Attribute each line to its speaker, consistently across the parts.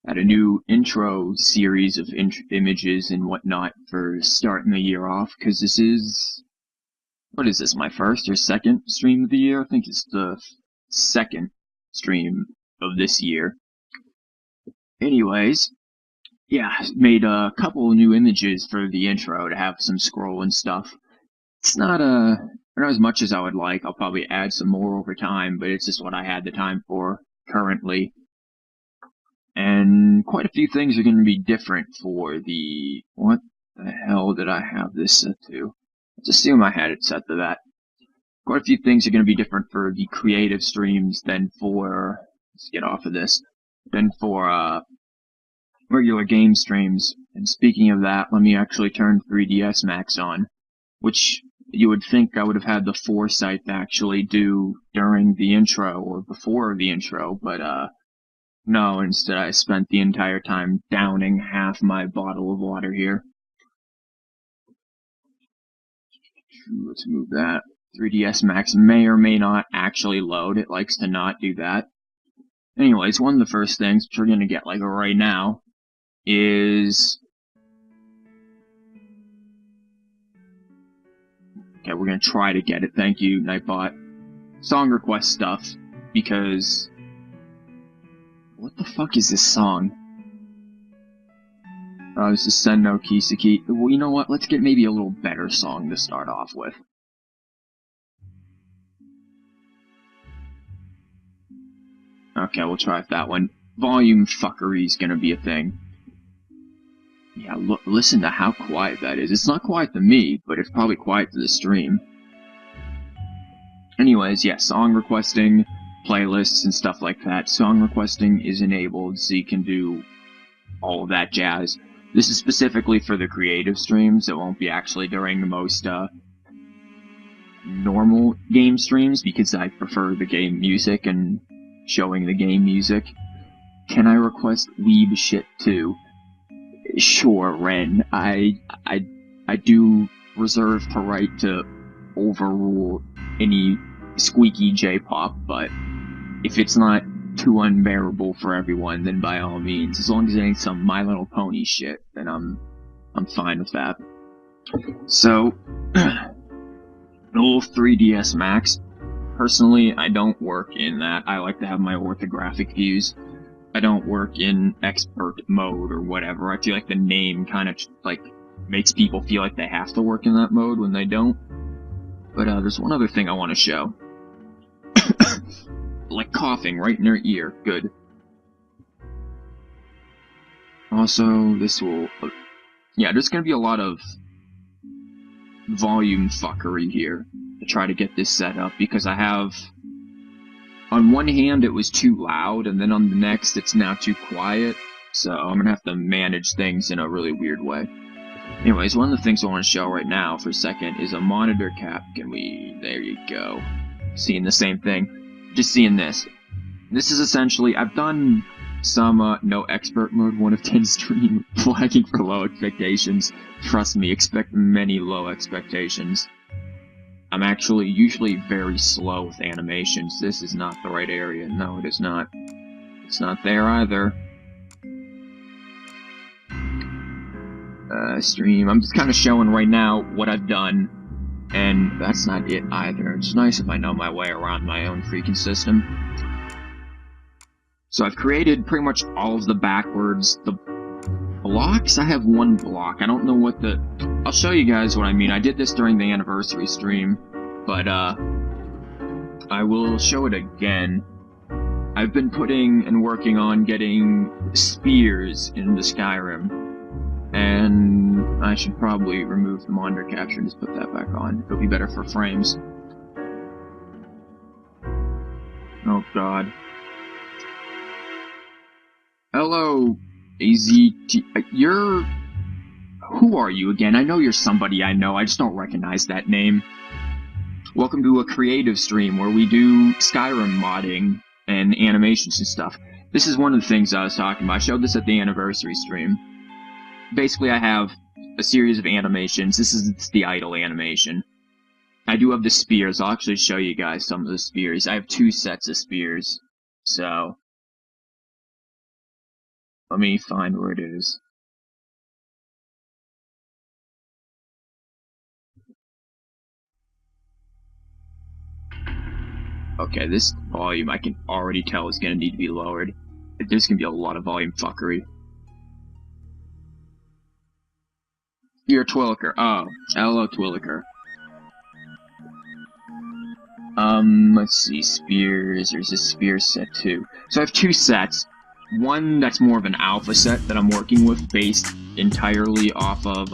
Speaker 1: Had a new intro series of images and whatnot for starting the year off, because this is, what is this, my first or second stream of the year? I think it's the second stream of this year. Anyways, yeah, made a couple of new images for the intro to have some scroll and stuff. It's not as much as I would like. I'll probably add some more over time, but it's just what I had the time for currently. And quite a few things are going to be different for the... What the hell did I have this set to? Let's assume I had it set to that. Quite a few things are going to be different for the creative streams than for... Let's get off of this. Than for regular game streams. And speaking of that, let me actually turn 3ds Max on, which you would think I would have had the foresight to actually do during the intro or before the intro, but no, instead I spent the entire time downing half my bottle of water here. Let's move that. 3ds Max may or may not actually load. It likes to not do that. Anyways, one of the first things, which we're going to get like right now, is... Okay, we're going to try to get it. Thank you, Nightbot. Song request stuff, because... What the fuck is this song? Oh, this is Sen no Kiseki. Well, you know what? Let's get maybe a little better song to start off with. Okay, we'll try that one. Volume fuckery's gonna be a thing. Yeah, look, listen to how quiet that is. It's not quiet to me, but it's probably quiet to the stream. Anyways, yeah, song requesting, playlists, and stuff like that. Song requesting is enabled, so you can do all of that jazz. This is specifically for the creative streams. It won't be actually during the most normal game streams, because I prefer the game music and showing the game music. Can I request weeb shit too? Sure, Ren. I do reserve the right to overrule any squeaky J-pop, but if it's not too unbearable for everyone, then by all means, as long as it ain't some My Little Pony shit, then I'm fine with that. So, old 3ds Max. Personally, I don't work in that. I like to have my orthographic views. I don't work in expert mode or whatever. I feel like the name kind of like makes people feel like they have to work in that mode when they don't. But there's one other thing I want to show. Like coughing right in your ear. Good. Also, this will... Yeah, there's going to be a lot of volume fuckery here to try to get this set up, because I have... On one hand, it was too loud, and then on the next, it's now too quiet, so I'm going to have to manage things in a really weird way. Anyways, one of the things I want to show right now for a second is a monitor cap. Can we... There you go. Seeing the same thing. Just seeing this. This is essentially... I've done some no expert mode 1 of 10 stream flagging for low expectations. Trust me, expect many low expectations. I'm actually usually very slow with animations. This is not the right area. No, it is not. It's not there either. Stream. I'm just kind of showing right now what I've done, and that's not it either. It's nice if I know my way around my own freaking system. So I've created pretty much all of the backwards. The blocks, I have one block. I don't know what the... I'll show you guys what I mean. I did this during the anniversary stream, but I will show it again. I've been putting and working on getting spears into Skyrim, and I should probably remove the monitor capture and just put that back on. It'll be better for frames. Oh god. Hello, AZT. You're... Who are you again? I know you're somebody I know, I just don't recognize that name. Welcome to a creative stream where we do Skyrim modding and animations and stuff. This is one of the things I was talking about. I showed this at the anniversary stream. Basically, I have a series of animations. This is the idle animation. I do have the spears. I'll actually show you guys some of the spears. I have 2 sets of spears. So... Let me find where it is. Okay, this volume I can already tell is going to need to be lowered. There's going to be a lot of volume fuckery. You're a Twilliker. Oh, hello, Twilliker. Let's see, spears. There's a spear set too. So I have two sets. One that's more of an alpha set that I'm working with, based entirely off of,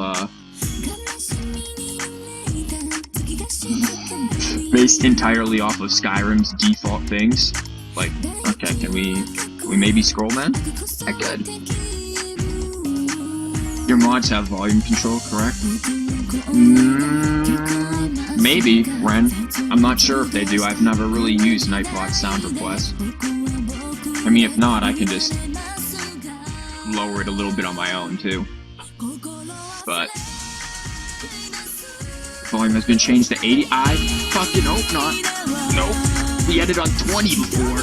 Speaker 1: Skyrim's default things. Like, okay, can we maybe scroll, man? I could. Your mods have volume control, correct? Maybe, Ren. I'm not sure if they do. I've never really used Nightbot sound request. I mean, if not, I can just lower it a little bit on my own, too. But volume has been changed to 80. I fucking hope not. Nope. We had it on 20 before.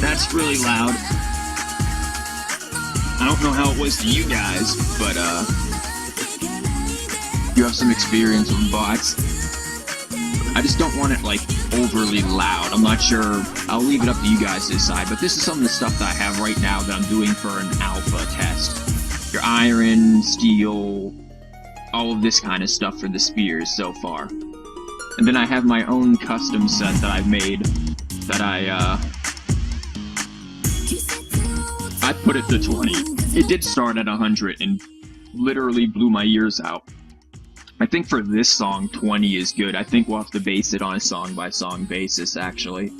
Speaker 1: That's really loud. I don't know how it was to you guys, but, you have some experience with bots. I just don't want it, like, overly loud. I'm not sure. I'll leave it up to you guys to decide, but this is some of the stuff that I have right now that I'm doing for an alpha test. Your iron, steel, all of this kind of stuff for the spears so far. And then I have my own custom set that I've made that I put it to 20. It did start at 100 and literally blew my ears out. I think for this song, 20 is good. I think we'll have to base it on a song-by-song basis, actually.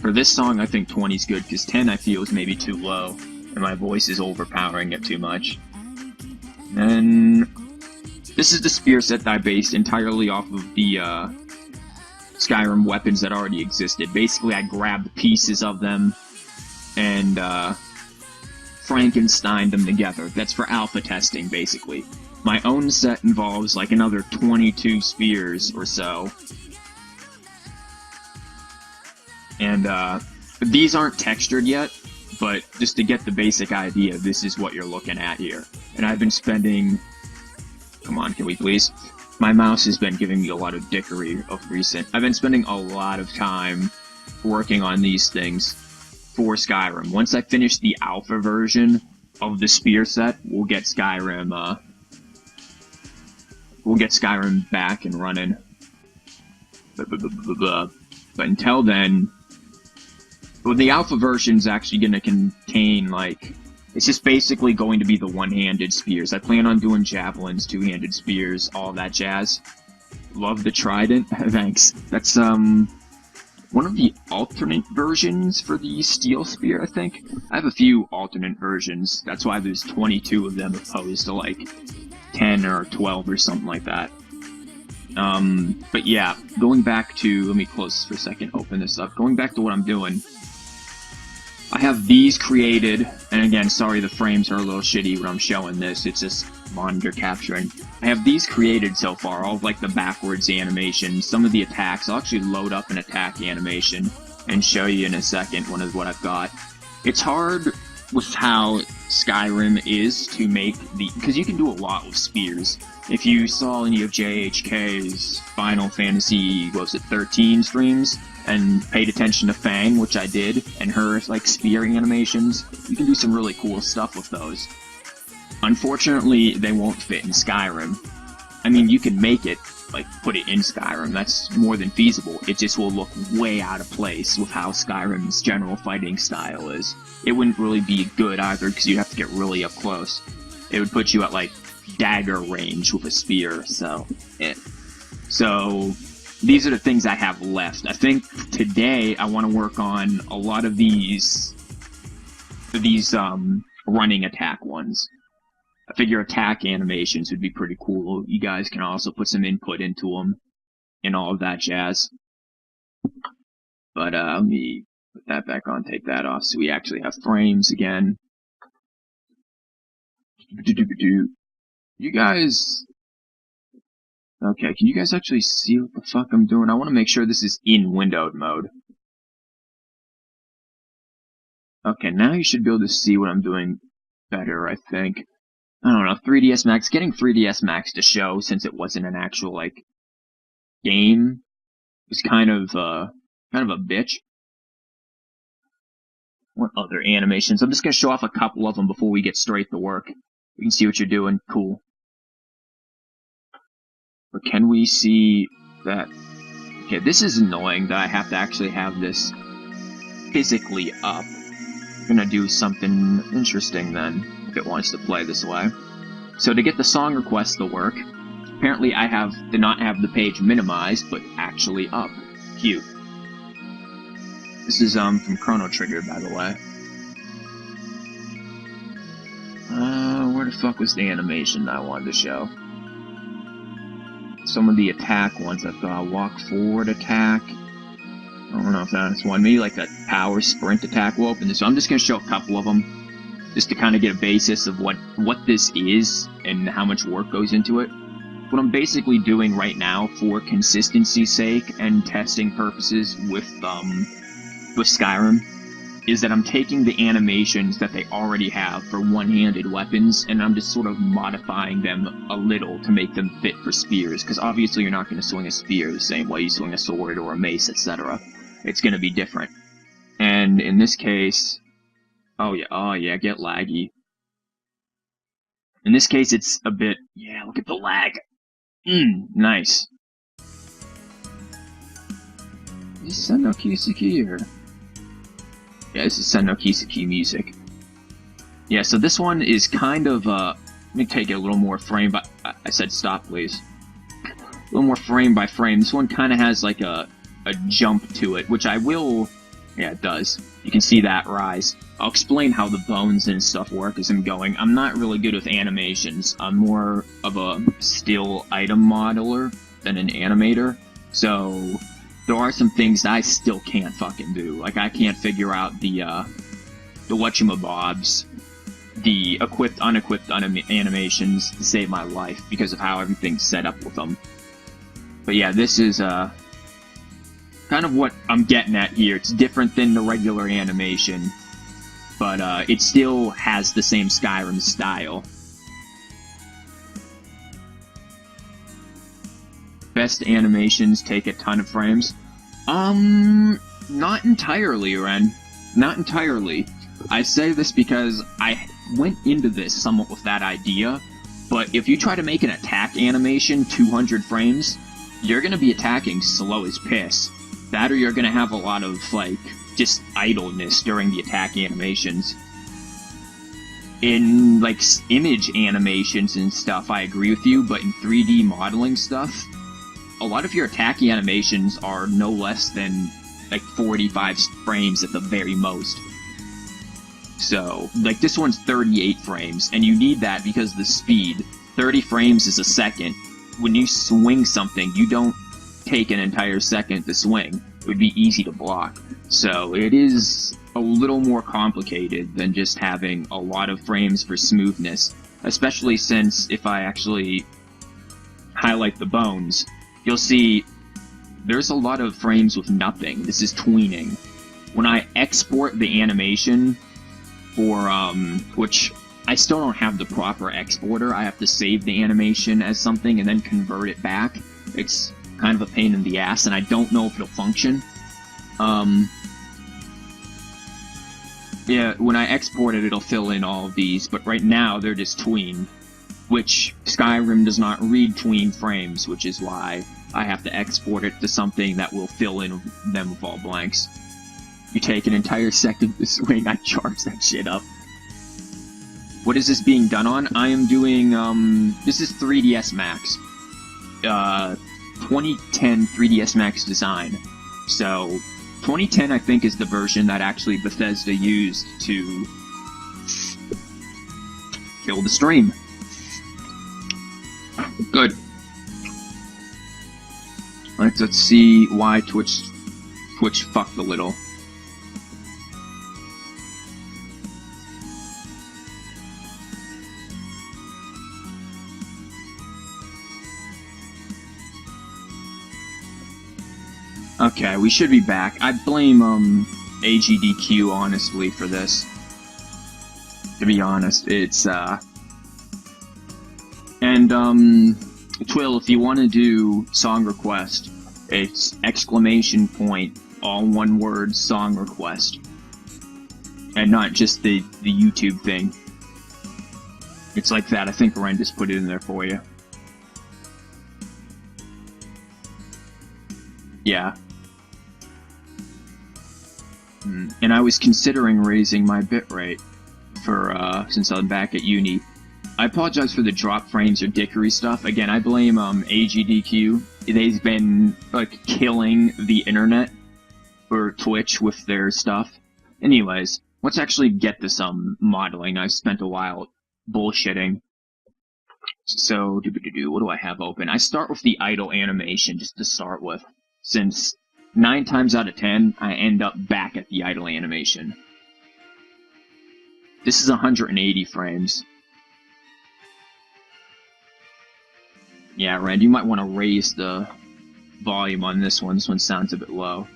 Speaker 1: For this song, I think 20 is good, because 10 I feel is maybe too low, and my voice is overpowering it too much. And this is the spear set that I based entirely off of the Skyrim weapons that already existed. Basically, I grabbed pieces of them and Frankensteined them together. That's for alpha testing, basically. My own set involves like another 22 spears or so. And these aren't textured yet, but just to get the basic idea, this is what you're looking at here. And I've been spending... Come on, can we please? My mouse has been giving me a lot of dickery of recent. I've been spending a lot of time working on these things for Skyrim. Once I finish the alpha version of the spear set, we'll get Skyrim back and running. But until then, well, the alpha version is actually going to contain, like, it's just basically going to be the one-handed spears. I plan on doing javelins, two-handed spears, all that jazz. Love the trident. Thanks. That's, one of the alternate versions for the steel spear, I think. I have a few alternate versions. That's why there's 22 of them opposed to, like, 10 or 12 or something like that. But yeah, going back to, let me close this for a second, open this up. Going back to what I'm doing, I have these created, and again, sorry the frames are a little shitty when I'm showing this, it's just monitor capturing. I have these created so far, all of like the backwards animations, some of the attacks. I'll actually load up an attack animation and show you in a second what I've got. It's hard with how Skyrim is to make the... because you can do a lot with spears. If you saw any of JHK's Final Fantasy, what was it, 13 streams, and paid attention to Fang, which I did, and her, like, spearing animations, you can do some really cool stuff with those. Unfortunately, they won't fit in Skyrim. I mean, you can make it, like, put it in Skyrim, that's more than feasible. It just will look way out of place with how Skyrim's general fighting style is. It wouldn't really be good either, because you have to get really up close. It would put you at, like, dagger range with a spear, so... So, these are the things I have left. I think today I want to work on a lot of these running attack ones. I figure attack animations would be pretty cool. You guys can also put some input into them and all of that jazz. But let me put that back on, take that off, so we actually have frames again. You guys... Okay, can you guys actually see what the fuck I'm doing? I want to make sure this is in windowed mode. Okay, now you should be able to see what I'm doing better, I think. I don't know, 3ds Max, getting 3ds Max to show since it wasn't an actual, like, game was kind of a bitch. What other animations? I'm just gonna show off a couple of them before we get straight to work. We can see what you're doing. Cool. But can we see that? Okay, this is annoying that I have to actually have this physically up. I'm gonna do something interesting then, if it wants to play this way. So to get the song request to work, apparently I did not have the page minimized, but actually up. Cute. This is from Chrono Trigger, by the way. Where the fuck was the animation that I wanted to show? Some of the attack ones I've got. Walk forward attack. I don't know if that's one. Maybe like a power sprint attack. We'll open this. So I'm just gonna show a couple of them, just to kind of get a basis of what this is and how much work goes into it. What I'm basically doing right now for consistency's sake and testing purposes with Skyrim is that I'm taking the animations that they already have for one-handed weapons and I'm just sort of modifying them a little to make them fit for spears, because obviously you're not going to swing a spear the same way you swing a sword or a mace, etc. It's going to be different. And in this case, oh yeah, get laggy. In this case, it's a bit, yeah, look at the lag. Nice. Is this Senno Kiseki or? Yeah, this is Senno Kiseki music. Yeah, so this one is kind of, let me take it a little more frame by, I said stop, please. A little more frame by frame. This one kind of has like a jump to it, which I will, yeah, it does. You can see that rise. I'll explain how the bones and stuff work as I'm going. I'm not really good with animations. I'm more of a still item modeler than an animator. So there are some things that I still can't fucking do. Like, I can't figure out the whatchamabobs, the equipped, unequipped animations to save my life because of how everything's set up with them. But yeah, this is, kind of what I'm getting at here. It's different than the regular animation, but it still has the same Skyrim style. Best animations take a ton of frames? Not entirely, Ren. Not entirely. I say this because I went into this somewhat with that idea, but if you try to make an attack animation 200 frames, you're gonna be attacking slow as piss. That or you're gonna have a lot of, like, just idleness during the attack animations. In, like, image animations and stuff, I agree with you, but in 3D modeling stuff, a lot of your attack animations are no less than, like, 45 frames at the very most. So, like, this one's 38 frames, and you need that because of the speed. 30 frames is a second. When you swing something, you don't take an entire second to swing. It would be easy to block. So it is a little more complicated than just having a lot of frames for smoothness, especially since if I actually highlight the bones, you'll see there's a lot of frames with nothing. This is tweening. When I export the animation for, which I still don't have the proper exporter, I have to save the animation as something and then convert it back. It's kind of a pain in the ass, and I don't know if it'll function. Yeah, when I export it, it'll fill in all of these, but right now they're just tween, which Skyrim does not read tween frames, which is why I have to export it to something that will fill in them with all blanks. You take an entire second to swing, I charge that shit up. What is this being done on? I am doing, this is 3ds Max. 2010 3ds Max design. So, 2010 I think is the version that actually Bethesda used to kill the stream. Good. Let's see why Twitch fucked a little. Okay, we should be back. I blame, AGDQ, honestly, for this. To be honest, it's, And, Twill, if you want to do song request, it's exclamation point, all one word, song request. And not just the YouTube thing. It's like that. I think Ren just put it in there for you. Yeah. And I was considering raising my bitrate for, since I'm back at uni. I apologize for the drop frames or dickery stuff. Again, I blame, AGDQ. They've been, like, killing the internet for Twitch with their stuff. Anyways, let's actually get to some modeling. I've spent a while bullshitting. So, what do I have open? I start with the idle animation, just to start with. Since 9 times out of 10, I end up back at the idle animation. This is 180 frames. Yeah, Rand, you might want to raise the volume on this one. This one sounds a bit low.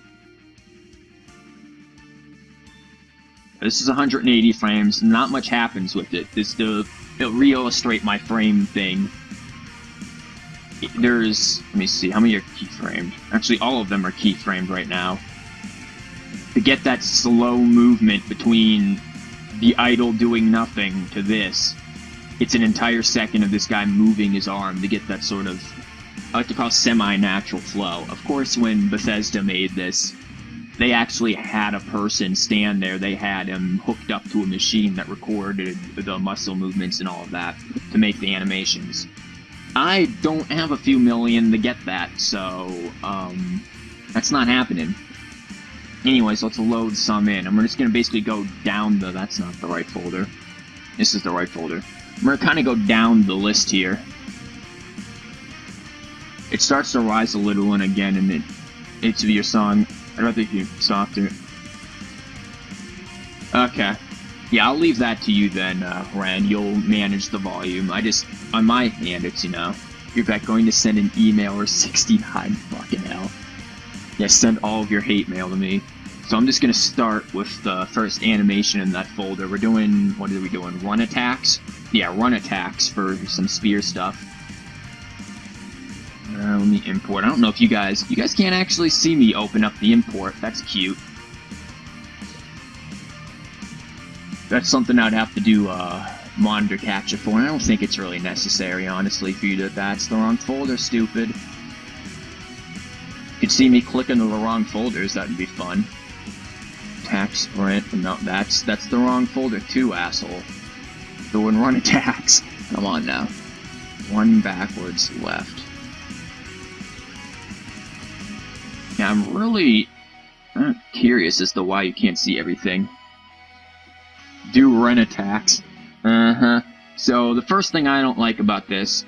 Speaker 1: This is 180 frames. Not much happens with it. It'll re-illustrate my frame thing. There's, let me see, how many are keyframed? Actually, all of them are keyframed right now. To get that slow movement between the idle doing nothing to this, it's an entire second of this guy moving his arm to get that sort of, I like to call semi-natural flow. Of course, when Bethesda made this, they actually had a person stand there. They had him hooked up to a machine that recorded the muscle movements and all of that to make the animations. I don't have a few million to get that, so, that's not happening. Anyways, let's load some in. And we're just gonna basically go down the, that's not the right folder. This is the right folder. We're gonna kind of go down the list here. It starts to rise a little, and again, and it's your song. I'd rather hear softer. Okay. Yeah, I'll leave that to you then, Ren. You'll manage the volume. On my hand, it's, you know, you're back going to send an email or 69, fucking hell. Yeah, send all of your hate mail to me. So I'm just gonna start with the first animation in that folder. We're doing, what are we doing? Run attacks? Yeah, run attacks for some spear stuff. Let me import. I don't know if you guys can't actually see me open up the import. That's cute. That's something I'd have to do monitor capture for, and I don't think it's really necessary, honestly, for you to, that's the wrong folder, stupid. If you'd see me click into the wrong folders, that'd be fun. Attack sprint, no, that's the wrong folder too, asshole. Doing run attacks. Come on now. One backwards, left. Yeah, I'm really curious as to why you can't see everything. Do run attacks. So the first thing I don't like about this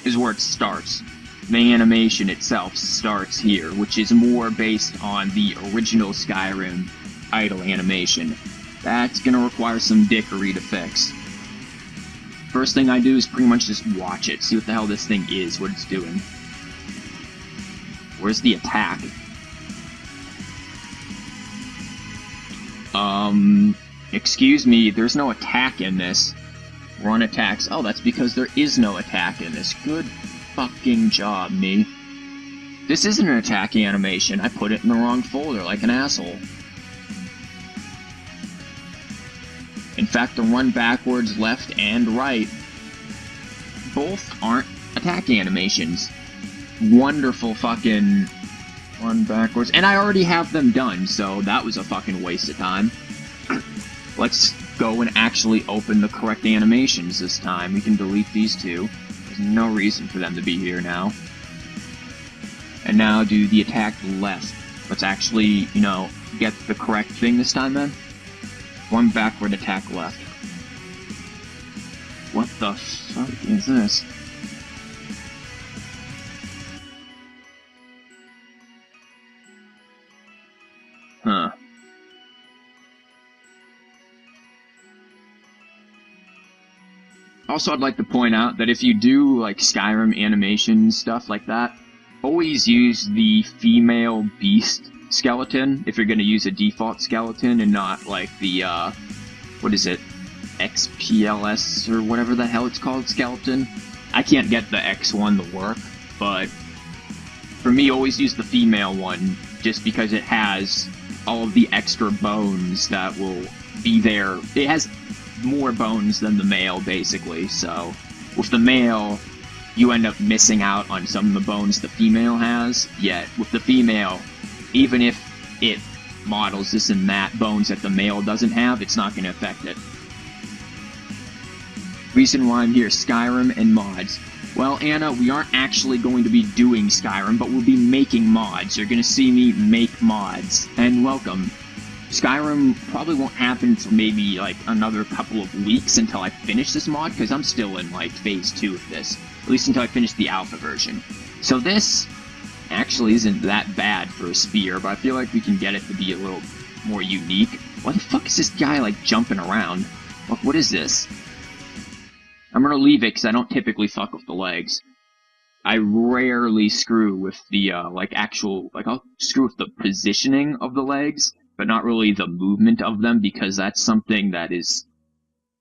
Speaker 1: is where it starts. The animation itself starts here, which is more based on the original Skyrim idle animation. That's gonna require some dickery to fix. First thing I do is pretty much just watch it, see what the hell this thing is, what it's doing. Where's the attack? Excuse me, there's no attack in this. Run attacks. Oh, that's because there is no attack in this. Good fucking job, me. This isn't an attack animation. I put it in the wrong folder like an asshole. In fact, the run backwards, left, and right both aren't attack animations. Wonderful fucking run backwards. And I already have them done, so that was a fucking waste of time. Let's go and actually open the correct animations this time. We can delete these two. There's no reason for them to be here now. And now do the attack left. Let's actually, you know, get the correct thing this time then. One backward attack left. What the fuck is this? Huh. Also, I'd like to point out that if you do, like, Skyrim animation stuff like that, always use the female beast skeleton, if you're gonna use a default skeleton and not like the, what is it? XPLS or whatever the hell it's called skeleton. I can't get the X one to work, but for me, always use the female one just because it has all of the extra bones that will be there. It has more bones than the male, basically, so with the male, you end up missing out on some of the bones the female has, yet with the female, even if it models this and that bones that the male doesn't have, it's not going to affect it. Reason why I'm here, Skyrim and mods. Well, Anna, we aren't actually going to be doing Skyrim, but we'll be making mods. You're going to see me make mods. And welcome. Skyrim probably won't happen for maybe, like, another couple of weeks until I finish this mod, because I'm still in, like, phase 2 of this. At least until I finish the alpha version. So this actually isn't that bad for a spear, but I feel like we can get it to be a little more unique. Why the fuck is this guy, like, jumping around? What is this? I'm gonna leave it because I don't typically fuck with the legs. I rarely screw with the, I'll screw with the positioning of the legs, but not really the movement of them, because that's something that is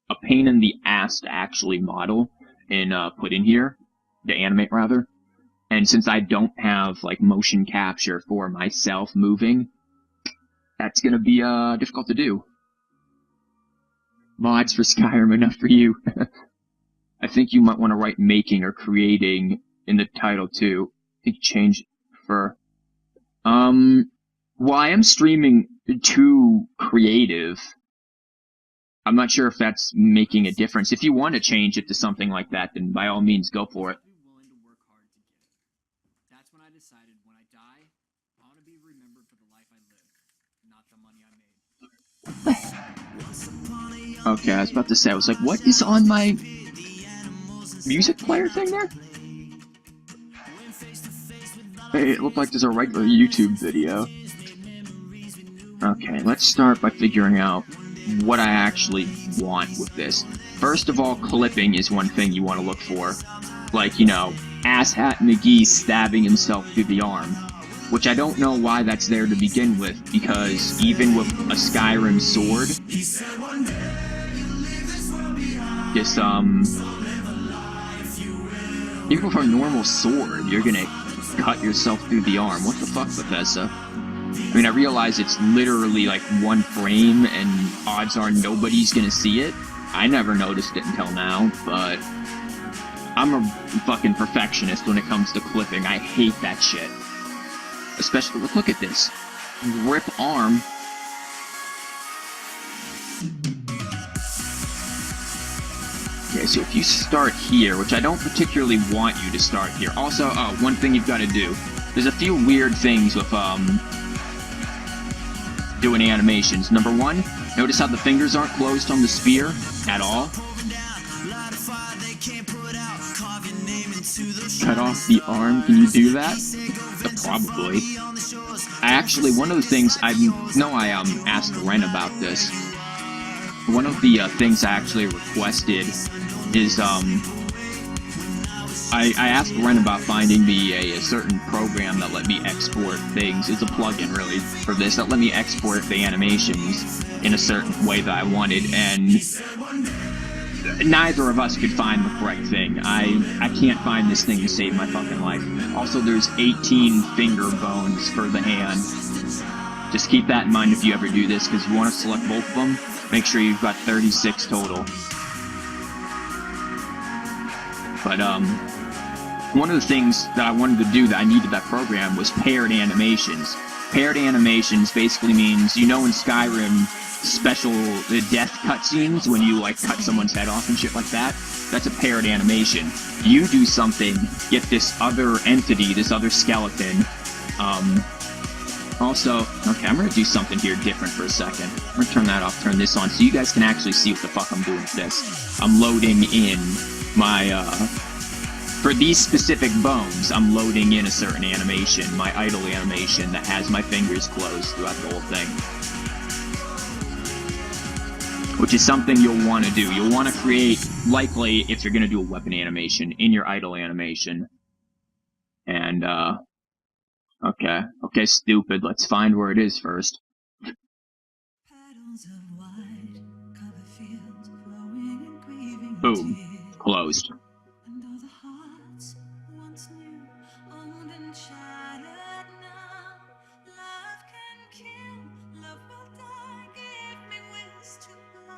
Speaker 1: a pain in the ass to actually model and put in here, to animate rather. And since I don't have, like, motion capture for myself moving, that's gonna be, difficult to do. Mods for Skyrim, enough for you. I think you might want to write making or creating in the title too. I think change for well, I am streaming to creative. I'm not sure if that's making a difference. If you want to change it to something like that, then by all means go for it.
Speaker 2: Willing to work hard to get it. That's when I decided when I die, I want to be remembered for the life I lived, not the money I made.
Speaker 1: Okay, I was about to say, I was like, what is on my music player thing there? Hey, it looked like there's a regular YouTube video. Okay, let's start by figuring out what I actually want with this. First of all, clipping is one thing you want to look for. Like, you know, Asshat McGee stabbing himself through the arm. Which I don't know why that's there to begin with, because even with a Skyrim sword, this, even with a normal sword, you're gonna cut yourself through the arm. What the fuck, Bethesda? I mean, I realize it's literally like one frame, and odds are nobody's gonna see it. I never noticed it until now, but I'm a fucking perfectionist when it comes to clipping. I hate that shit. Especially, look at this. Rip arm. Okay, so if you start here, which I don't particularly want you to start here. Also, one thing you've got to do. There's a few weird things with, doing animations. Number one, notice how the fingers aren't closed on the spear at all? Cut off the arm, can you do that? Probably. One of the things, I asked Ren about this. One of the things I actually requested is, I asked Ren about finding me a certain program that let me export things. It's a plugin, really, for this, that let me export the animations in a certain way that I wanted, and neither of us could find the correct thing. I can't find this thing to save my fucking life. Also, there's 18 finger bones for the hand. Just keep that in mind if you ever do this, because you want to select both of them. Make sure you've got 36 total. But, one of the things that I wanted to do that I needed that program was paired animations. Paired animations basically means, you know in Skyrim, special death cutscenes, when you, like, cut someone's head off and shit like that? That's a paired animation. You do something, get this other entity, this other skeleton, also, okay, I'm gonna do something here different for a second. I'm gonna turn that off, turn this on, so you guys can actually see what the fuck I'm doing with this. I'm loading in my, for these specific bones, I'm loading in a certain animation, my idle animation, that has my fingers closed throughout the whole thing. Which is something you'll want to do. You'll want to create, likely, if you're going to do a weapon animation, in your idle animation. And, Okay. Okay, stupid. Let's find where it is first. Boom. Closed.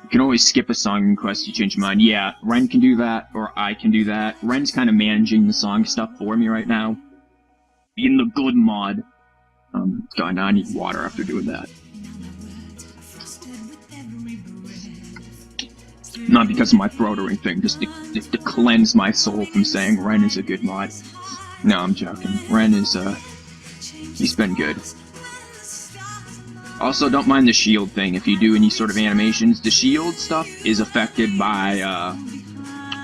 Speaker 1: You can always skip a song in quest to change your mind. Yeah, Ren can do that, or I can do that. Ren's kind of managing the song stuff for me right now. Being the good mod. God, I need water after doing that. Not because of my throat or anything, just to cleanse my soul from saying Ren is a good mod. No, I'm joking. Ren is, he's been good. Also, don't mind the shield thing. If you do any sort of animations, the shield stuff is affected by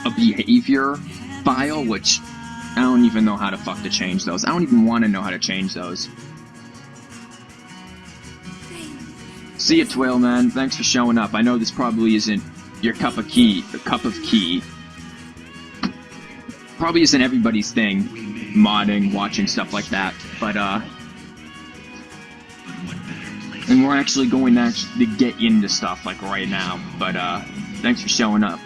Speaker 1: a behavior file, which I don't even know how to fuck to change those. I don't even want to know how to change those. See ya, Twill, man. Thanks for showing up. I know this probably isn't your cup of tea. Probably isn't everybody's thing, modding, watching stuff like that, but, and we're actually going to get into stuff, like, right now, but, thanks for showing up.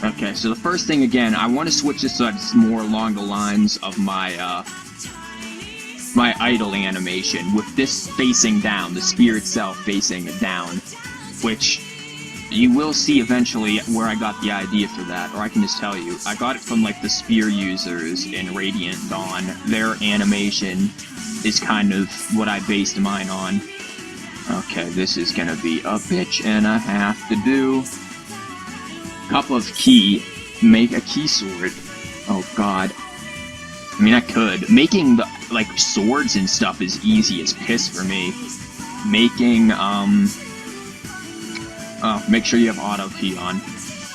Speaker 1: Okay, so the first thing, again, I want to switch this so it's more along the lines of my, my idle animation, with this facing down, the spear itself facing down, which you will see eventually where I got the idea for that, or I can just tell you. I got it from, like, the spear users in Radiant Dawn. Their animation is kind of what I based mine on. Okay, this is gonna be a bitch and a half to do. Cup of key. Make a key sword. Oh god. I mean, I could. Making the, like, swords and stuff is easy as piss for me. Making, oh, make sure you have auto key on.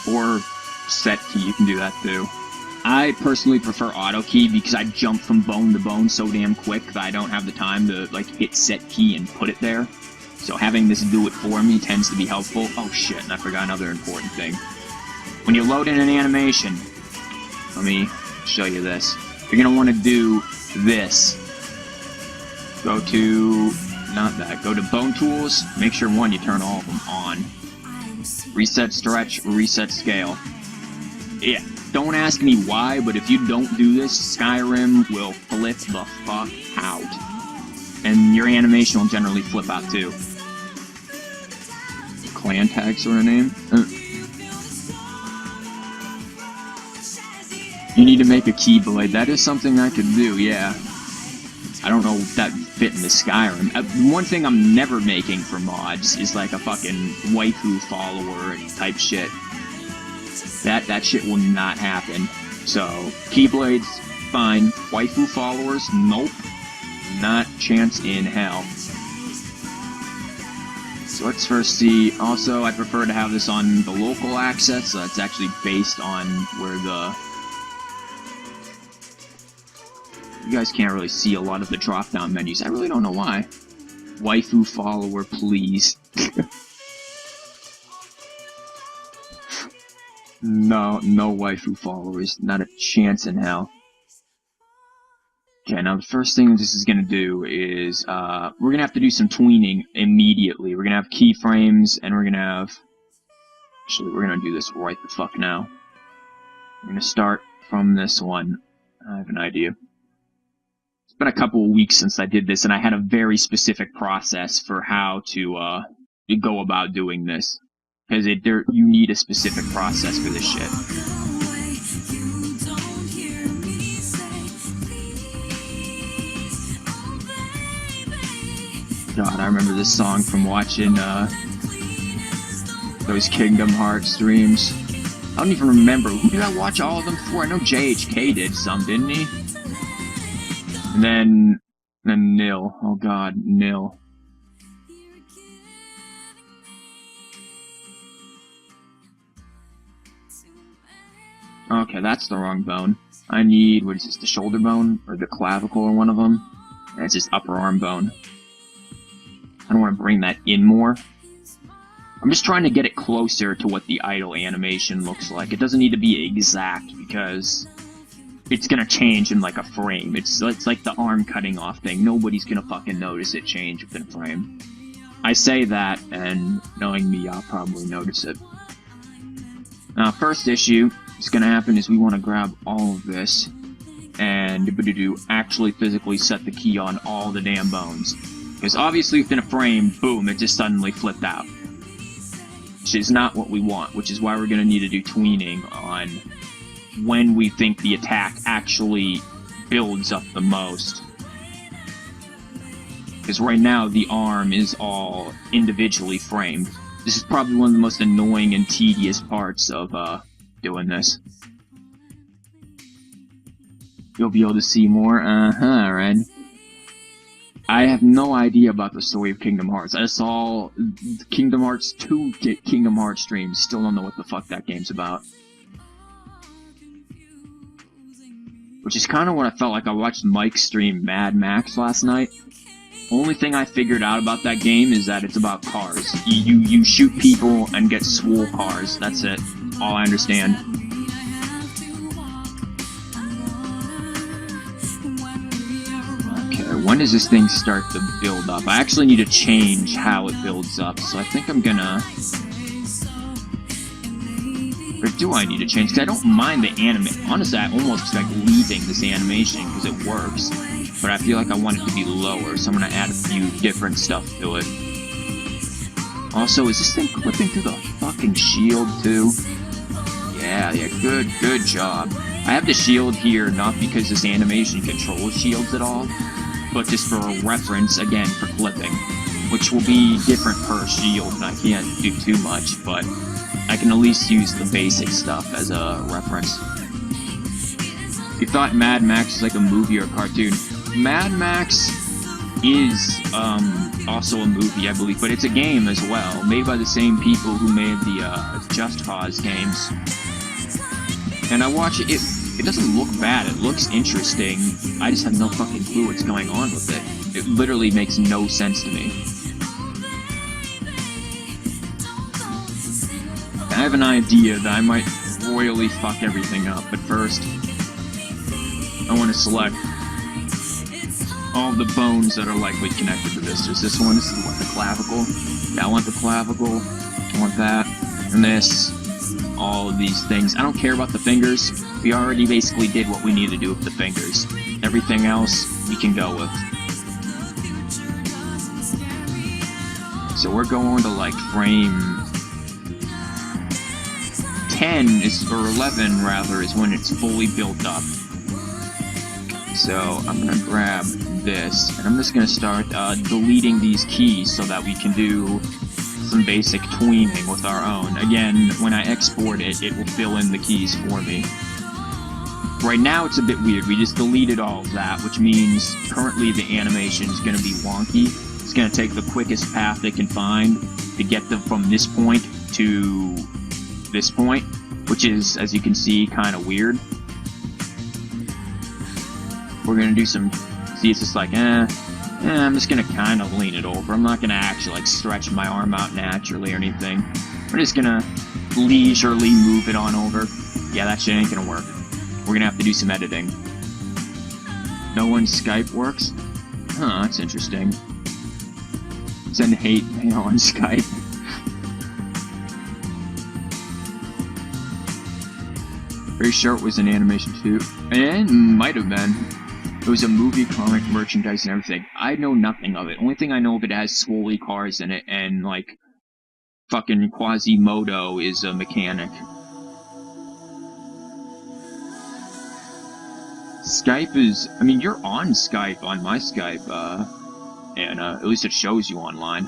Speaker 1: Or set key, you can do that too. I personally prefer auto key because I jump from bone to bone so damn quick that I don't have the time to, like, hit set key and put it there. So having this do it for me tends to be helpful. Oh shit, and I forgot another important thing. When you load in an animation, let me show you this. You're going to want to do this. Go to, not that, go to Bone Tools, make sure, one, you turn all of them on. Reset Stretch, Reset Scale. Yeah, don't ask me why, but if you don't do this, Skyrim will flip the fuck out. And your animation will generally flip out too. Clan tag sort of name? You need to make a Keyblade. That is something I could do, yeah. I don't know if that would fit into Skyrim. One thing I'm never making for mods is like a fucking waifu follower type shit. That shit will not happen. So, Keyblades, fine. Waifu followers, nope. Not chance in hell. So let's first see. Also, I prefer to have this on the local access, so it's actually based on where the... You guys can't really see a lot of the drop-down menus. I really don't know why. Waifu follower, please. No waifu followers. Not a chance in hell. Okay, now the first thing this is going to do is, we're going to have to do some tweening immediately. We're going to have keyframes, and we're going to have... Actually, we're going to do this right the fuck now. We're going to start from this one. I have an idea. It's been a couple of weeks since I did this, and I had a very specific process for how to go about doing this. Because you need a specific process for this shit. God, I remember this song from watching those Kingdom Hearts streams. I don't even remember. Who did I watch all of them for? I know JHK did some, didn't he? And then Nil. Oh god, Nil. Okay, that's the wrong bone. I need, what is this, the shoulder bone? Or the clavicle or one of them? And it's just upper arm bone. I don't want to bring that in more. I'm just trying to get it closer to what the idle animation looks like. It doesn't need to be exact because it's gonna change in like a frame. It's like the arm cutting off thing. Nobody's gonna fucking notice it change within a frame. I say that, and knowing me, I'll probably notice it. Now, first issue is gonna happen is we want to grab all of this and actually physically set the key on all the damn bones. Because obviously within a frame, boom, it just suddenly flipped out. Which is not what we want, which is why we're going to need to do tweening on when we think the attack actually builds up the most. Because right now, the arm is all individually framed. This is probably one of the most annoying and tedious parts of doing this. You'll be able to see more? Right? I have no idea about the story of Kingdom Hearts. I saw Kingdom Hearts 2 Kingdom Hearts streams. Still don't know what the fuck that game's about. Which is kind of what I felt like. I watched Mike stream Mad Max last night. Only thing I figured out about that game is that it's about cars. You shoot people and get swole cars. That's it. All I understand. When does this thing start to build up? I actually need to change how it builds up, so I think I'm gonna... Or do I need to change? Because I don't mind the anime. Honestly, I almost like leaving this animation because it works. But I feel like I want it to be lower, so I'm gonna add a few different stuff to it. Also, is this thing clipping through the fucking shield too? Yeah, good job. I have the shield here not because this animation controls shields at all, but just for a reference, again, for clipping, which will be different per shield, and I can't do too much, but I can at least use the basic stuff as a reference. If you thought Mad Max was like a movie or a cartoon, Mad Max is also a movie, I believe, but it's a game as well, made by the same people who made the Just Cause games. And I watch it, it doesn't look bad, it looks interesting, I just have no fucking clue what's going on with it. It literally makes no sense to me. I have an idea that I might royally fuck everything up, but first, I want to select all the bones that are likely connected to this. There's this one, this is what, the clavicle? Yeah, I want the clavicle, I want that, and this. All of these things. I don't care about the fingers. We already basically did what we need to do with the fingers. Everything else, we can go with. So we're going to like frame 10 is, or 11 rather, is when it's fully built up. So I'm gonna grab this, and I'm just gonna start deleting these keys so that we can do some basic tweening with our own. Again, when I export it, it will fill in the keys for me. Right now it's a bit weird. We just deleted all of that, which means currently the animation is going to be wonky. It's going to take the quickest path they can find to get them from this point to this point, which is, as you can see, kind of weird. We're going to do some... See, it's just like, I'm just gonna kind of lean it over. I'm not gonna actually like stretch my arm out naturally or anything. We're just gonna leisurely move it on over. Yeah, that shit ain't gonna work. We're gonna have to do some editing. No one's Skype works? Huh, that's interesting. Send hate mail on Skype. Very sure it was an animation too. And might have been. It was a movie, comic, merchandise, and everything. I know nothing of it. Only thing I know of it has swoley cars in it, and, like, fucking Quasimodo is a mechanic. Skype is... I mean, you're on Skype, on my Skype, and at least it shows you online.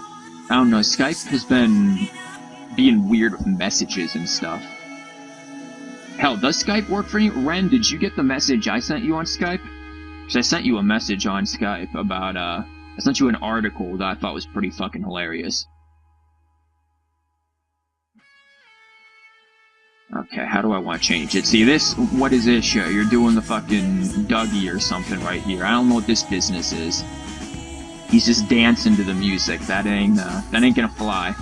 Speaker 1: I don't know, Skype has been being weird with messages and stuff. Hell, does Skype work for you? Ren, did you get the message I sent you on Skype? Because I sent you a message on Skype about, I sent you an article that I thought was pretty fucking hilarious. Okay, how do I want to change it? See, this, what is this show? You're doing the fucking Dougie or something right here. I don't know what this business is. He's just dancing to the music. That ain't gonna fly.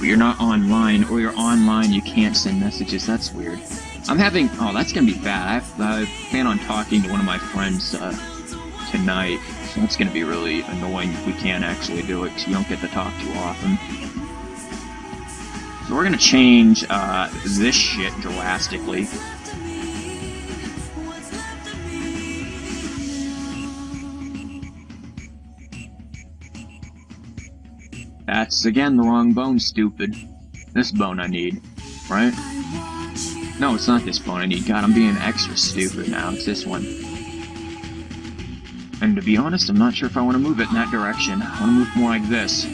Speaker 1: You're not online, or you're online, you can't send messages. That's weird. I'm having... Oh, that's gonna be bad. I plan on talking to one of my friends tonight, so that's gonna be really annoying if we can't actually do it, because we don't get to talk too often. So we're gonna change this shit drastically. That's, again, the wrong bone, stupid. This bone I need, right? No, it's not this bone I need. God, I'm being extra stupid now. It's this one. And to be honest, I'm not sure if I want to move it in that direction. I want to move more like this.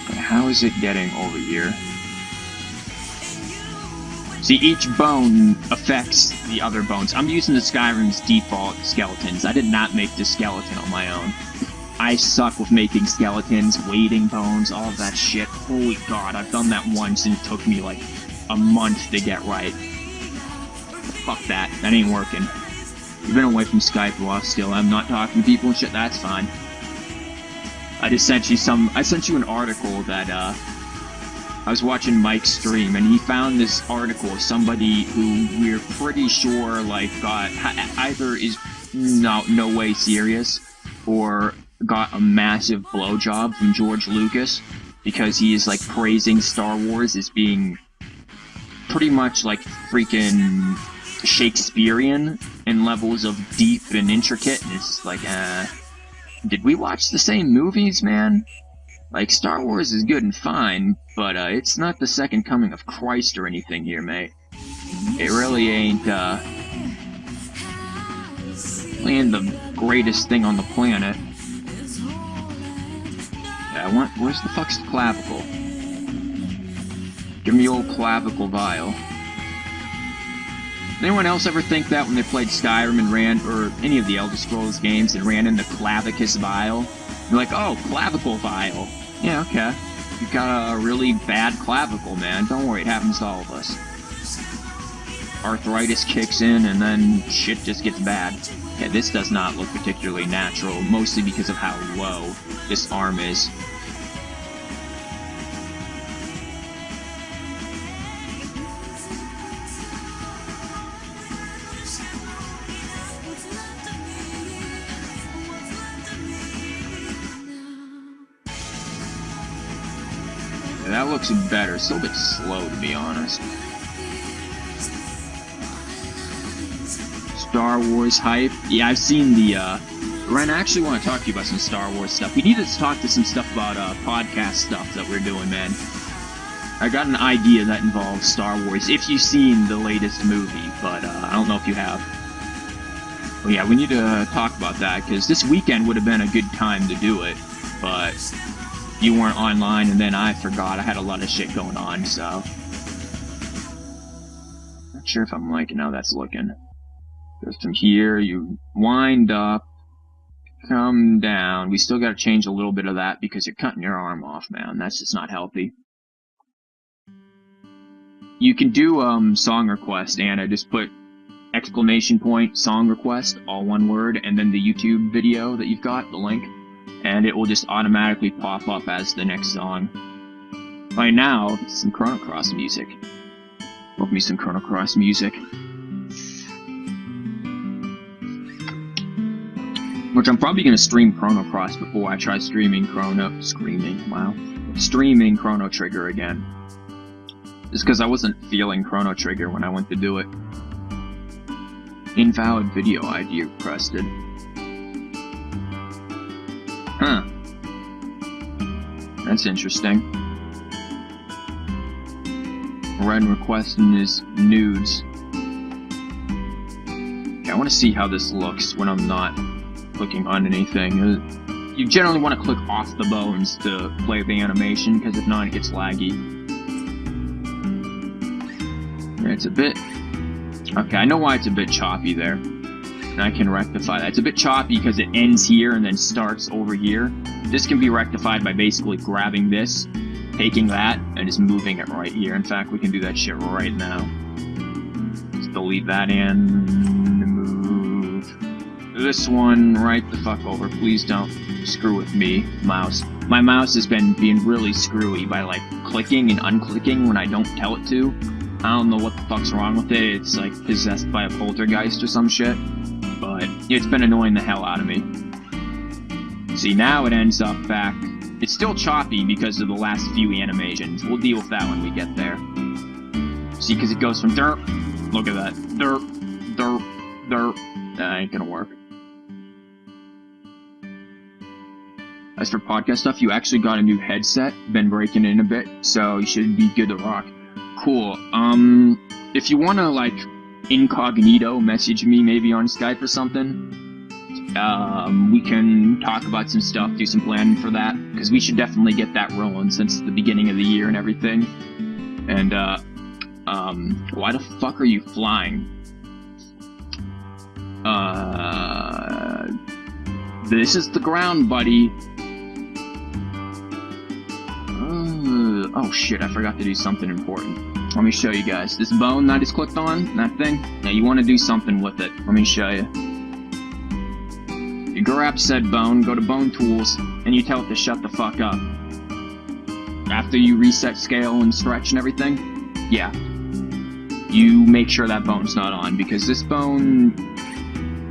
Speaker 1: Okay, how is it getting over here? See, each bone affects the other bones. I'm using the Skyrim's default skeletons. I did not make this skeleton on my own. I suck with making skeletons, weighting bones, all of that shit. Holy god, I've done that once and it took me like a month to get right. Fuck that, that ain't working. You've been away from Skype a while still, I'm not talking to people and shit, that's fine. I just sent you I sent you an article that, I was watching Mike's stream, and he found this article of somebody who we're pretty sure, like, got, either is no way serious, or got a massive blowjob from George Lucas, because he is, like, praising Star Wars as being pretty much, like, freaking Shakespearean in levels of deep and intricate, and it's like, did we watch the same movies, man? Like, Star Wars is good and fine, but, it's not the second coming of Christ or anything here, mate. It really ain't, ain't the greatest thing on the planet. Yeah, where's the fuck's the clavicle? Give me old clavicle vial. Did anyone else ever think that when they played Skyrim and ran, or any of the Elder Scrolls games, and ran into clavicus vial? You're like, oh, clavicle vial. Yeah, okay. You've got a really bad clavicle, man. Don't worry, it happens to all of us. Arthritis kicks in, and then shit just gets bad. Yeah, this does not look particularly natural, mostly because of how low this arm is. That looks better. Still a bit slow, to be honest. Star Wars hype. Yeah, I've seen the, Ren, I actually want to talk to you about some Star Wars stuff. We need to talk to some stuff about, podcast stuff that we're doing, man. I got an idea that involves Star Wars, if you've seen the latest movie, but, I don't know if you have. Well, yeah, we need to talk about that, because this weekend would have been a good time to do it, but you weren't online, and then I forgot. I had a lot of shit going on, so not sure if I'm liking how that's looking. Goes from here, you wind up, come down. We still gotta change a little bit of that because you're cutting your arm off, man. That's just not healthy. You can do song request, Anna. Just put exclamation point song request, all one word, and then the YouTube video that you've got, the link, and it will just automatically pop up as the next song. Right now, some Chrono Cross music. Love me some Chrono Cross music. Which I'm probably gonna stream Chrono Cross before I try streaming Chrono Trigger again. Just because I wasn't feeling Chrono Trigger when I went to do it. Invalid video ID requested. Huh. That's interesting. Ren requesting his nudes. Okay, I want to see how this looks when I'm not clicking on anything. You generally want to click off the bones to play the animation, because if not, it gets laggy. It's a bit... Okay, I know why it's a bit choppy there. And I can rectify that. It's a bit choppy because it ends here and then starts over here. This can be rectified by basically grabbing this, taking that, and just moving it right here. In fact, we can do that shit right now. Just delete that and move. this one right the fuck over. Please don't screw with me, mouse. My mouse has been being really screwy by, like, clicking and unclicking when I don't tell it to. I don't know what the fuck's wrong with it. It's, like, possessed by a poltergeist or some shit. But it's been annoying the hell out of me. See, now it ends up back. It's still choppy because of the last few animations. We'll deal with that when we get there. See, because it goes from derp. Look at that. Derp, derp, derp. That ain't gonna work. As for podcast stuff, you actually got a new headset. Been breaking in a bit, so you should be good to rock. Cool. If you wanna, like, incognito message me maybe on Skype or something, we can talk about some stuff, do some planning for that, because we should definitely get that rolling since the beginning of the year and everything. And, why the fuck are you flying? This is the ground, buddy. Oh shit, I forgot to do something important. Let me show you guys. This bone that I just clicked on, that thing, now you want to do something with it. Let me show you. You grab said bone, go to bone tools, and you tell it to shut the fuck up. After you reset scale and stretch and everything, yeah. You make sure that bone's not on, because this bone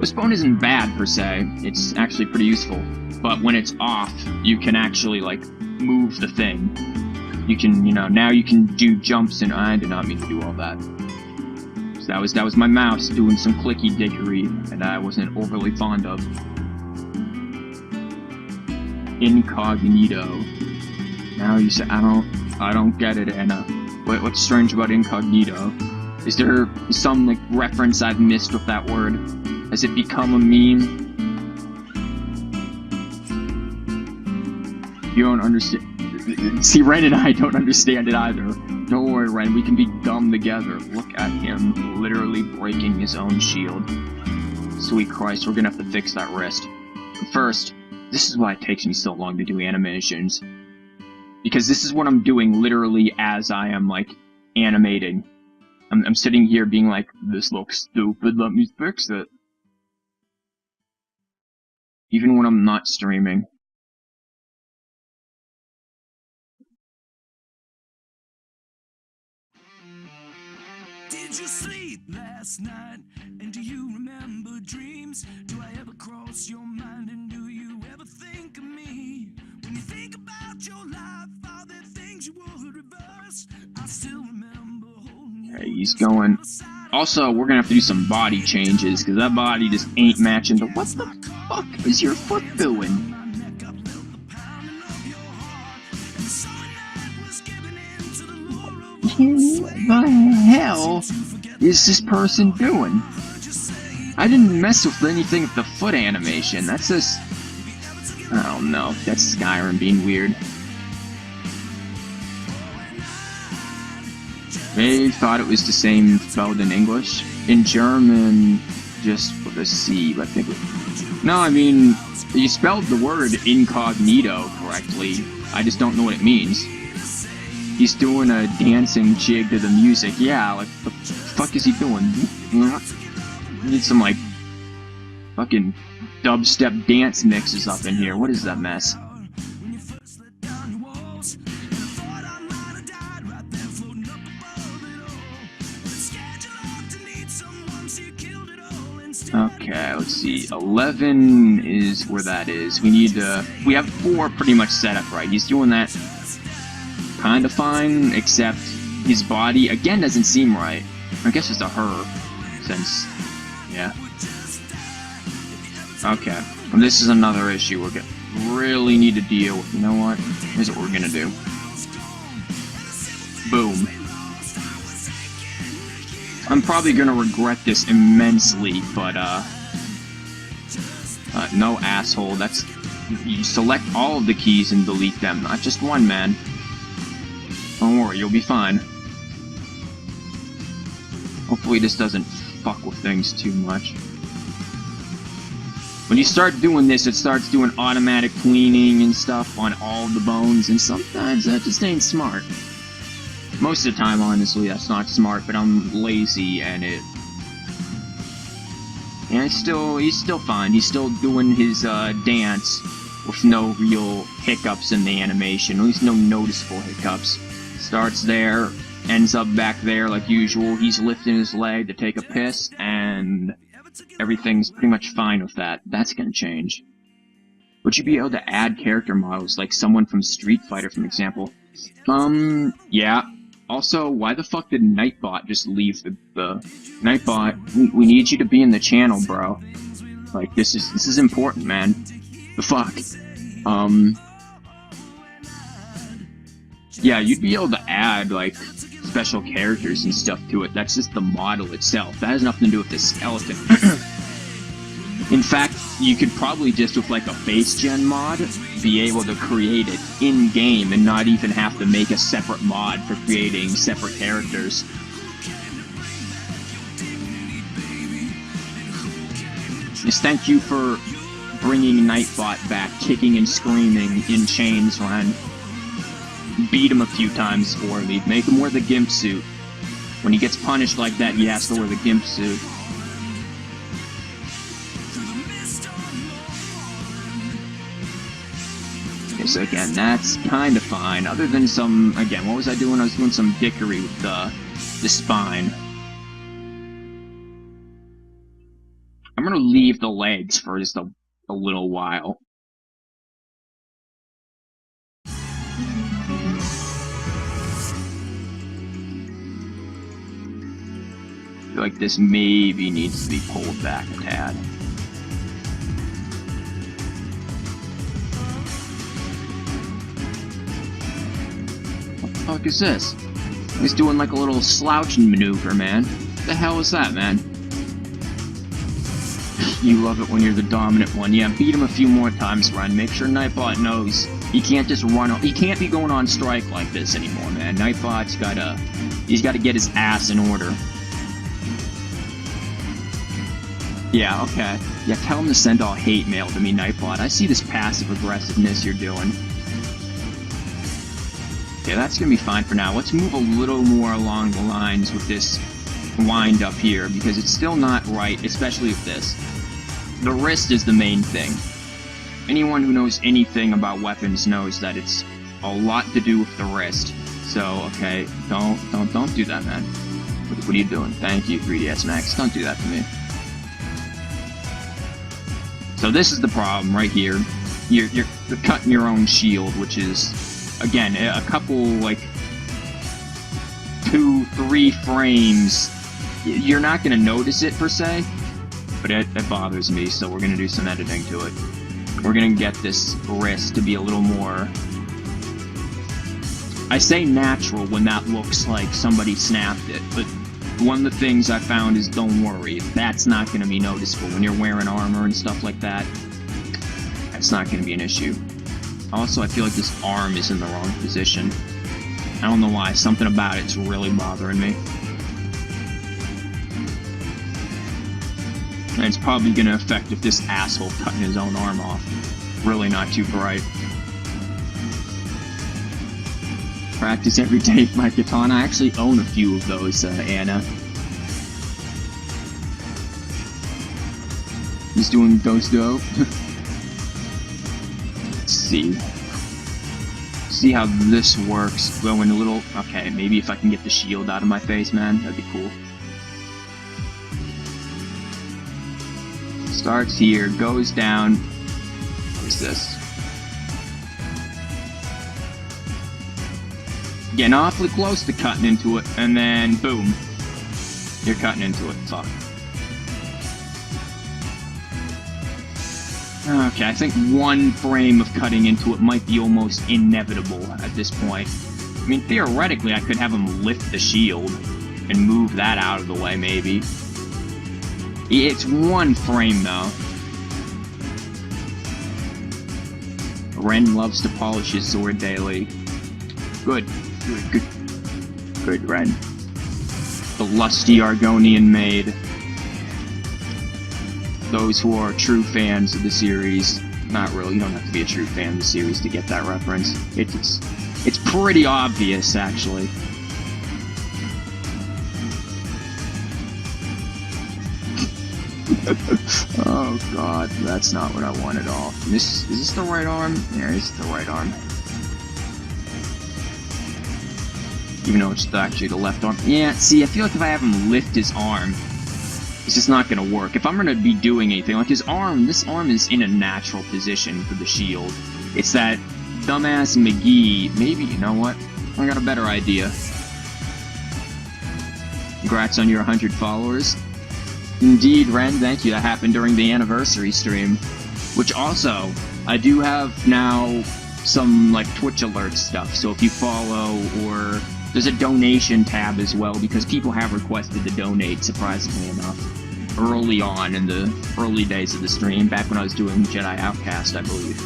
Speaker 1: isn't bad per se, it's actually pretty useful. But when it's off, you can actually, like, move the thing. You can, you know, now you can do jumps, and I did not mean to do all that. So that was my mouse doing some clicky dickery, and I wasn't overly fond of. Incognito. Now you say, I don't get it, Anna. What's strange about incognito? Is there some, like, reference I've missed with that word? Has it become a meme? You don't understand. See, Ren and I don't understand it either. Don't worry, Ren, we can be dumb together. Look at him, literally breaking his own shield. Sweet Christ, we're gonna have to fix that wrist. First, this is why it takes me so long to do animations. Because this is what I'm doing literally as I am, like, animating. I'm sitting here being like, this looks stupid, let me fix it. Even when I'm not streaming.
Speaker 3: Did you sleep last night? And do you remember dreams? Do I ever cross your mind? And do you ever think of me? When you think about your life, are there things you would reverse? I still remember holding you.
Speaker 1: Hey, he's going. Also, we're gonna have to do some body changes, because that body just ain't matching to what the fuck is your foot doing? What the hell is this person doing? I didn't mess with anything with the foot animation. That's just... I don't know. That's Skyrim being weird. They thought it was the same spelled in English. In German, just with a C, I think. No, I mean, you spelled the word incognito correctly. I just don't know what it means. He's doing a dancing jig to the music. Yeah, like, the fuck is he doing? Need some, like, fucking dubstep dance mixes up in here. What is that mess? Okay, let's see. 11 is where that is. We have 4 pretty much set up right. He's doing that kinda fine, except his body, again, doesn't seem right. I guess it's a her, since, yeah. Okay, and this is another issue we're gonna really need to deal with. You know what? Here's what we're gonna do. Boom. I'm probably gonna regret this immensely, but, no asshole, that's... You select all of the keys and delete them, not just one, man. Don't worry, you'll be fine. Hopefully this doesn't fuck with things too much. When you start doing this, it starts doing automatic cleaning and stuff on all the bones, and sometimes that just ain't smart. Most of the time, honestly, that's not smart, but I'm lazy, and And he's still fine. He's still doing his dance with no real hiccups in the animation, at least no noticeable hiccups. Starts there, ends up back there like usual. He's lifting his leg to take a piss, and everything's pretty much fine with that. That's gonna change. Would you be able to add character models, like someone from Street Fighter, for example? Yeah. Also, why the fuck did Nightbot just leave the Nightbot, we need you to be in the channel, bro. Like, this is important, man. The fuck? Yeah, you'd be able to add, like, special characters and stuff to it. That's just the model itself. That has nothing to do with the skeleton. In fact, you could probably just, with like a base gen mod, be able to create it in-game and not even have to make a separate mod for creating separate characters. Just thank you for bringing Nightbot back, kicking and screaming in chains, Ren. Beat him a few times for me. Make him wear the gimp suit. When he gets punished like that, he has to wear the gimp suit. So again, that's kind of fine, other than some, again, what was I doing? I was doing some dickery with the spine. I'm gonna leave the legs for just a little while. I feel like this maybe needs to be pulled back a tad. What the fuck is this? He's doing like a little slouching maneuver, man. What the hell is that, man? You love it when you're the dominant one. Yeah, beat him a few more times, Ren. Make sure Nightbot knows he can't just run. He can't be going on strike like this anymore, man. Nightbot's he's gotta get his ass in order. Yeah, okay. Yeah, tell him to send all hate mail to me, Nightbot. I see this passive aggressiveness you're doing. Okay, that's gonna be fine for now. Let's move a little more along the lines with this wind up here, because it's still not right, especially with this. The wrist is the main thing. Anyone who knows anything about weapons knows that it's a lot to do with the wrist. So, okay, don't do that, man. What are you doing? Thank you, 3DS Max. Don't do that to me. So this is the problem right here. You're cutting your own shield, which is, again, a couple, like, 2-3 frames. You're not going to notice it, per se, but it bothers me, so we're going to do some editing to it. We're going to get this wrist to be a little more... I say natural when that looks like somebody snapped it, but one of the things I found is, don't worry, that's not going to be noticeable. When you're wearing armor and stuff like that, that's not going to be an issue. Also, I feel like this arm is in the wrong position. I don't know why, something about it's really bothering me. And it's probably going to affect if this asshole cutting his own arm off. Really not too bright. Practice every day with my katana. I actually own a few of those, Anna. He's doing Ghost Go. Let's see. See how this works. Going a little... Okay, maybe if I can get the shield out of my face, man, that'd be cool. Starts here, goes down. What is this? Getting awfully close to cutting into it, and then boom. You're cutting into it. Fuck. Okay, I think one frame of cutting into it might be almost inevitable at this point. I mean, theoretically, I could have him lift the shield and move that out of the way, maybe. It's one frame, though. Ren loves to polish his sword daily. Good. Good, Ren. The lusty Argonian maid. Those who are true fans of the series, not really, you don't have to be a true fan of the series to get that reference. It's pretty obvious, actually. Oh god, that's not what I want at all. Is this the right arm? Yeah, it's the right arm. Even though it's actually the left arm. Yeah, see, I feel like if I have him lift his arm, it's just not gonna work. If I'm gonna be doing anything, like his arm, this arm is in a natural position for the shield. It's that dumbass McGee, maybe, you know what? I got a better idea. Congrats on your 100 followers. Indeed, Ren, thank you. That happened during the anniversary stream. Which also, I do have now some, like, Twitch alert stuff. So if you follow, or there's a donation tab as well, because people have requested to donate, surprisingly enough, early on in the early days of the stream, back when I was doing Jedi Outcast, I believe.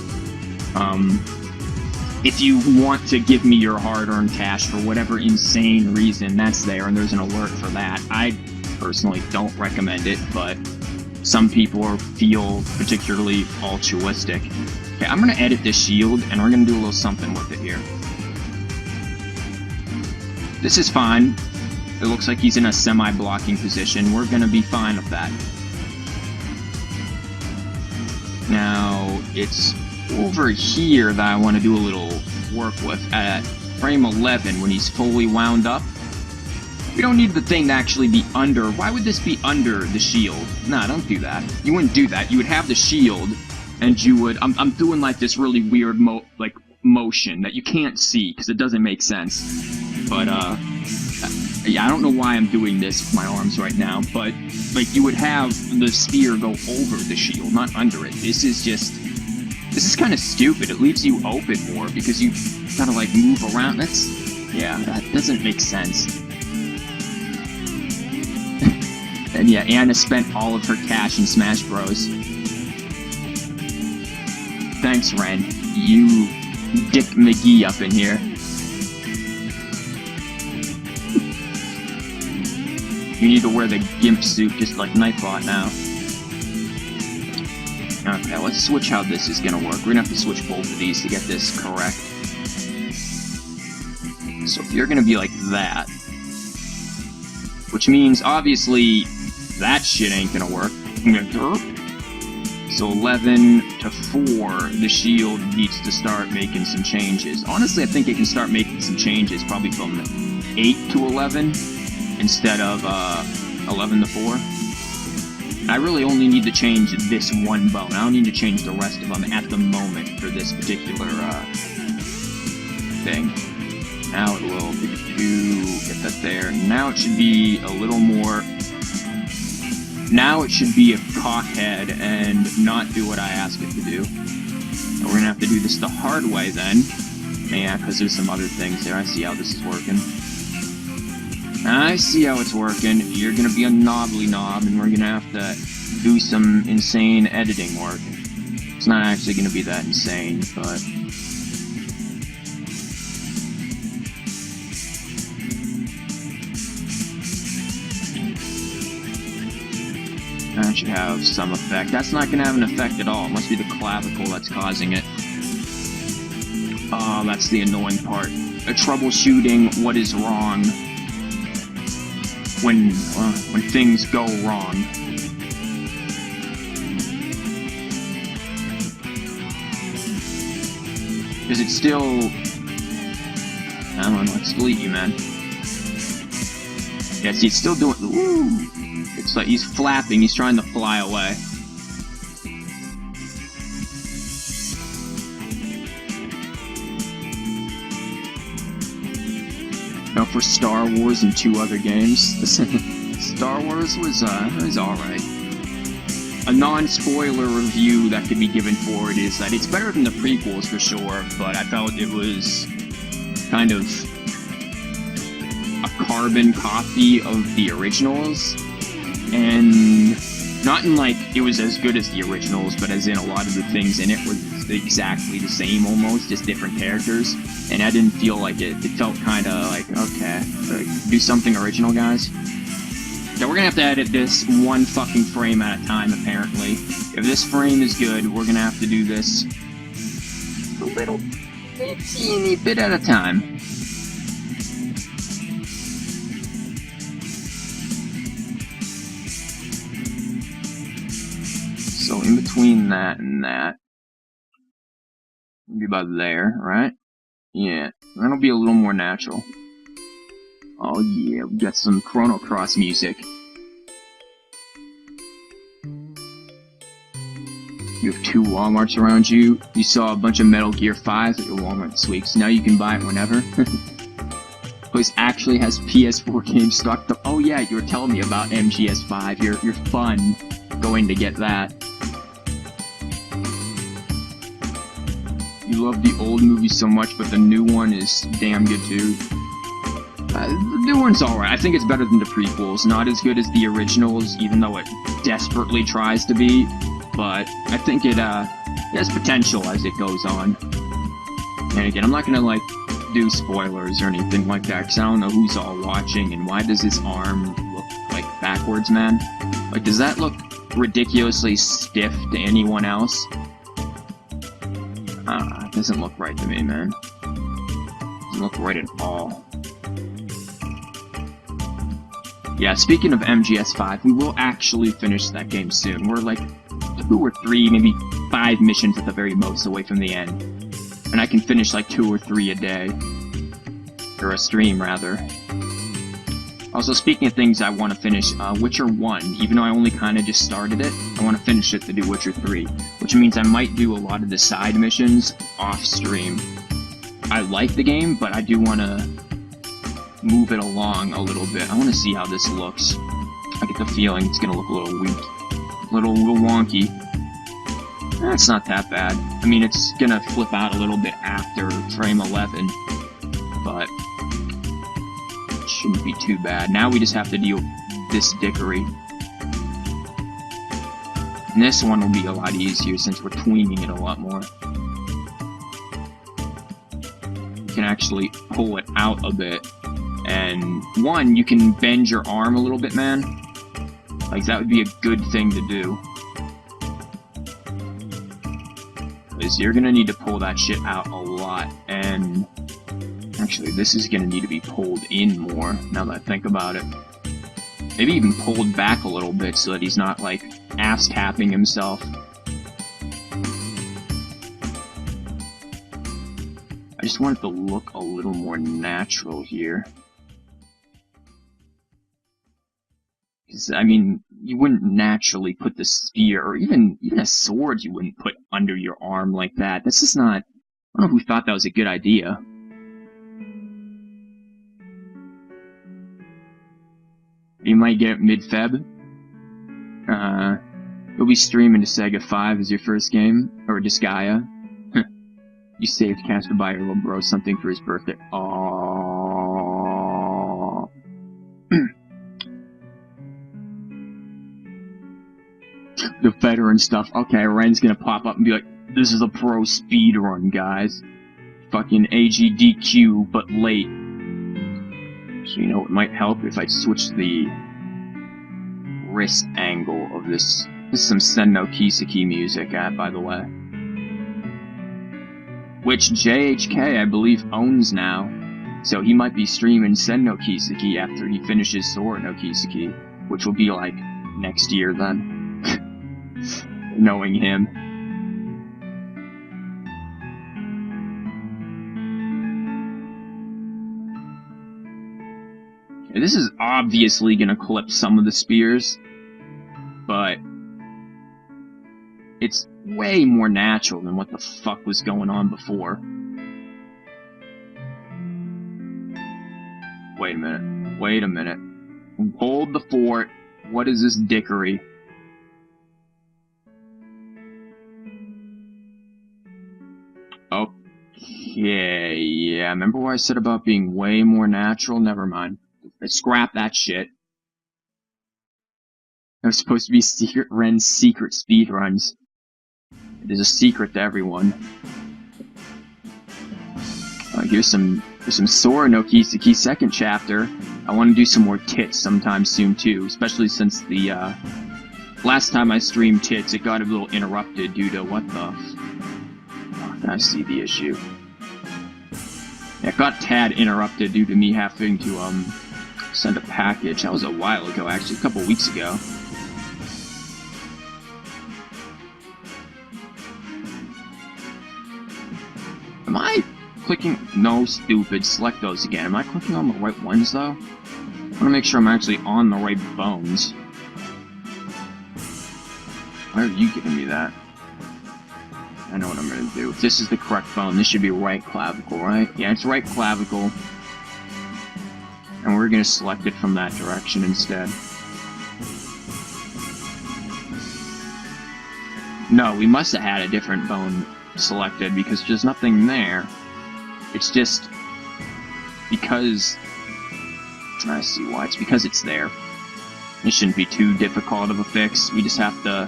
Speaker 1: If you want to give me your hard-earned cash for whatever insane reason, that's there, and there's an alert for that. I personally don't recommend it, but some people feel particularly altruistic. Okay, I'm gonna edit this shield, and we're gonna do a little something with it here. This is fine. It looks like he's in a semi-blocking position. We're gonna be fine with that. Now, it's over here that I want to do a little work with. At frame 11, when he's fully wound up, we don't need the thing to actually be under. Why would this be under the shield? Nah, don't do that. You wouldn't do that. You would have the shield, and you would... I'm doing like this really weird motion that you can't see, because it doesn't make sense. But, yeah, I don't know why I'm doing this with my arms right now, but, like, you would have the spear go over the shield, not under it. This is kind of stupid. It leaves you open more, because you gotta, like, move around. Yeah, that doesn't make sense. And yeah, Anna spent all of her cash in Smash Bros. Thanks, Ren. You Dick McGee up in here. You need to wear the gimp suit just like Nightbot now. Okay, let's switch how this is gonna work. We're gonna have to switch both of these to get this correct. So if you're gonna be like that, which means obviously that shit ain't gonna work. So 11 to 4, the shield needs to start making some changes. Honestly, I think it can start making some changes probably from 8 to 11 instead of 11 to 4. I really only need to change this one bone. I don't need to change the rest of them at the moment for this particular thing. Now it will get that there. Now it should be a little more... Now it should be a cockhead and not do what I ask it to do. And we're gonna have to do this the hard way then. Yeah, because there's some other things there. I see how this is working. I see how it's working. You're gonna be a knobbly knob, and we're gonna have to do some insane editing work. It's not actually gonna be that insane, but... that should have some effect. That's not gonna have an effect at all. It must be the clavicle that's causing it. Oh, that's the annoying part. Troubleshooting what is wrong when things go wrong. Because it's still... I don't know, let's delete you, man. Yeah, see, it's still doing... Woo! It's like he's flapping, he's trying to fly away. Now for Star Wars and 2 other games, Star Wars was alright. A non-spoiler review that could be given for it is that it's better than the prequels for sure, but I felt it was kind of a carbon copy of the originals. And not in like it was as good as the originals, but as in a lot of the things in it were exactly the same almost, just different characters. And I didn't feel like it. It felt kind of like, okay, do something original, guys. So we're gonna have to edit this one fucking frame at a time, apparently. If this frame is good, we're gonna have to do this a little teeny bit at a time. between that and that. Maybe about there, right? Yeah, that'll be a little more natural. Oh yeah, we got some Chrono Cross music. You have 2 Walmarts around you. You saw a bunch of Metal Gear 5 at your Walmart this week, so now you can buy it whenever. Place actually has PS4 games stocked up. Oh yeah, you were telling me about MGS5. You're fun going to get that. You love the old movie so much, but the new one is damn good too. The new one's alright. I think it's better than the prequels. Not as good as the originals, even though it desperately tries to be. But I think it has potential as it goes on. And again, I'm not gonna like do spoilers or anything like that, because I don't know who's all watching, and why does his arm look like backwards, man? Like, does that look ridiculously stiff to anyone else? It doesn't look right to me, man. Doesn't look right at all. Yeah, speaking of MGS5, we will actually finish that game soon. We're like 2 or 3, maybe 5 missions at the very most away from the end. And I can finish like 2 or 3 a day. Or a stream, rather. Also, speaking of things I want to finish, Witcher 1, even though I only kind of just started it, I want to finish it to do Witcher 3. Which means I might do a lot of the side missions off-stream. I like the game, but I do want to move it along a little bit. I want to see how this looks. I get the feeling it's going to look a little weak. A little wonky. That's not that bad. I mean, it's going to flip out a little bit after frame 11. But it shouldn't be too bad. Now we just have to deal with this dickery. And this one will be a lot easier since we're tweening it a lot more. You can actually pull it out a bit. And one, you can bend your arm a little bit, man. Like, that would be a good thing to do. Because you're gonna need to pull that shit out a lot. And actually, this is gonna need to be pulled in more, now that I think about it. Maybe even pulled back a little bit so that he's not, like, ass-tapping himself. I just want it to look a little more natural here. Because, I mean, you wouldn't naturally put the spear, or even a sword you wouldn't put under your arm like that. This is not... I don't know who thought that was a good idea. You might get it mid-Feb. You'll be streaming to Sega 5 as your first game, or Disgaea. You saved Casper by your little bro something for his birthday. Aww. The veteran stuff. Okay, Ren's gonna pop up and be like, this is a pro speed run, guys. Fucking AGDQ, but late. So you know it might help if I switch the wrist angle of this. This is some Sen no Kiseki music, by the way. Which JHK, I believe, owns now. So he might be streaming Sen no Kiseki after he finishes Sora no Kiseki. Which will be like next year then. Knowing him. This is obviously gonna clip some of the spears, but it's way more natural than what the fuck was going on before. Wait a minute. Wait a minute. Hold the fort. What is this dickery? Okay, yeah, remember what I said about being way more natural? Never mind. Scrap that shit. There's supposed to be Secret Ren's secret speedruns. It is a secret to everyone. Here's some Sora no Kiseki second chapter. I want to do some more tits sometime soon too, especially since the last time I streamed tits, it got a little interrupted due to what the... I see the issue. It got tad interrupted due to me having to send a package. That was a while ago, actually, a couple weeks ago. Am I clicking? No, stupid. Select those again. Am I clicking on the right ones, though? I want to make sure I'm actually on the right bones. Why are you giving me that? I know what I'm going to do. If this is the correct bone, this should be right clavicle, right? Yeah, it's right clavicle. And we're going to select it from that direction instead. No, we must have had a different bone selected because there's nothing there. It's just because... I see why. It's because it's there. It shouldn't be too difficult of a fix. We just have to...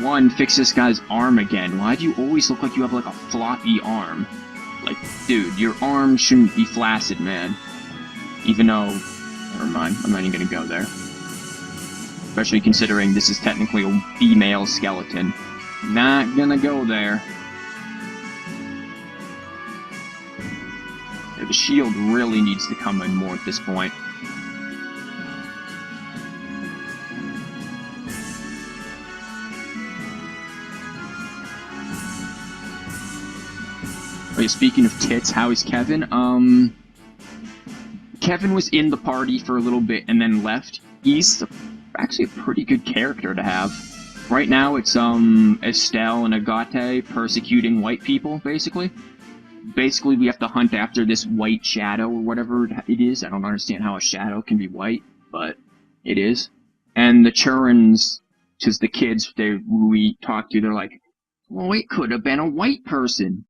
Speaker 1: One, fix this guy's arm again. Why do you always look like you have like a floppy arm? Like, dude, your arm shouldn't be flaccid, man. Even though... Never mind, I'm not even gonna go there. Especially considering this is technically a female skeleton. Not gonna go there. Yeah, the shield really needs to come in more at this point. Oh yeah, speaking of tits, how is Kevin? Kevin was in the party for a little bit and then left. He's actually a pretty good character to have. Right now it's Estelle and Agate persecuting white people, basically. Basically we have to hunt after this white shadow or whatever it is. I don't understand how a shadow can be white, but it is. And the Churins, just the kids we talked to, they're like, well, it could have been a white person.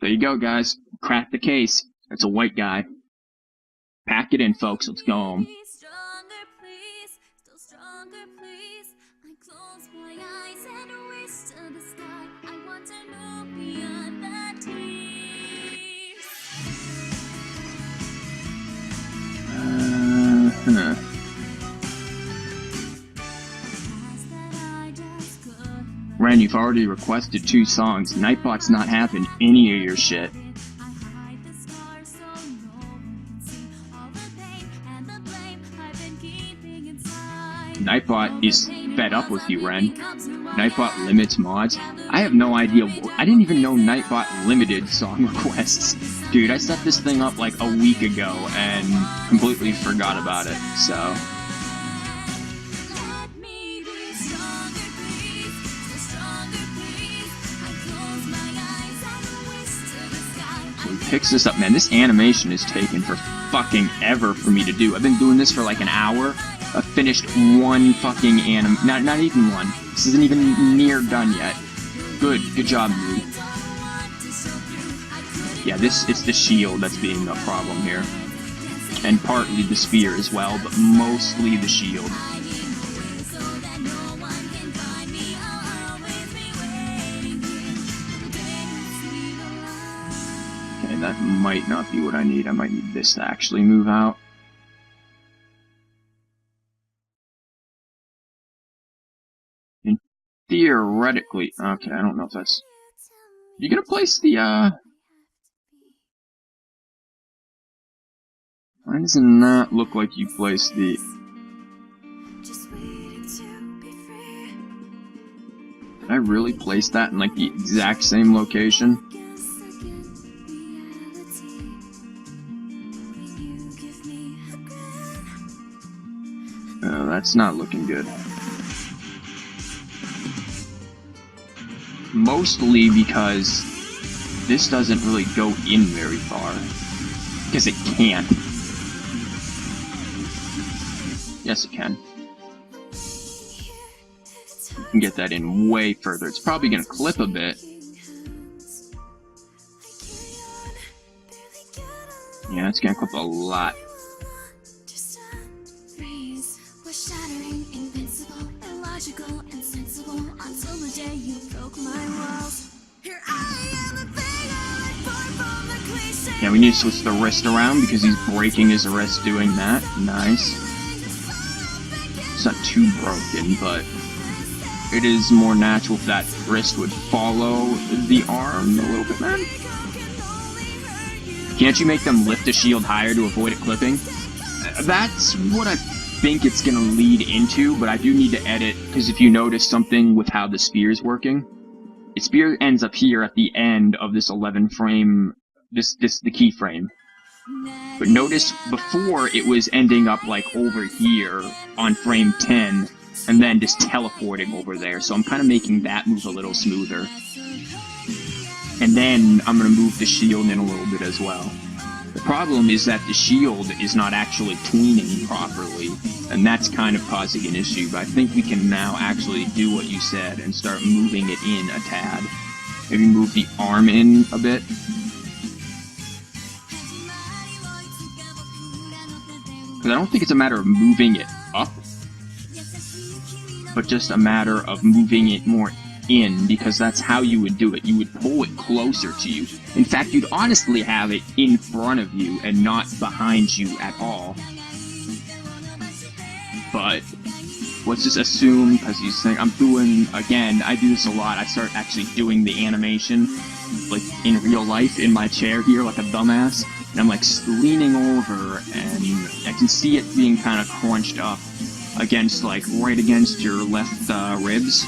Speaker 1: There you go, guys. Crack the case. It's a white guy. Pack it in, folks. Let's go home. Ren, you've already requested 2 songs. Nightbot's not having any of your shit. Nightbot is fed up with you, Ren. Nightbot limits mods. I have no idea. I didn't even know Nightbot limited song requests. Dude, I set this thing up like a week ago and completely forgot about it, so... Picks this up, man. This animation is taking for fucking ever for me to do. I've been doing this for like an hour. I've finished one fucking not even one. This isn't even near done yet. Good job, dude. Yeah, it's the shield that's being the problem here. And partly the spear as well, but mostly the shield. That might not be what I need. I might need this to actually move out. And theoretically... Okay, I don't know if that's... You gonna place the, Why does it not look like you placed the... Did I really place that in, like, the exact same location? That's not looking good. Mostly because this doesn't really go in very far. Because it can't. Yes, it can. You can get that in way further. It's probably going to clip a bit. Yeah, it's going to clip a lot. Yeah, we need to switch the wrist around because he's breaking his wrist doing that. Nice. It's not too broken, but it is more natural if that wrist would follow the arm a little bit, man. Can't you make them lift the shield higher to avoid it clipping? That's what I think it's going to lead into, but I do need to edit, because if you notice something with how the spear is working, its spear ends up here at the end of this 11 frame, the keyframe. But notice before it was ending up like over here on frame 10, and then just teleporting over there. So I'm kind of making that move a little smoother. And then I'm going to move the shield in a little bit as well. The problem is that the shield is not actually tweening properly, and that's kind of causing an issue. But I think we can now actually do what you said and start moving it in a tad. Maybe move the arm in a bit. Because I don't think it's a matter of moving it up, but just a matter of moving it more in, because that's how you would do it. You would pull it closer to you. In fact, you'd honestly have it in front of you and not behind you at all. But let's just assume, because he's saying, I'm doing, again, I do this a lot, I start actually doing the animation, like, in real life, in my chair here, like a dumbass, and I'm, like, leaning over, and I can see it being kind of crunched up against, like, right against your left ribs,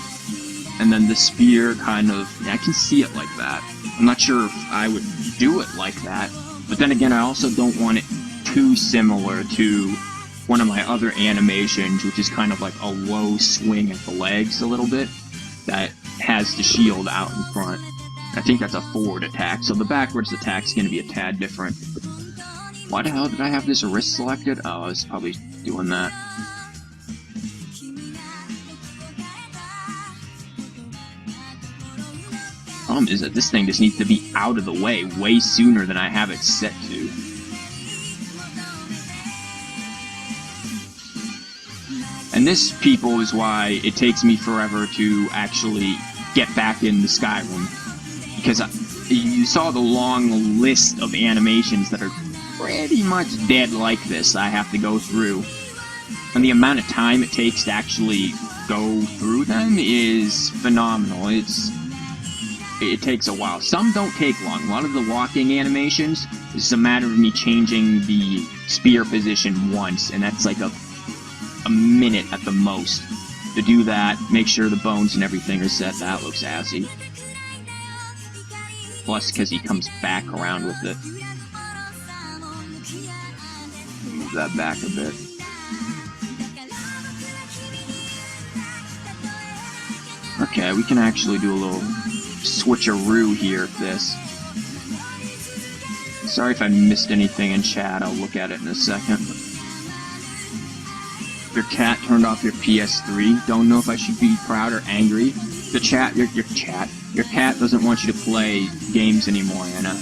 Speaker 1: and then the spear kind of, yeah, I can see it like that. I'm not sure if I would do it like that, but then again, I also don't want it too similar to one of my other animations, which is kind of like a low swing at the legs a little bit, that has the shield out in front. I think that's a forward attack, so the backwards attack's going to be a tad different. Why the hell did I have this wrist selected? Oh, I was probably doing that. Problem is that this thing just needs to be out of the way sooner than I have it set to. And this, people, is why it takes me forever to actually get back into Skyrim. Because you saw the long list of animations that are pretty much dead like this I have to go through. And the amount of time it takes to actually go through them is phenomenal. It takes a while. Some don't take long. A lot of the walking animations, it's a matter of me changing the spear position once, and that's like a minute at the most to do that, make sure the bones and everything are set. That looks assy. Plus, because he comes back around with it. Move that back a bit. Okay, we can actually do a little switcheroo here with this. Sorry if I missed anything in chat, I'll look at it in a second. Your cat turned off your PS3. Don't know if I should be proud or angry. Your cat doesn't want you to play games anymore, Anna.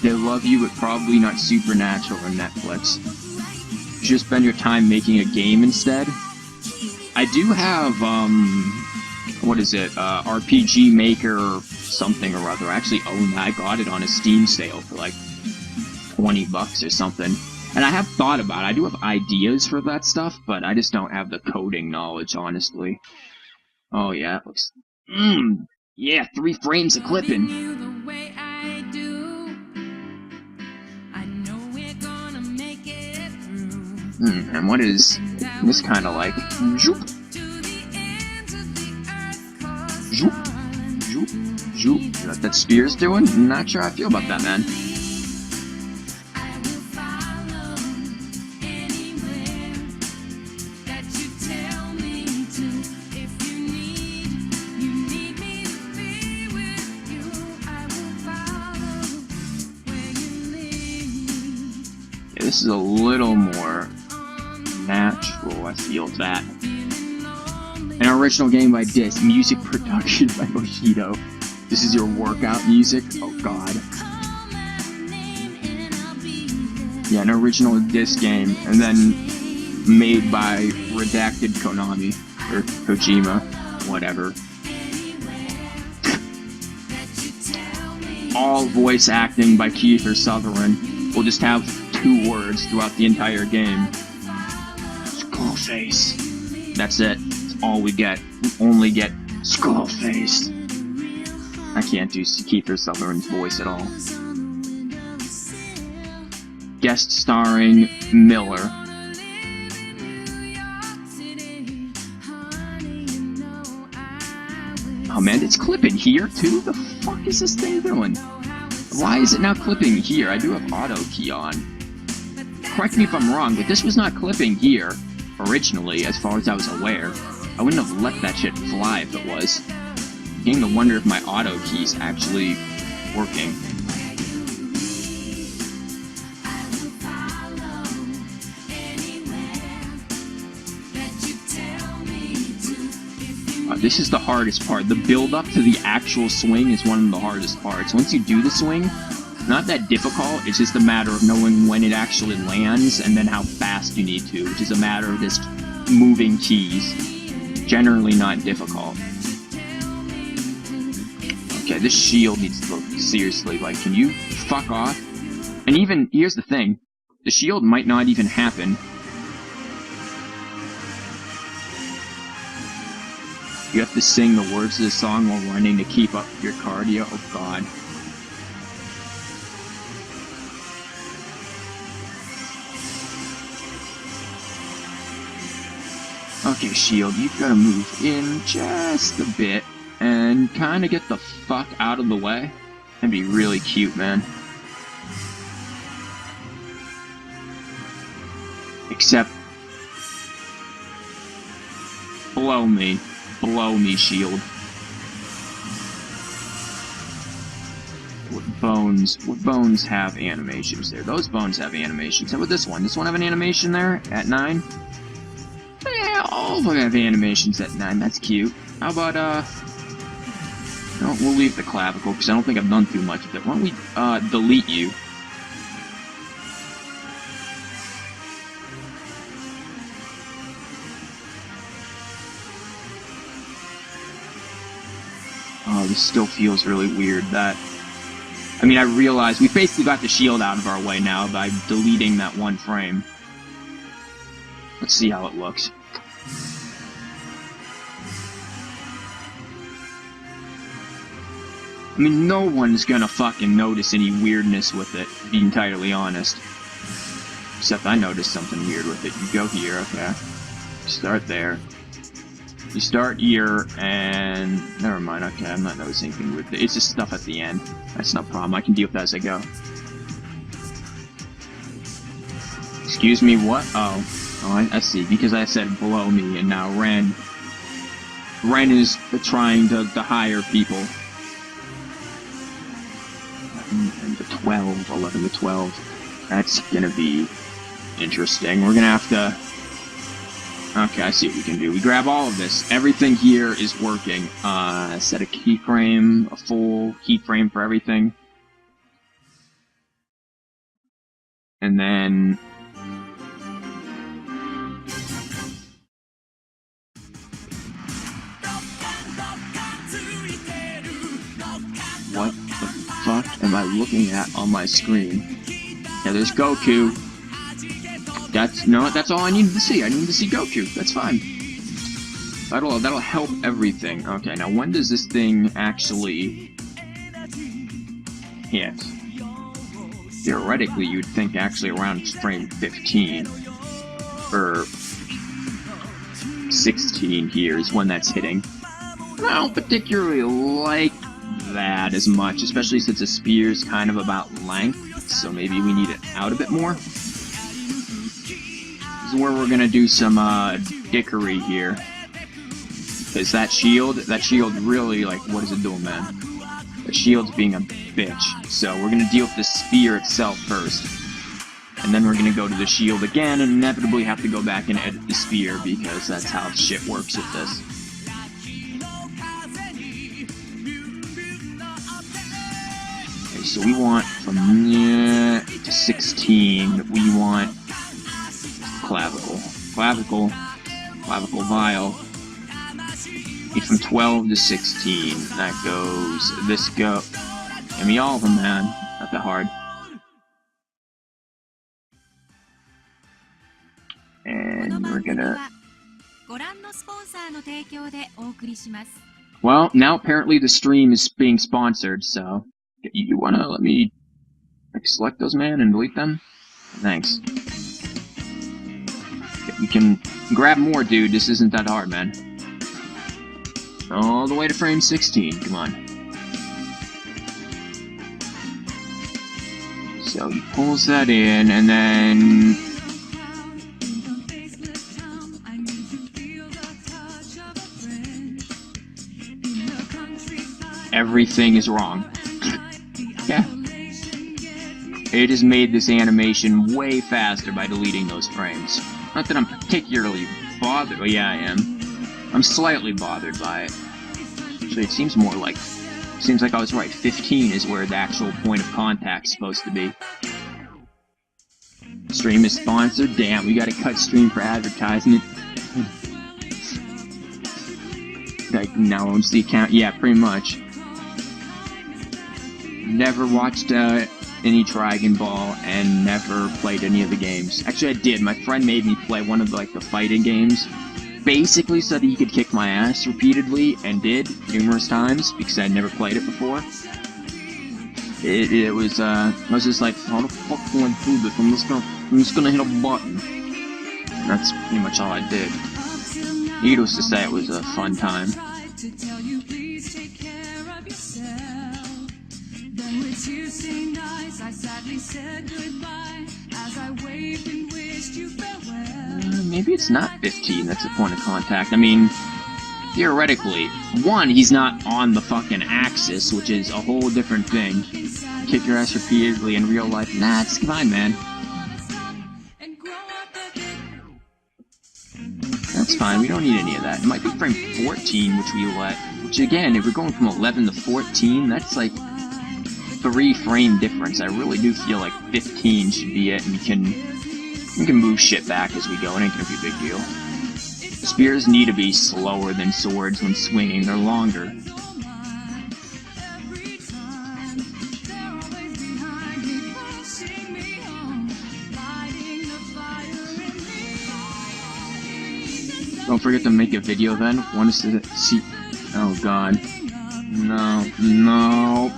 Speaker 1: They love you, but probably not Supernatural or Netflix. You should spend your time making a game instead. I do have, what is it, RPG Maker or something or other. I actually own that. I got it on a Steam sale for like $20 or something. And I have thought about it. I do have ideas for that stuff, but I just don't have the coding knowledge, honestly. Oh, yeah, it looks... yeah, 3 frames of clipping. And what is this kind of like? Zoop. Zoop. Zoop. Zoop. You know what that spear's doing? I'm not sure how I feel about that, man. This is a little more natural, I feel that. An original game by Disc, music production by Moshido. This is your workout music? Oh god. Yeah, an original Disc game, and then made by Redacted Konami, or Kojima, whatever. All voice acting by Kiefer Sutherland. We'll just have 2 words throughout the entire game. Skullface. That's it. That's all we get. We only get Skullface. I can't do Kiefer Sutherland's voice at all. Guest starring Miller. Oh man, it's clipping here too? The fuck is this thing doing? Why is it now clipping here? I do have auto key on. Correct me if I'm wrong, but this was not clipping here originally, as far as I was aware. I wouldn't have let that shit fly if it was. I'm beginning to wonder if my auto key's actually working. This is the hardest part. The build-up to the actual swing is one of the hardest parts. Once you do the swing, not that difficult, it's just a matter of knowing when it actually lands and then how fast you need to, which is a matter of just moving keys. Generally not difficult. Okay, this shield needs to look seriously, like, can you fuck off? And even, here's the thing, the shield might not even happen. You have to sing the words of the song while running to keep up your cardio. Oh god. Okay, shield, you've got to move in just a bit and kind of get the fuck out of the way. That'd be really cute, man. Except, blow me. Blow me, shield. What bones have animations there? Those bones have animations. How about this one? This one have an animation there at 9? Yeah, all of them have animations at 9. That's cute. How about, no, we'll leave the clavicle, because I don't think I've done too much of it. Why don't we, delete you? Oh, this still feels really weird that... I mean, I realize we basically got the shield out of our way now by deleting that one frame. Let's see how it looks. I mean, no one's gonna fucking notice any weirdness with it, to be entirely honest. Except I noticed something weird with it. You go here, okay. Start there. You start here, and... Never mind, okay, I'm not noticing anything with it. It's just stuff at the end. That's no problem, I can deal with that as I go. Excuse me, what? Oh, I see, because I said below me, and now Ren is trying to hire people. 11 to 12, 11 to 12. That's gonna be interesting. We're gonna have to... Okay, I see what we can do. We grab all of this. Everything here is working. Set a keyframe, a full keyframe for everything. And then... What the fuck am I looking at on my screen? Yeah, there's Goku. That's all I needed to see. I needed to see Goku. That's fine. That'll help everything. Okay, now when does this thing actually hit? Theoretically, you'd think actually around frame 15 or 16 here is when that's hitting. I don't particularly like that as much, especially since a spear's kind of about length, so maybe we need it out a bit more. This is where we're gonna do some dickery here, because that shield really, like, what is it doing, man? The shield's being a bitch, so we're gonna deal with the spear itself first, and then we're gonna go to the shield again and inevitably have to go back and edit the spear, because that's how shit works with this. Okay, so we want from 8 to 16, we want clavicle vial. From 12 to 16, that goes, this go, give me all of them, man, not that hard. And we're gonna... Well, now apparently the stream is being sponsored, so... You wanna let me select those, man, and delete them? Thanks. Okay, we can grab more, dude. This isn't that hard, man. All the way to frame 16, come on. So he pulls that in, and then... everything is wrong. Yeah. It has made this animation way faster by deleting those frames. Not that I'm particularly bothered. Oh yeah, I am. I'm slightly bothered by it. Actually, it seems more like... seems like I was right. 15 is where the actual point of contact is supposed to be. Stream is sponsored? Damn, we gotta cut stream for advertisement. Like, now owns the account. Yeah, pretty much. Never watched any Dragon Ball and never played any of the games. Actually, I did. My friend made me play one of the fighting games, basically so that he could kick my ass repeatedly, and did numerous times because I'd never played it before. It was I was just like, how the fuck do I do this? I'm just gonna hit a button. And that's pretty much all I did. Needless to say, it was a fun time. Maybe it's not 15 that's the point of contact. I mean, theoretically, one, he's not on the fucking axis, which is a whole different thing. Kick your ass repeatedly in real life. Nah, it's fine, man. That's fine, we don't need any of that. It might be frame 14, which we let. Which again, if we're going from 11 to 14, that's like 3 frame difference. I really do feel like 15 should be it, and we can move shit back as we go. It ain't gonna be a big deal. Spears need to be slower than swords when swinging. They're longer. Don't forget to make a video then. Want us to see... oh god. No. No.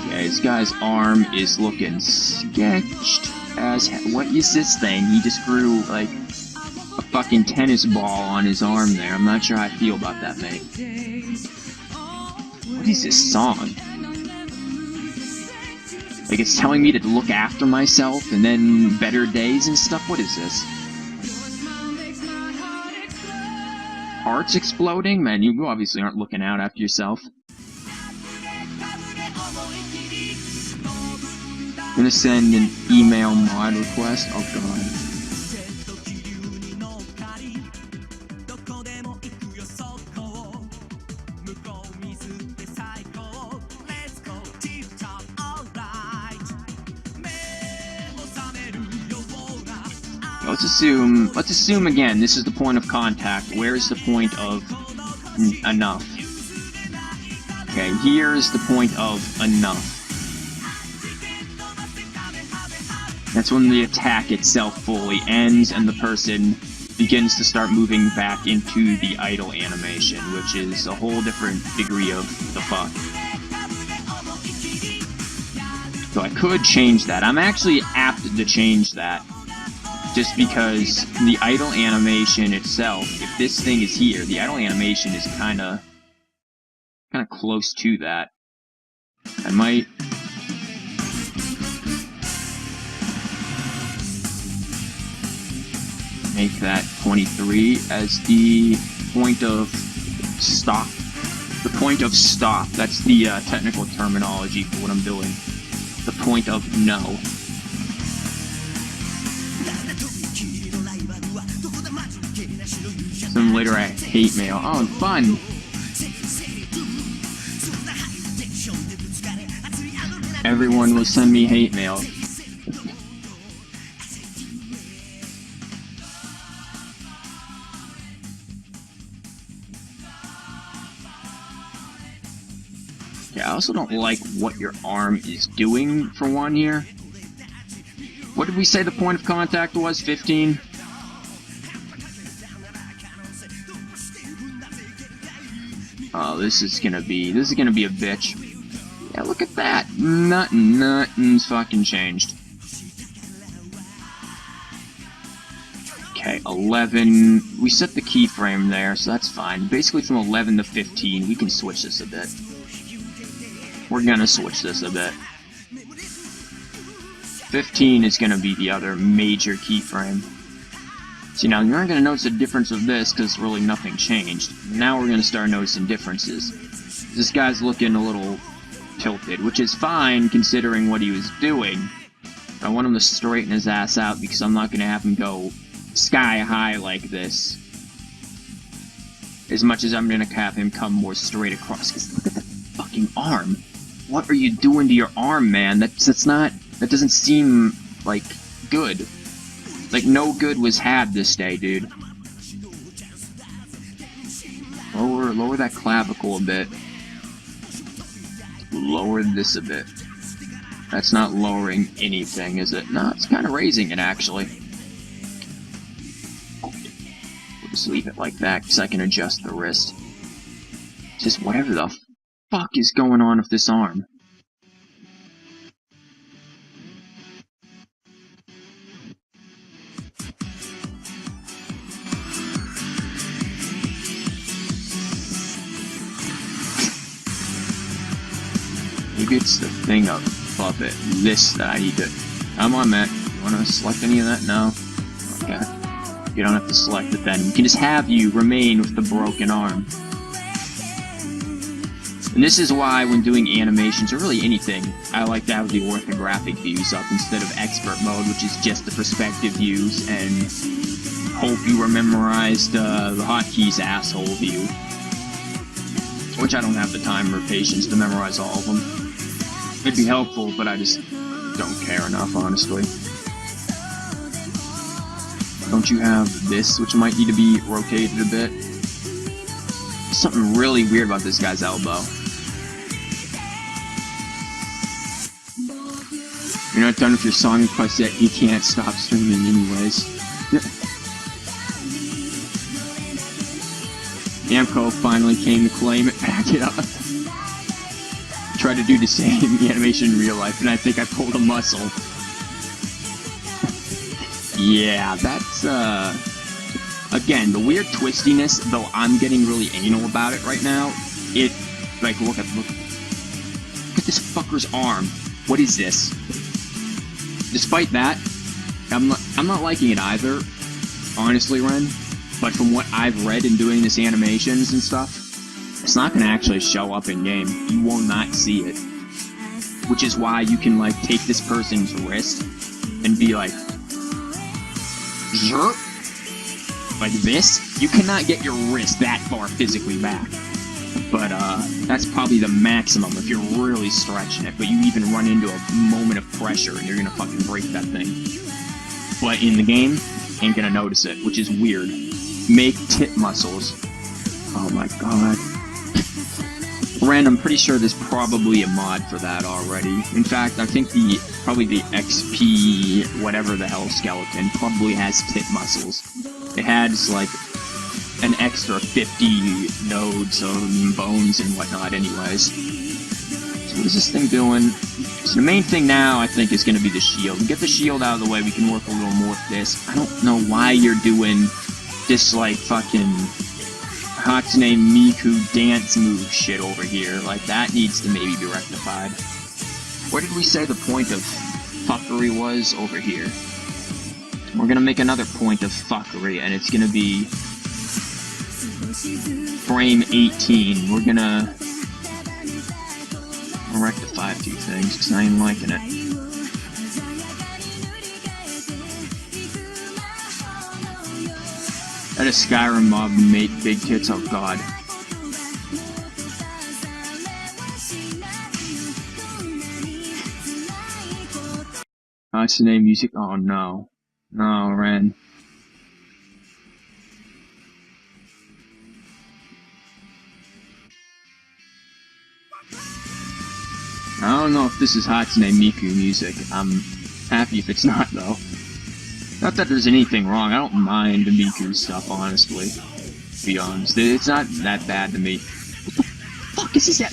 Speaker 1: Yeah, this guy's arm is looking sketched as what is this thing? He just grew, like, a fucking tennis ball on his arm there. I'm not sure how I feel about that, mate. What is this song? Like, it's telling me to look after myself and then better days and stuff? What is this? Hearts exploding? Man, you obviously aren't looking out after yourself. I'm gonna send an email mod request. Oh god. Let's assume again, this is the point of contact. Where is the point of enough? Okay, here's the point of enough. That's when the attack itself fully ends and the person begins to start moving back into the idle animation, which is a whole different degree of the fuck. So I could change that. I'm actually apt to change that. Just because the idle animation itself, if this thing is here, the idle animation is kinda close to that. I might... make that 23 as the point of stop. The point of stop. That's the technical terminology for what I'm doing. The point of no. Some later at hate mail. Oh, fun! Everyone will send me hate mail. Yeah, I also don't like what your arm is doing, for one, here. What did we say the point of contact was? 15? Oh, this is gonna be a bitch. Yeah, look at that. Nothing's fucking changed. Okay, 11. We set the keyframe there, so that's fine. Basically from 11 to 15, we can switch this a bit. We're gonna switch this a bit. 15 is gonna be the other major keyframe. See, now you aren't gonna notice the difference of this because really nothing changed. Now we're gonna start noticing differences. This guy's looking a little tilted, which is fine considering what he was doing. I want him to straighten his ass out because I'm not gonna have him go sky high like this. As much as I'm gonna have him come more straight across. Because look at that fucking arm. What are you doing to your arm, man? That doesn't seem like good. Like no good was had this day, dude. Lower that clavicle a bit. Lower this a bit. That's not lowering anything, is it? No, it's kind of raising it, actually. We'll just leave it like that, because I can adjust the wrist. Just whatever the fuck is going on with this arm. Maybe it's the thing above it. This that I need to... Come on, Matt. You want to select any of that? No? Okay. You don't have to select it then. We can just have you remain with the broken arm. And this is why when doing animations, or really anything, I like to have the orthographic views up instead of expert mode, which is just the perspective views, and hope you memorized the hotkeys asshole view. Which I don't have the time or patience to memorize all of them. It'd be helpful, but I just don't care enough, honestly. Don't you have this, which might need to be rotated a bit? There's something really weird about this guy's elbow. You're not done with your song request yet, you can't stop streaming anyways. Namco finally came to claim it, back it up. Tried to do the same animation in real life, and I think I pulled a muscle. Yeah, that's, again, the weird twistiness, though I'm getting really anal about it right now, it, like, look at this fucker's arm. What is this? Despite that, I'm not liking it either, honestly, Ren. But from what I've read in doing this animations and stuff, it's not going to actually show up in game. You will not see it. Which is why you can, like, take this person's wrist and be like, zerp, like this. You cannot get your wrist that far physically back. But, that's probably the maximum if you're really stretching it. But you even run into a moment of pressure and you're going to fucking break that thing. But in the game, ain't going to notice it, which is weird. Make tit muscles. Oh my god. Ren, I'm pretty sure there's probably a mod for that already. In fact, I think probably the XP whatever the hell skeleton probably has tit muscles. It has like an extra 50 nodes of bones and whatnot anyways. So what is this thing doing? So the main thing now, I think, is going to be the shield. Get the shield out of the way, we can work a little more with this. I don't know why you're doing this, like, fucking Hatsune Miku dance move shit over here. Like, that needs to maybe be rectified. Where did we say the point of fuckery was? Over here. We're gonna make another point of fuckery, and it's gonna be frame 18. We're gonna rectify a few things, because I ain't liking it. That a Skyrim mob make big tits, oh god. Hatsune music, oh no. No, Ren. I don't know if this is Hatsune Miku music. I'm happy if it's not, though. Not that there's anything wrong. I don't mind the Miku stuff, honestly. To be honest, it's not that bad to me. What the fuck is that?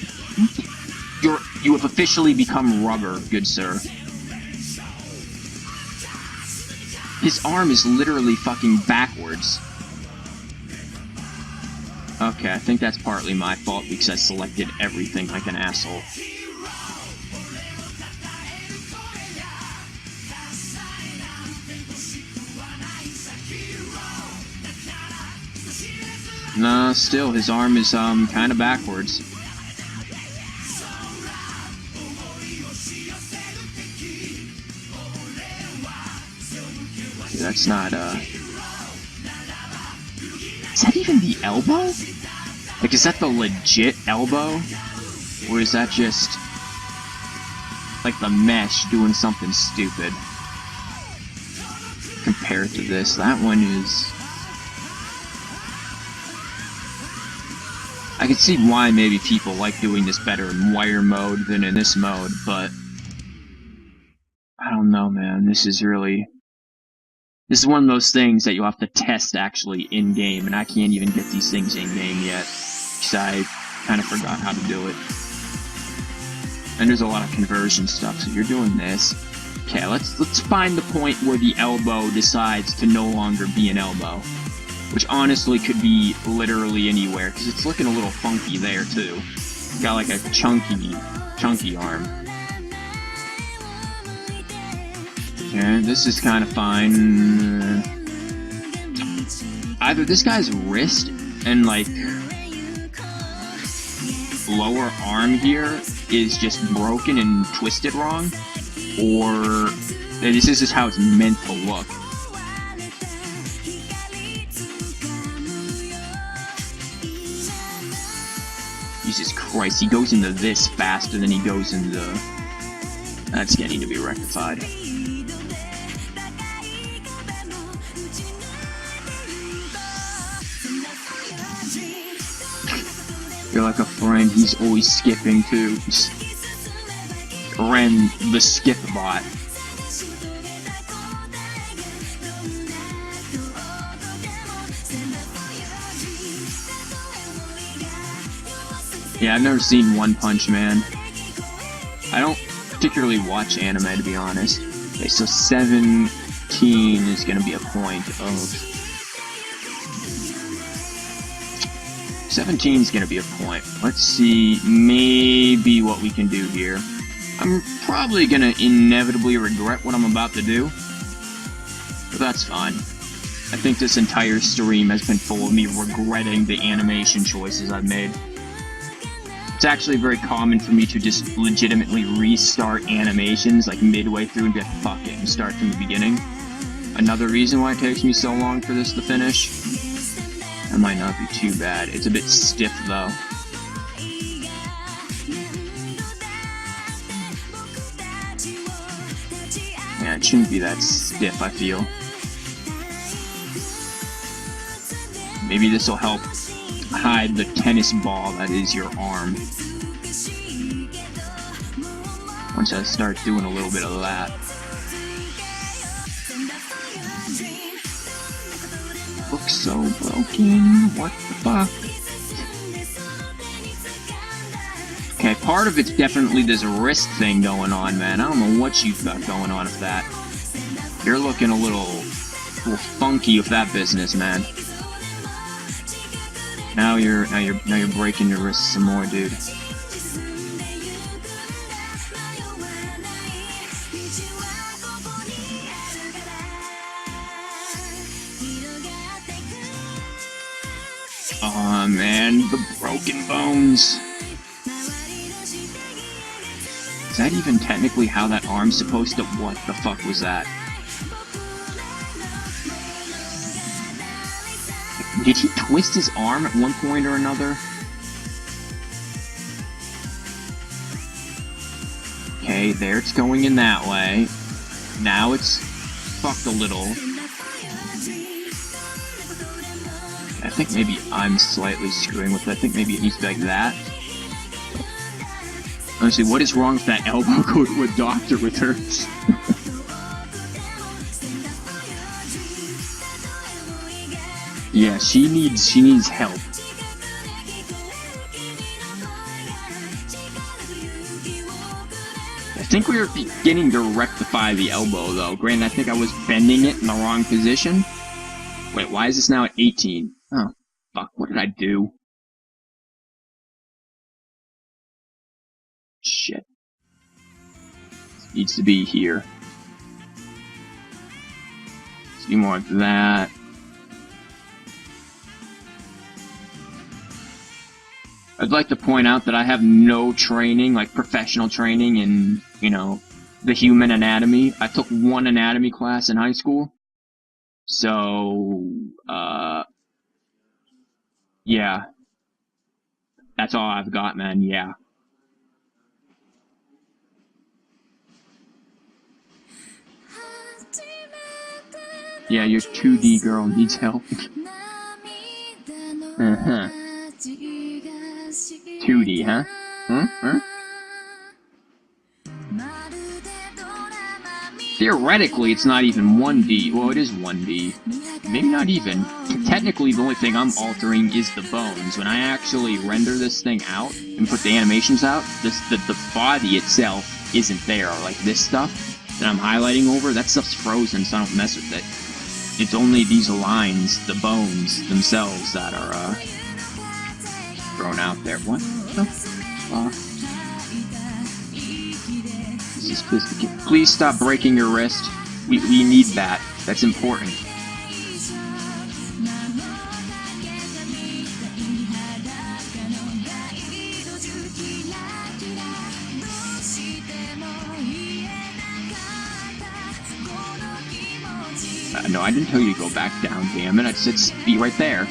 Speaker 1: You have officially become rubber, good sir. His arm is literally fucking backwards. Okay, I think that's partly my fault because I selected everything like an asshole. Nah, still, his arm is, kinda backwards. Okay, that's not, Is that even the elbow? Like, is that the legit elbow? Or is that just, like, the mesh doing something stupid? Compared to this, that one is... I can see why maybe people like doing this better in wire mode than in this mode, but... I don't know, man. This is really... This is one of those things that you'll have to test actually in-game, and I can't even get these things in-game yet, because I kind of forgot how to do it. And there's a lot of conversion stuff, so you're doing this. Okay, let's find the point where the elbow decides to no longer be an elbow. Which honestly could be literally anywhere, because it's looking a little funky there, too. Got like a chunky arm. Okay, this is kind of fine. Either this guy's wrist and, like, lower arm here is just broken and twisted wrong, or this is just how it's meant to look. Jesus Christ, he goes into this faster than he goes into... That's getting to be rectified. You're like a friend, he's always skipping too. Ren, the skip bot. Yeah, I've never seen One Punch Man. I don't particularly watch anime, to be honest. Okay, so 17 is gonna be a point of... 17 is gonna be a point. Let's see, maybe what we can do here. I'm probably gonna inevitably regret what I'm about to do, but that's fine. I think this entire stream has been full of me regretting the animation choices I've made. It's actually very common for me to just legitimately restart animations like midway through and be like, fuck it, and start from the beginning. Another reason why it takes me so long for this to finish. That might not be too bad. It's a bit stiff though. Yeah, it shouldn't be that stiff, I feel. Maybe this will help hide the tennis ball that is your arm. Once I start doing a little bit of that. Looks so broken. What the fuck? Okay, part of it's definitely this wrist thing going on, man. I don't know what you've got going on with that. You're looking a little funky with that business, man. Now you're breaking your wrist some more, dude. Aw, man, the broken bones. Is that even technically how that arm's supposed to... What the fuck was that? Did he twist his arm at one point or another? Okay, there it's going in that way. Now it's fucked a little. I think maybe I'm slightly screwing with it. I think maybe it needs to be like that. Honestly, what is wrong with that elbow? Go to a doctor with her. Yeah, she needs help. I think we were beginning to rectify the elbow, though. Granted, I think I was bending it in the wrong position. Wait, why is this now at 18? Oh, fuck, what did I do? Shit. This needs to be here. Let's do more of that. I'd like to point out that I have no training, like professional training in, you know, the human anatomy. I took one anatomy class in high school. So, yeah. That's all I've got, man, yeah. Yeah, your 2D girl needs help. 2D, huh? Huh? Theoretically, it's not even 1D. Well, it is 1D. Maybe not even. Technically, the only thing I'm altering is the bones. When I actually render this thing out and put the animations out, the body itself isn't there. Like this stuff that I'm highlighting over, that stuff's frozen, so I don't mess with it. It's only these lines, the bones themselves, that are thrown out there. What? Please stop breaking your wrist. We need that. That's important. No, I didn't tell you to go back down, damn it. I said be right there.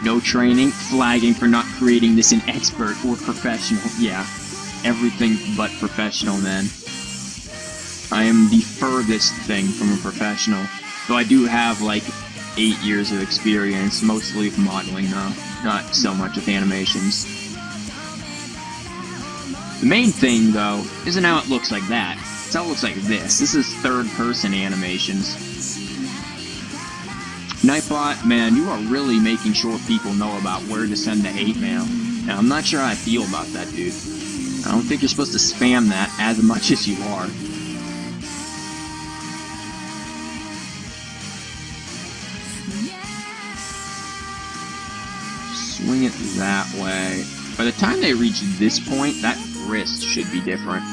Speaker 1: No training, flagging for not creating this an expert or professional. Yeah, everything but professional, man. I am the furthest thing from a professional. Though I do have, like, 8 years of experience, mostly with modeling, though. Not so much with animations. The main thing, though, isn't how it looks like that. It's how it looks like this. This is third-person animations. Nightbot, man, you are really making sure people know about where to send the hate mail. Now, I'm not sure how I feel about that, dude. I don't think you're supposed to spam that as much as you are. Swing it that way. By the time they reach this point, that wrist should be different.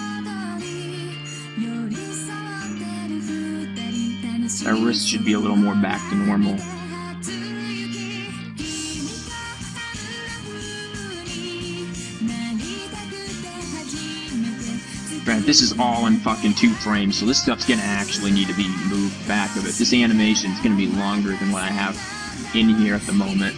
Speaker 1: That wrist should be a little more back to normal. Granted, this is all in fucking 2 frames, so this stuff's gonna actually need to be moved back a bit. This animation's gonna be longer than what I have in here at the moment.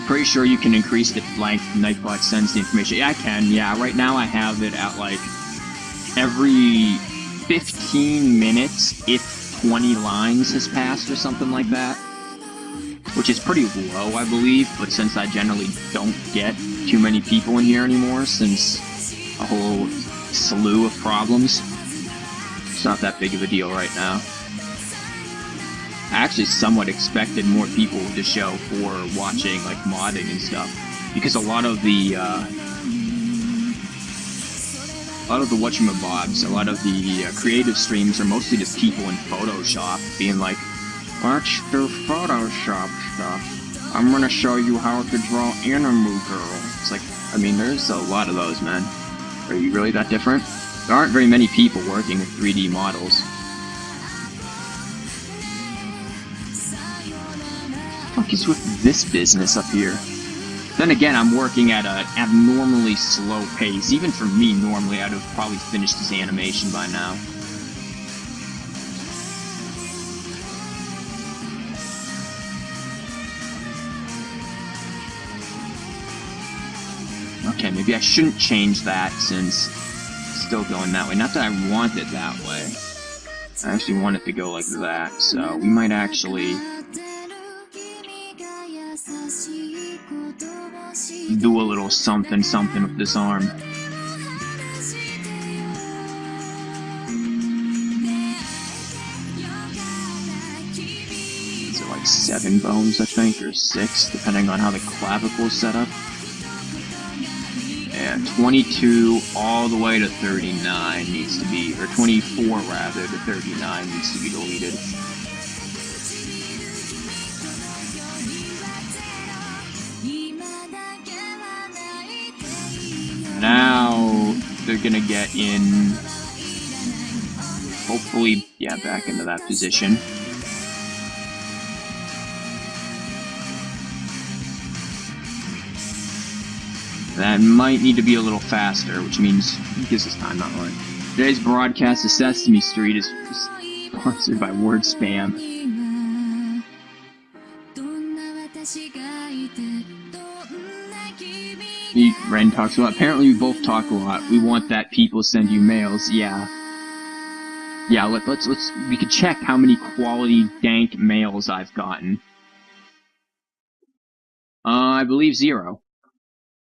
Speaker 1: Pretty sure you can increase the length Nightbot sends the information. Yeah, I can, yeah. Right now I have it at like every 15 minutes if 20 lines has passed or something like that. Which is pretty low, I believe, but since I generally don't get too many people in here anymore, since a whole slew of problems, it's not that big of a deal right now. I actually somewhat expected more people to show for watching, like, modding and stuff, because a lot of the whatchamabobs, a lot of the creative streams are mostly just people in Photoshop being like, watch the Photoshop stuff. I'm gonna show you how to draw Animal Girl. It's like, I mean, there's a lot of those, man. Are you really that different? There aren't very many people working with 3D models. What the fuck is with this business up here? Then again, I'm working at an abnormally slow pace. Even for me, normally, I'd have probably finished this animation by now. Okay, maybe I shouldn't change that since it's still going that way. Not that I want it that way. I actually want it to go like that, so we might actually do a little something with this arm. Is it like 7 bones, I think, or 6, depending on how the clavicle's set up? Yeah, 22 all the way to 39 needs to be, or 24 rather, to 39 needs to be deleted. Now they're gonna get in, hopefully, yeah, back into that position. That might need to be a little faster, which means it gives us time, not one. Today's broadcast of Sesame Street is sponsored by Word Spam. Ren talks a lot. Apparently we both talk a lot. We want that people send you mails. Yeah. Yeah, let's we could check how many quality dank mails I've gotten. I believe 0.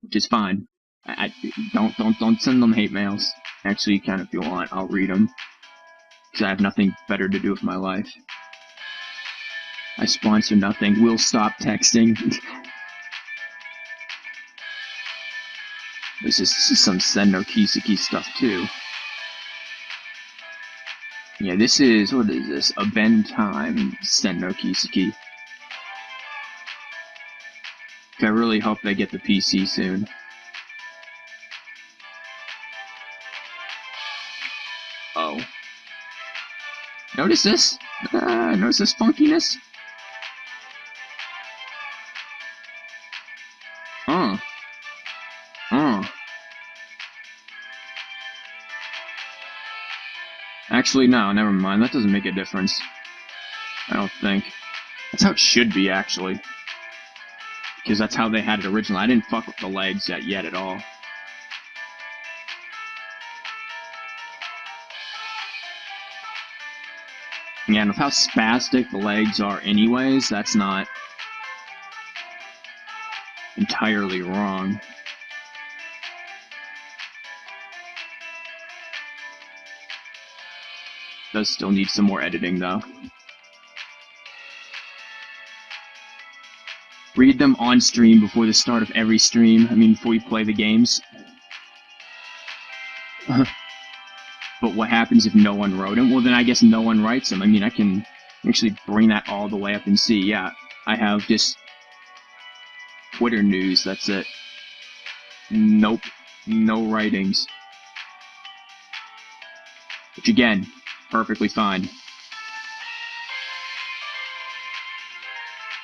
Speaker 1: Which is fine. Don't send them hate mails. Actually, you can if you want. I'll read them. Because I have nothing better to do with my life. I sponsor nothing. We'll stop texting. This is some Sen no Kiseki stuff, too. Yeah, this is... What is this? A Ben Time Sen no Kiseki. I really hope they get the PC soon. Oh. Notice this? Notice this funkiness? Actually, no, never mind. That doesn't make a difference. I don't think. That's how it should be, actually. Because that's how they had it originally. I didn't fuck with the legs yet at all. Yeah, and with how spastic the legs are anyways, that's not entirely wrong. Does still need some more editing, though. Read them on stream before the start of every stream. I mean, before you play the games. But what happens if no one wrote them? Well, then I guess no one writes them. I mean, I can actually bring that all the way up and see. Yeah, I have just Twitter news. That's it. Nope. No writings. Which, again, perfectly fine.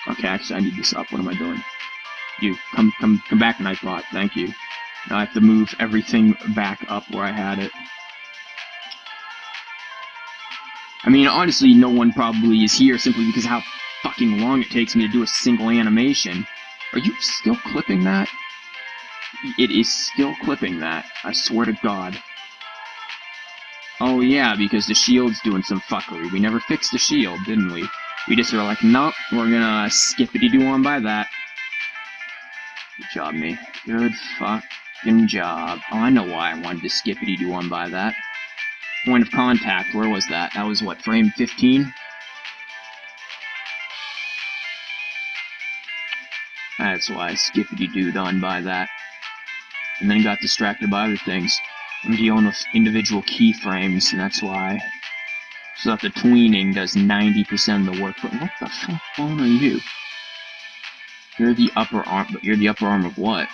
Speaker 1: Okay, actually, I need this up. What am I doing? You, come back, Nightbot. Thank you. Now I have to move everything back up where I had it. I mean, honestly, no one probably is here simply because of how fucking long it takes me to do a single animation. Are you still clipping that? It is still clipping that. I swear to God. Oh yeah, because the shield's doing some fuckery. We never fixed the shield, didn't we? We just were like, nope, we're gonna skippity-doo on by that. Good job, me. Good fucking job. Oh, I know why I wanted to skippity-doo on by that. Point of contact, where was that? That was, what, frame 15? That's why I skippity-dooed on by that. And then got distracted by other things. I'm dealing with individual keyframes, and that's why. So that the tweening does 90% of the work. But what the fuck phone are you? You're the upper arm, but you're the upper arm of what?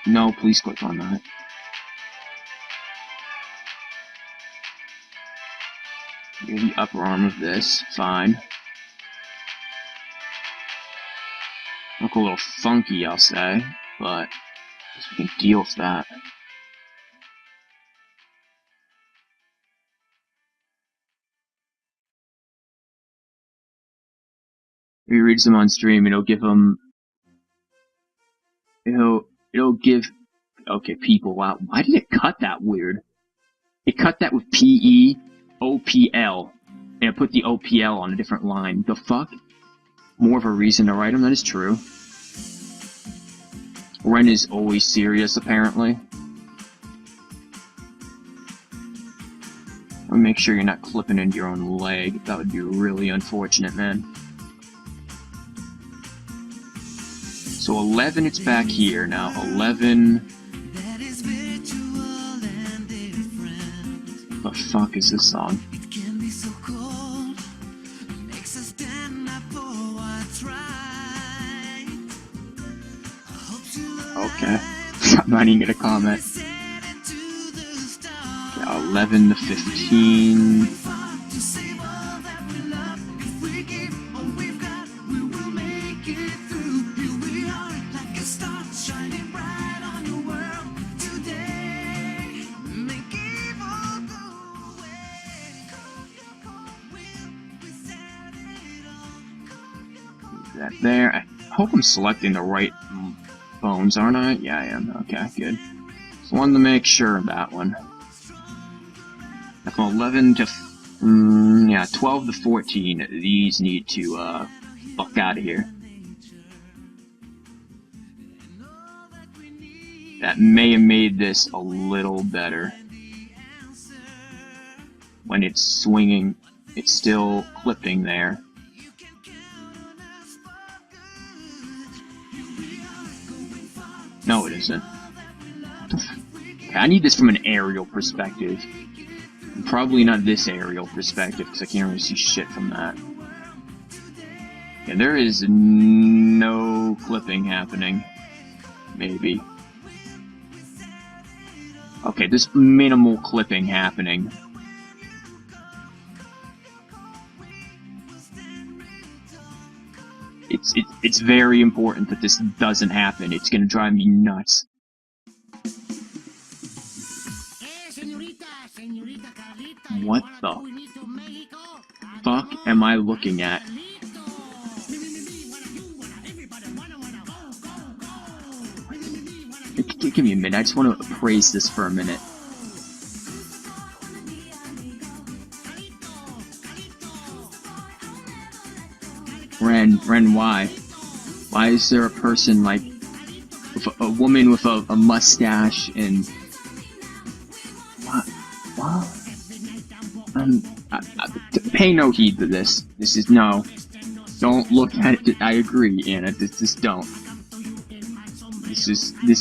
Speaker 1: No, please click on that. You're the upper arm of this. Fine. Look a little funky, I'll say, but we can deal with that. If he reads them on stream, it'll give him. It'll give. Okay, people. Wow, why did it cut that weird? It cut that with PEOPL, and it put the OPL on a different line. The fuck? More of a reason to write them. That is true. Ren is always serious, apparently. I'll make sure you're not clipping into your own leg. That would be really unfortunate, man. So 11, it's back here now. 11. fuck is this song?
Speaker 3: It can be so cold, makes us stand up for what's right. I hope you love
Speaker 1: Okay. I'm not even gonna comment. Yeah, 11 to 15.
Speaker 3: to save all that we love. If we give all we've got, we will make it through. Here we are, like a star shining bright on your world today. Make evil go away. We set it all.
Speaker 1: That there. I hope I'm selecting the right bones, aren't I? Yeah, I am. Okay, good. Just wanted to make sure of that one. From 11 to, 12 to 14, these need to, fuck out of here. That may have made this a little better. When it's swinging, it's still clipping there. No, it isn't. Okay, I need this from an aerial perspective. Probably not this aerial perspective, because I can't really see shit from that. Yeah, there is no clipping happening. Maybe. Okay, there's minimal clipping happening. It's very important that this doesn't happen. It's gonna drive me nuts. What the fuck am I looking at? Give me a minute, I just want to appraise this for a minute. Ren, why? Why is there a person like, with a woman with a mustache and... What? Pay no heed to this. This is no. Don't look at it. I agree, Anna. Just don't. This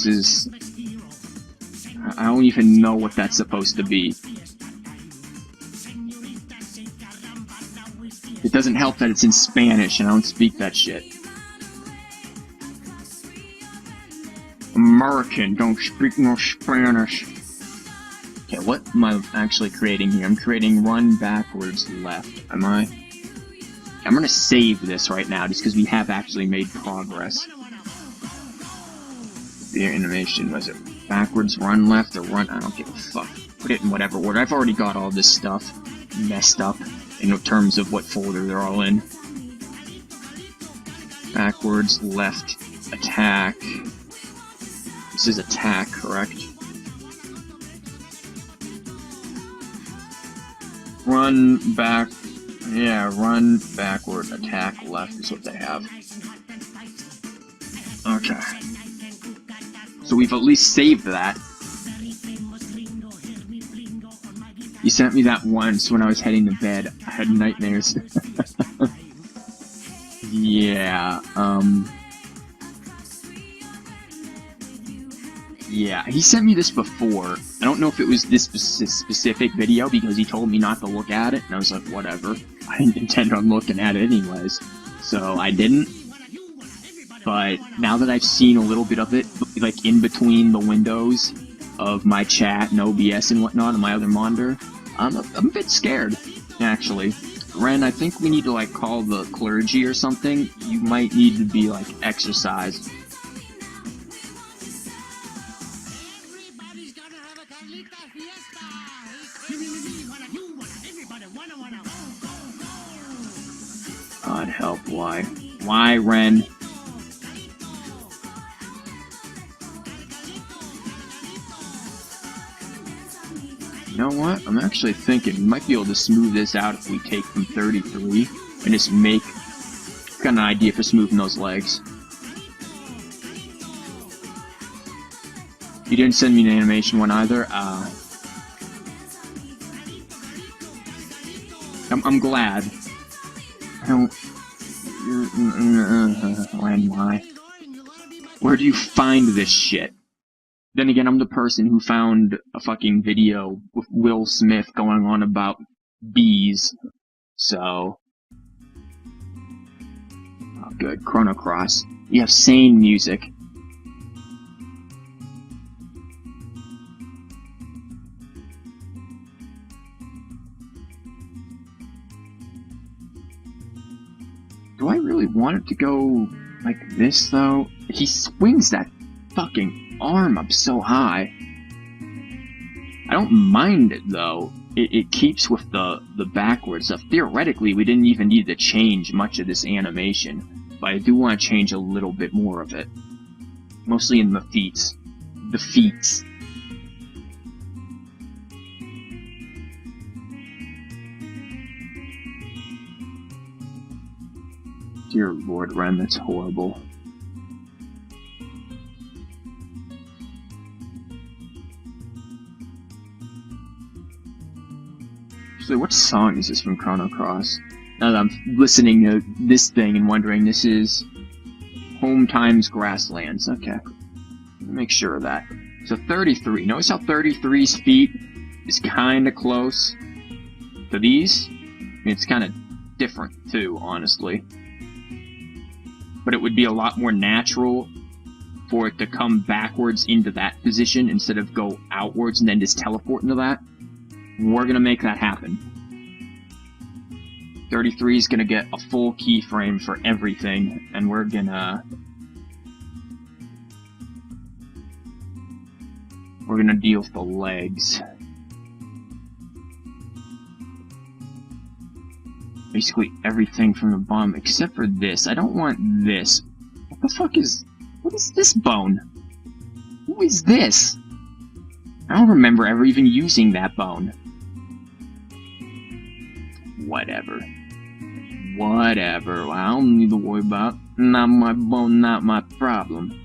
Speaker 1: is. I don't even know what that's supposed to be. It doesn't help that it's in Spanish and I don't speak that shit. American, don't speak no Spanish. Okay, what am I actually creating here? I'm creating run backwards left, am I? I'm gonna save this right now, just because we have actually made progress. The animation, was it backwards, run left, or run? I don't give a fuck. Put it in whatever order. I've already got all this stuff messed up in terms of what folder they're all in. Backwards, left, attack. This is attack, correct? Run back, yeah, run backward, attack left is what they have. Okay. So we've at least saved that. You sent me that once when I was heading to bed. I had nightmares. Yeah, yeah, he sent me this before. I don't know if it was this specific video because he told me not to look at it, and I was like, whatever. I didn't intend on looking at it anyways, so I didn't. But now that I've seen a little bit of it, like in between the windows of my chat and OBS and whatnot on my other monitor, I'm a bit scared, actually. Ren, I think we need to like call the clergy or something. You might need to be like exercised. God help, why? Why, Ren? You know what? I'm actually thinking we might be able to smooth this out if we take from 33 and just make kind of an idea for smoothing those legs. You didn't send me an animation one either. I'm glad. I don't. Why? Where do you find this shit? Then again, I'm the person who found a fucking video with Will Smith going on about bees. So... Oh, good. Chrono Cross. You have sane music. Do I really want it to go like this, though? He swings that fucking arm up so high. I don't mind it, though. It keeps with the backwards stuff. Theoretically, we didn't even need to change much of this animation, but I do want to change a little bit more of it. Mostly in the feet. The feet. Dear Lord, Ren, that's horrible. Actually, what song is this from Chrono Cross? Now that I'm listening to this thing and wondering, this is Home Times Grasslands. Okay. Make sure of that. So 33. Notice how 33's feet is kind of close to these? I mean, it's kind of different, too, honestly. But it would be a lot more natural for it to come backwards into that position instead of go outwards and then just teleport into that. We're gonna make that happen. 33 is gonna get a full keyframe for everything, and we're gonna deal with the legs. Basically everything from the bottom, except for this. I don't want this. What is this bone? Who is this? I don't remember ever even using that bone. Whatever. Whatever. I don't need to worry about. Not my bone, not my problem.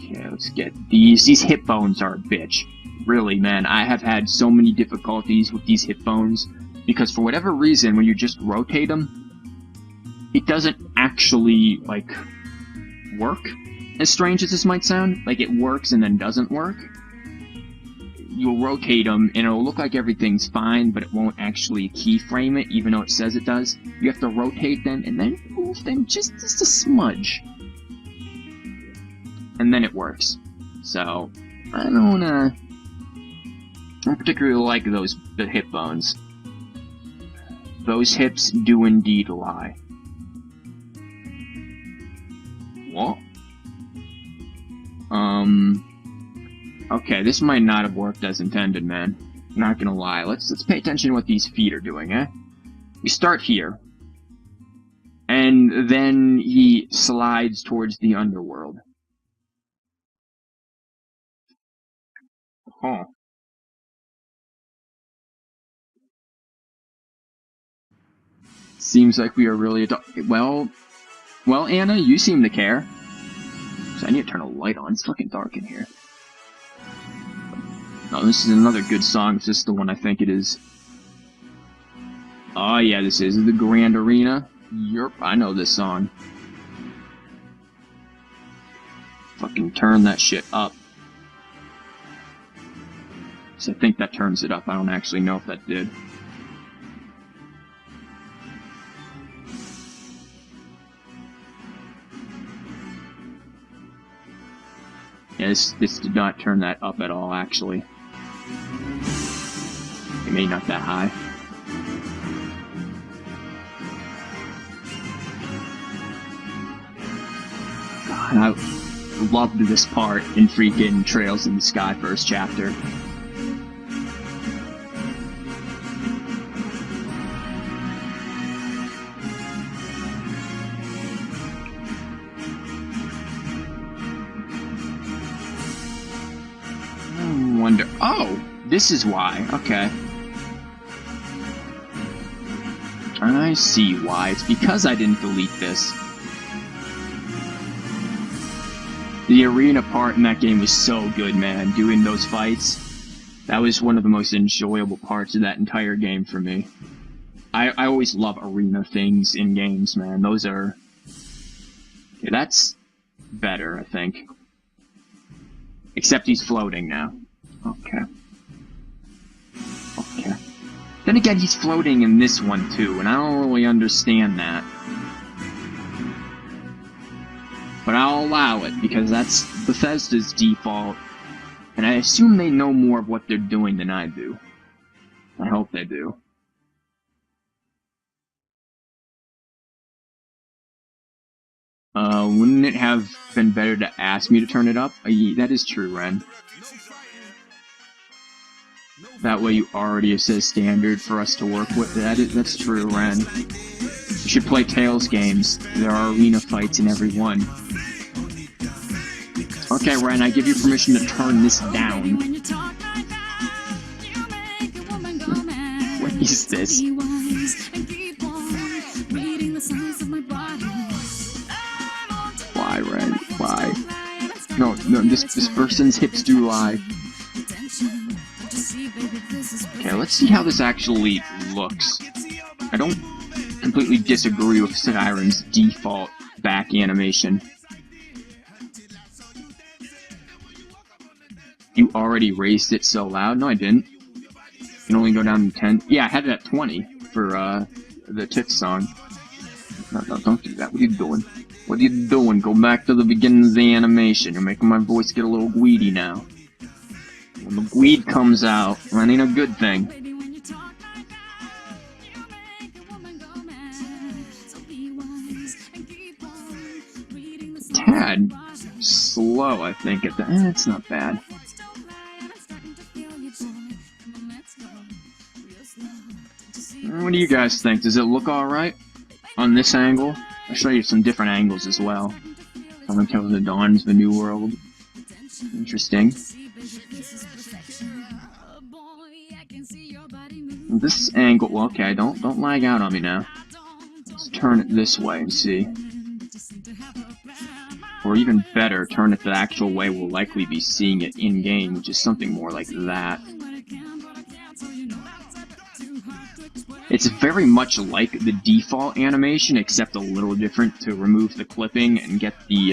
Speaker 1: Okay, let's get these. These hip bones are a bitch. Really, man, I have had so many difficulties with these hip bones. Because for whatever reason, when you just rotate them, it doesn't actually, like, work. As strange as this might sound, like, it works and then doesn't work. You'll rotate them, and it'll look like everything's fine, but it won't actually keyframe it, even though it says it does. You have to rotate them, and then move them just a smudge. And then it works. So, I don't particularly like the hip bones. Those hips do indeed lie. What? Okay, this might not have worked as intended, man. Not gonna lie. Let's pay attention to what these feet are doing, eh? We start here. And then he slides towards the underworld. Huh. Seems like we are really well, Anna, you seem to care. So I need to turn a light on. It's fucking dark in here. Oh, this is another good song. Is this the one I think it is? Oh yeah, this is the Grand Arena. Yerp, I know this song. Fucking turn that shit up. So I think that turns it up. I don't actually know if that did. Yeah, this did not turn that up at all, actually. It may not that high. God, I loved this part in freaking Trails in the Sky first chapter. Oh, this is why. Okay. I see why. It's because I didn't delete this. The arena part in that game was so good, man. Doing those fights, that was one of the most enjoyable parts of that entire game for me. I always love arena things in games, man. Those are... Yeah, that's better, I think. Except he's floating now. Okay. Okay. Then again, he's floating in this one, too, and I don't really understand that. But I'll allow it, because that's Bethesda's default, and I assume they know more of what they're doing than I do. I hope they do. Wouldn't it have been better to ask me to turn it up? That is true, Ren. That way you already have said standard for us to work with. That's true, Ren. You should play Tales games. There are arena fights in every one. Okay, Ren, I give you permission to turn this down. What is this? Why, Ren? Why? No, this person's hips do lie. Okay, let's see how this actually looks. I don't completely disagree with Skyrim's default back animation. You already raised it so loud? No, I didn't. You can only go down to 10. Yeah, I had it at 20 for the Tits song. No, don't do that. What are you doing? What are you doing? Go back to the beginning of the animation. You're making my voice get a little gweedy now. When the gweed comes out, that ain't a good thing. Tad slow, I think. It's not bad. What do you guys think? Does it look alright on this angle? I'll show you some different angles as well. Someone tells the dawns the new world. Interesting. This angle, well, okay, don't lag out on me now. Let's turn it this way and see. Or even better, turn it the actual way we'll likely be seeing it in-game, which is something more like that. It's very much like the default animation, except a little different to remove the clipping and get the,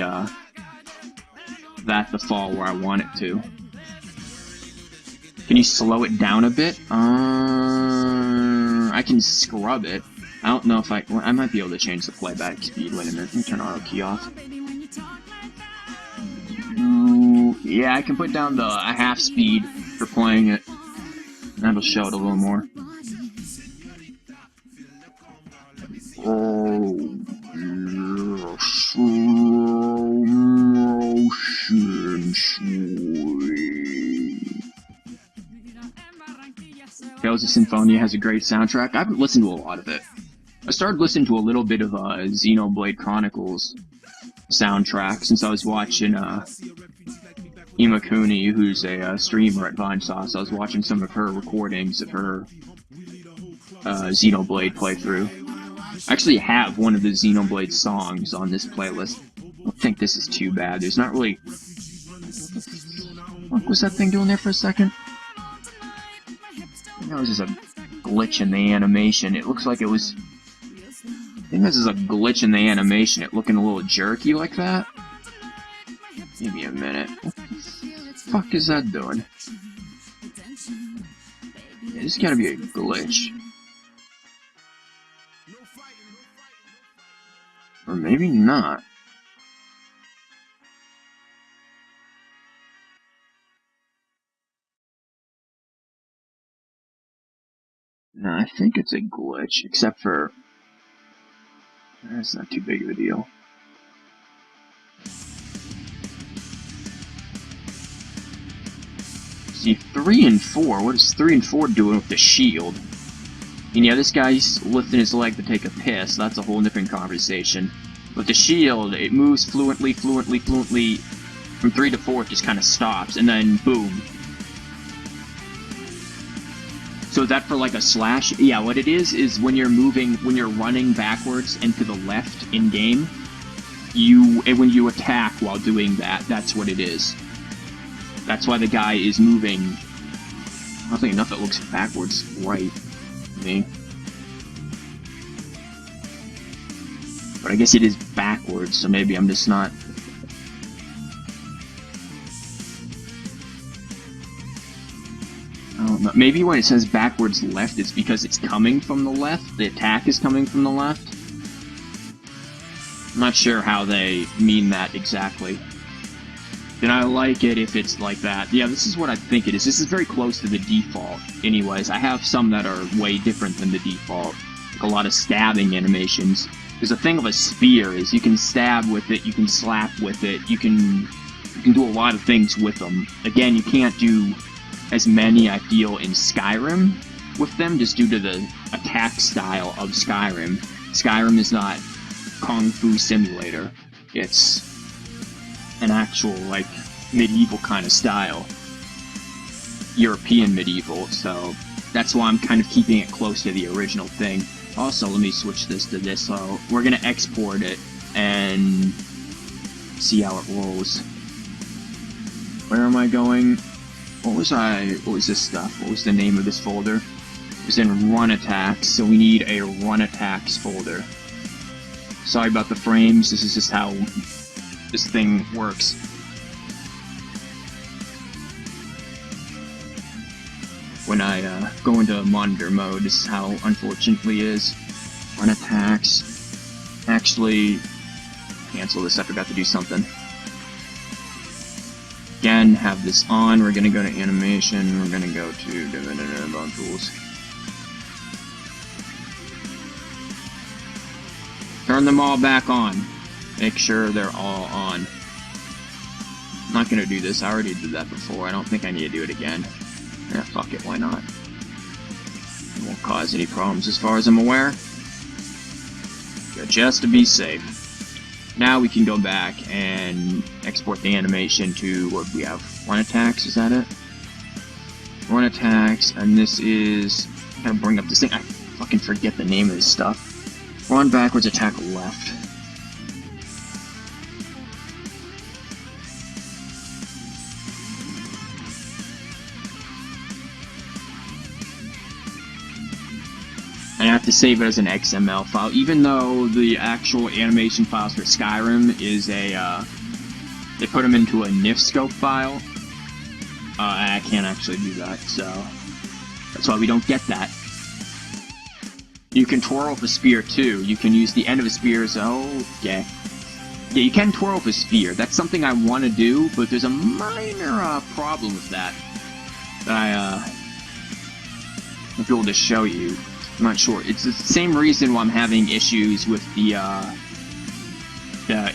Speaker 1: that to fall where I want it to. Can you slow it down a bit? I can scrub it. I don't know if I might be able to change the playback speed. Wait a minute, let me turn auto key off. Yeah, I can put down the half speed for playing it. That'll show it a little more. Tales of Symphonia has a great soundtrack. I haven't listened to a lot of it. I started listening to a little bit of Xenoblade Chronicles soundtrack since I was watching Imakuni, who's a streamer at VineSauce. I was watching some of her recordings of her Xenoblade playthrough. I actually have one of the Xenoblade songs on this playlist. I don't think this is too bad. There's not really... What was that thing doing there for a second? I think that was just a glitch in the animation. It looks like it was... I think this is a glitch in the animation. It looking a little jerky like that. Give me a minute. What the fuck is that doing? Yeah, this gotta be a glitch. Or maybe not. No, I think it's a glitch, except for... That's not too big of a deal. See, 3 and 4, what is 3 and 4 doing with the shield? And yeah, this guy's lifting his leg to take a piss, that's a whole different conversation. With the shield, it moves fluently, from 3 to 4 it just kind of stops, and then boom. So is that for like a slash? Yeah, what it is when you're moving, when you're running backwards and to the left in-game, when you attack while doing that, that's what it is. That's why the guy is moving. Oddly enough, it looks backwards right to me. But I guess it is backwards, so maybe I'm just not... I don't know. Maybe when it says backwards left, it's because it's coming from the left. The attack is coming from the left. I'm not sure how they mean that exactly. Then I like it if it's like that. Yeah, this is what I think it is. This is very close to the default. Anyways, I have some that are way different than the default. Like a lot of stabbing animations. Because the thing of a spear is you can stab with it, you can slap with it, you can do a lot of things with them. Again, you can't do as many, I feel, in Skyrim with them, just due to the attack style of Skyrim. Skyrim is not Kung Fu Simulator. It's an actual, like, medieval kind of style. European medieval, so that's why I'm kind of keeping it close to the original thing. Also, let me switch this to this, so we're gonna export it and see how it rolls. Where am I going? What was this stuff? What was the name of this folder? It was in Run Attacks, so we need a Run Attacks folder. Sorry about the frames, this is just how this thing works. When I go into monitor mode, this is how unfortunately is. Run Attacks. Actually, cancel this, I forgot to do something. Again, have this on, we're gonna go to animation, we're gonna go to bone tools. Turn them all back on. Make sure they're all on. I'm not gonna do this, I already did that before, I don't think I need to do it again. Yeah, fuck it, why not? It won't cause any problems as far as I'm aware. Just to be safe. Now we can go back and export the animation to what we have. Run Attacks, is that it? Run Attacks, and this is... I gotta bring up this thing, I fucking forget the name of this stuff. Run backwards, attack left. I have to save it as an XML file, even though the actual animation files for Skyrim is a, they put them into a NIF scope file. I can't actually do that, so that's why we don't get that. You can twirl with a spear too. You can use the end of a spear as, okay. Yeah, you can twirl with a spear. That's something I want to do, but there's a minor problem with that I won't be able to show you. I'm not sure. It's the same reason why I'm having issues with the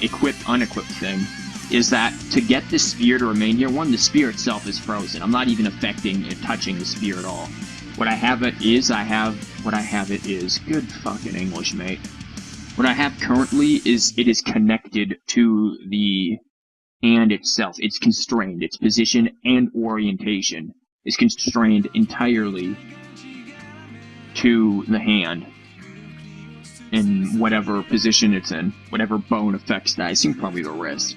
Speaker 1: equipped-unequipped thing, is that to get the spear to remain here, one, the spear itself is frozen. I'm not even affecting it, touching the spear at all. What I have it is, good fucking English, mate. What I have currently is, it is connected to the hand itself. It's constrained. Its position and orientation is constrained entirely to the hand in whatever position it's in, whatever bone affects that. I assume probably the wrist,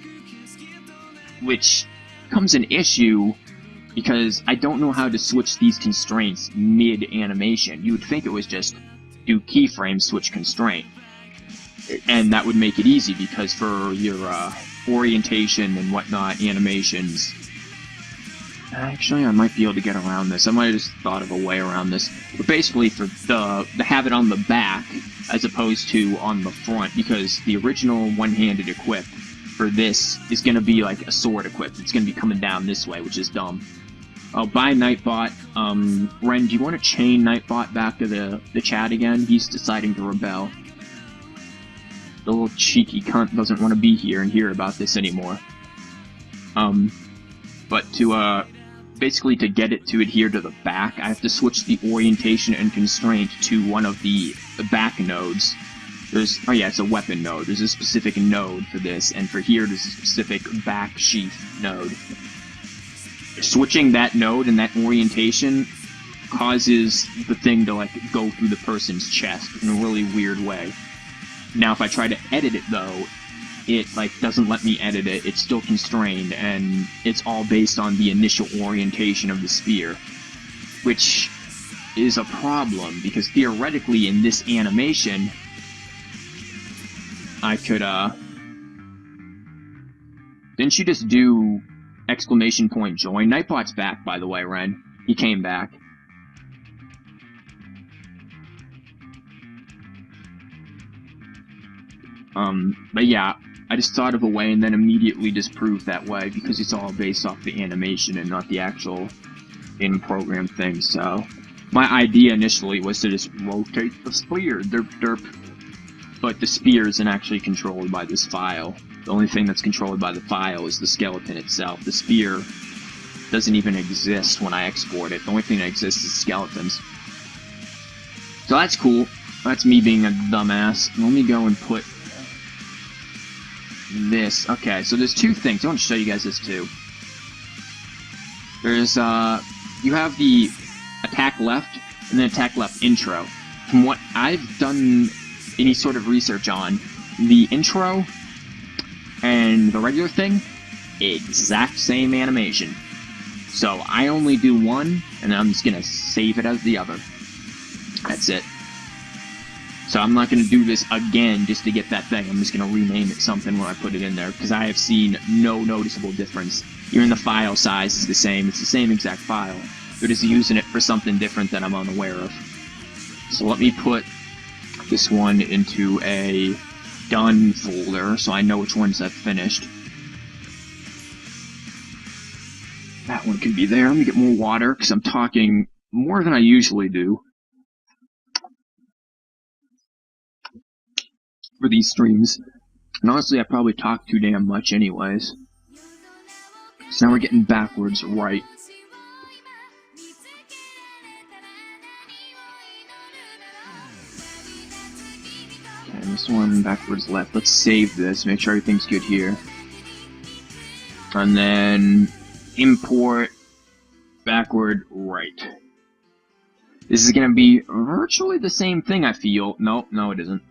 Speaker 1: which becomes an issue because I don't know how to switch these constraints mid-animation. You would think it was just do keyframe switch constraint, and that would make it easy because for your orientation and whatnot animations. Actually, I might be able to get around this. I might have just thought of a way around this. But basically, for the have it on the back as opposed to on the front, because the original one-handed equip for this is going to be like a sword equip. It's going to be coming down this way, which is dumb. Oh, bye, Nightbot. Ren, do you want to chain Nightbot back to the chat again? He's deciding to rebel. The little cheeky cunt doesn't want to be here and hear about this anymore. But to, basically to get it to adhere to the back, I have to switch the orientation and constraint to one of the back nodes. There's, oh yeah, it's a weapon node. There's a specific node for this, and for here there's a specific back sheath node. Switching that node and that orientation causes the thing to, like, go through the person's chest in a really weird way. Now, if I try to edit it, though, it like doesn't let me edit it. It's still constrained, and it's all based on the initial orientation of the spear, which is a problem because theoretically in this animation I could didn't you just do exclamation point join? Nightbot's back, by the way, Ren. He came back. But yeah, I just thought of a way and then immediately disproved that way because it's all based off the animation and not the actual in-program thing, so... My idea initially was to just rotate the spear, derp derp. But the spear isn't actually controlled by this file. The only thing that's controlled by the file is the skeleton itself. The spear doesn't even exist when I export it. The only thing that exists is skeletons. So that's cool. That's me being a dumbass. Let me go and put this. Okay, so there's two things. I want to show you guys this too. There's, you have the attack left and then attack left intro. From what I've done any sort of research on, the intro and the regular thing, exact same animation. So I only do one, and then I'm just gonna save it as the other. That's it. So I'm not gonna do this again just to get that thing. I'm just gonna rename it something when I put it in there, because I have seen no noticeable difference. Even the file size is the same. It's the same exact file. They're just using it for something different that I'm unaware of. So let me put this one into a done folder so I know which ones I've finished. That one can be there. Let me get more water because I'm talking more than I usually do for these streams. And honestly, I probably talk too damn much anyways. So now we're getting backwards right. And this one backwards left. Let's save this, make sure everything's good here. And then import backward right. This is gonna be virtually the same thing, I feel. No, it isn't.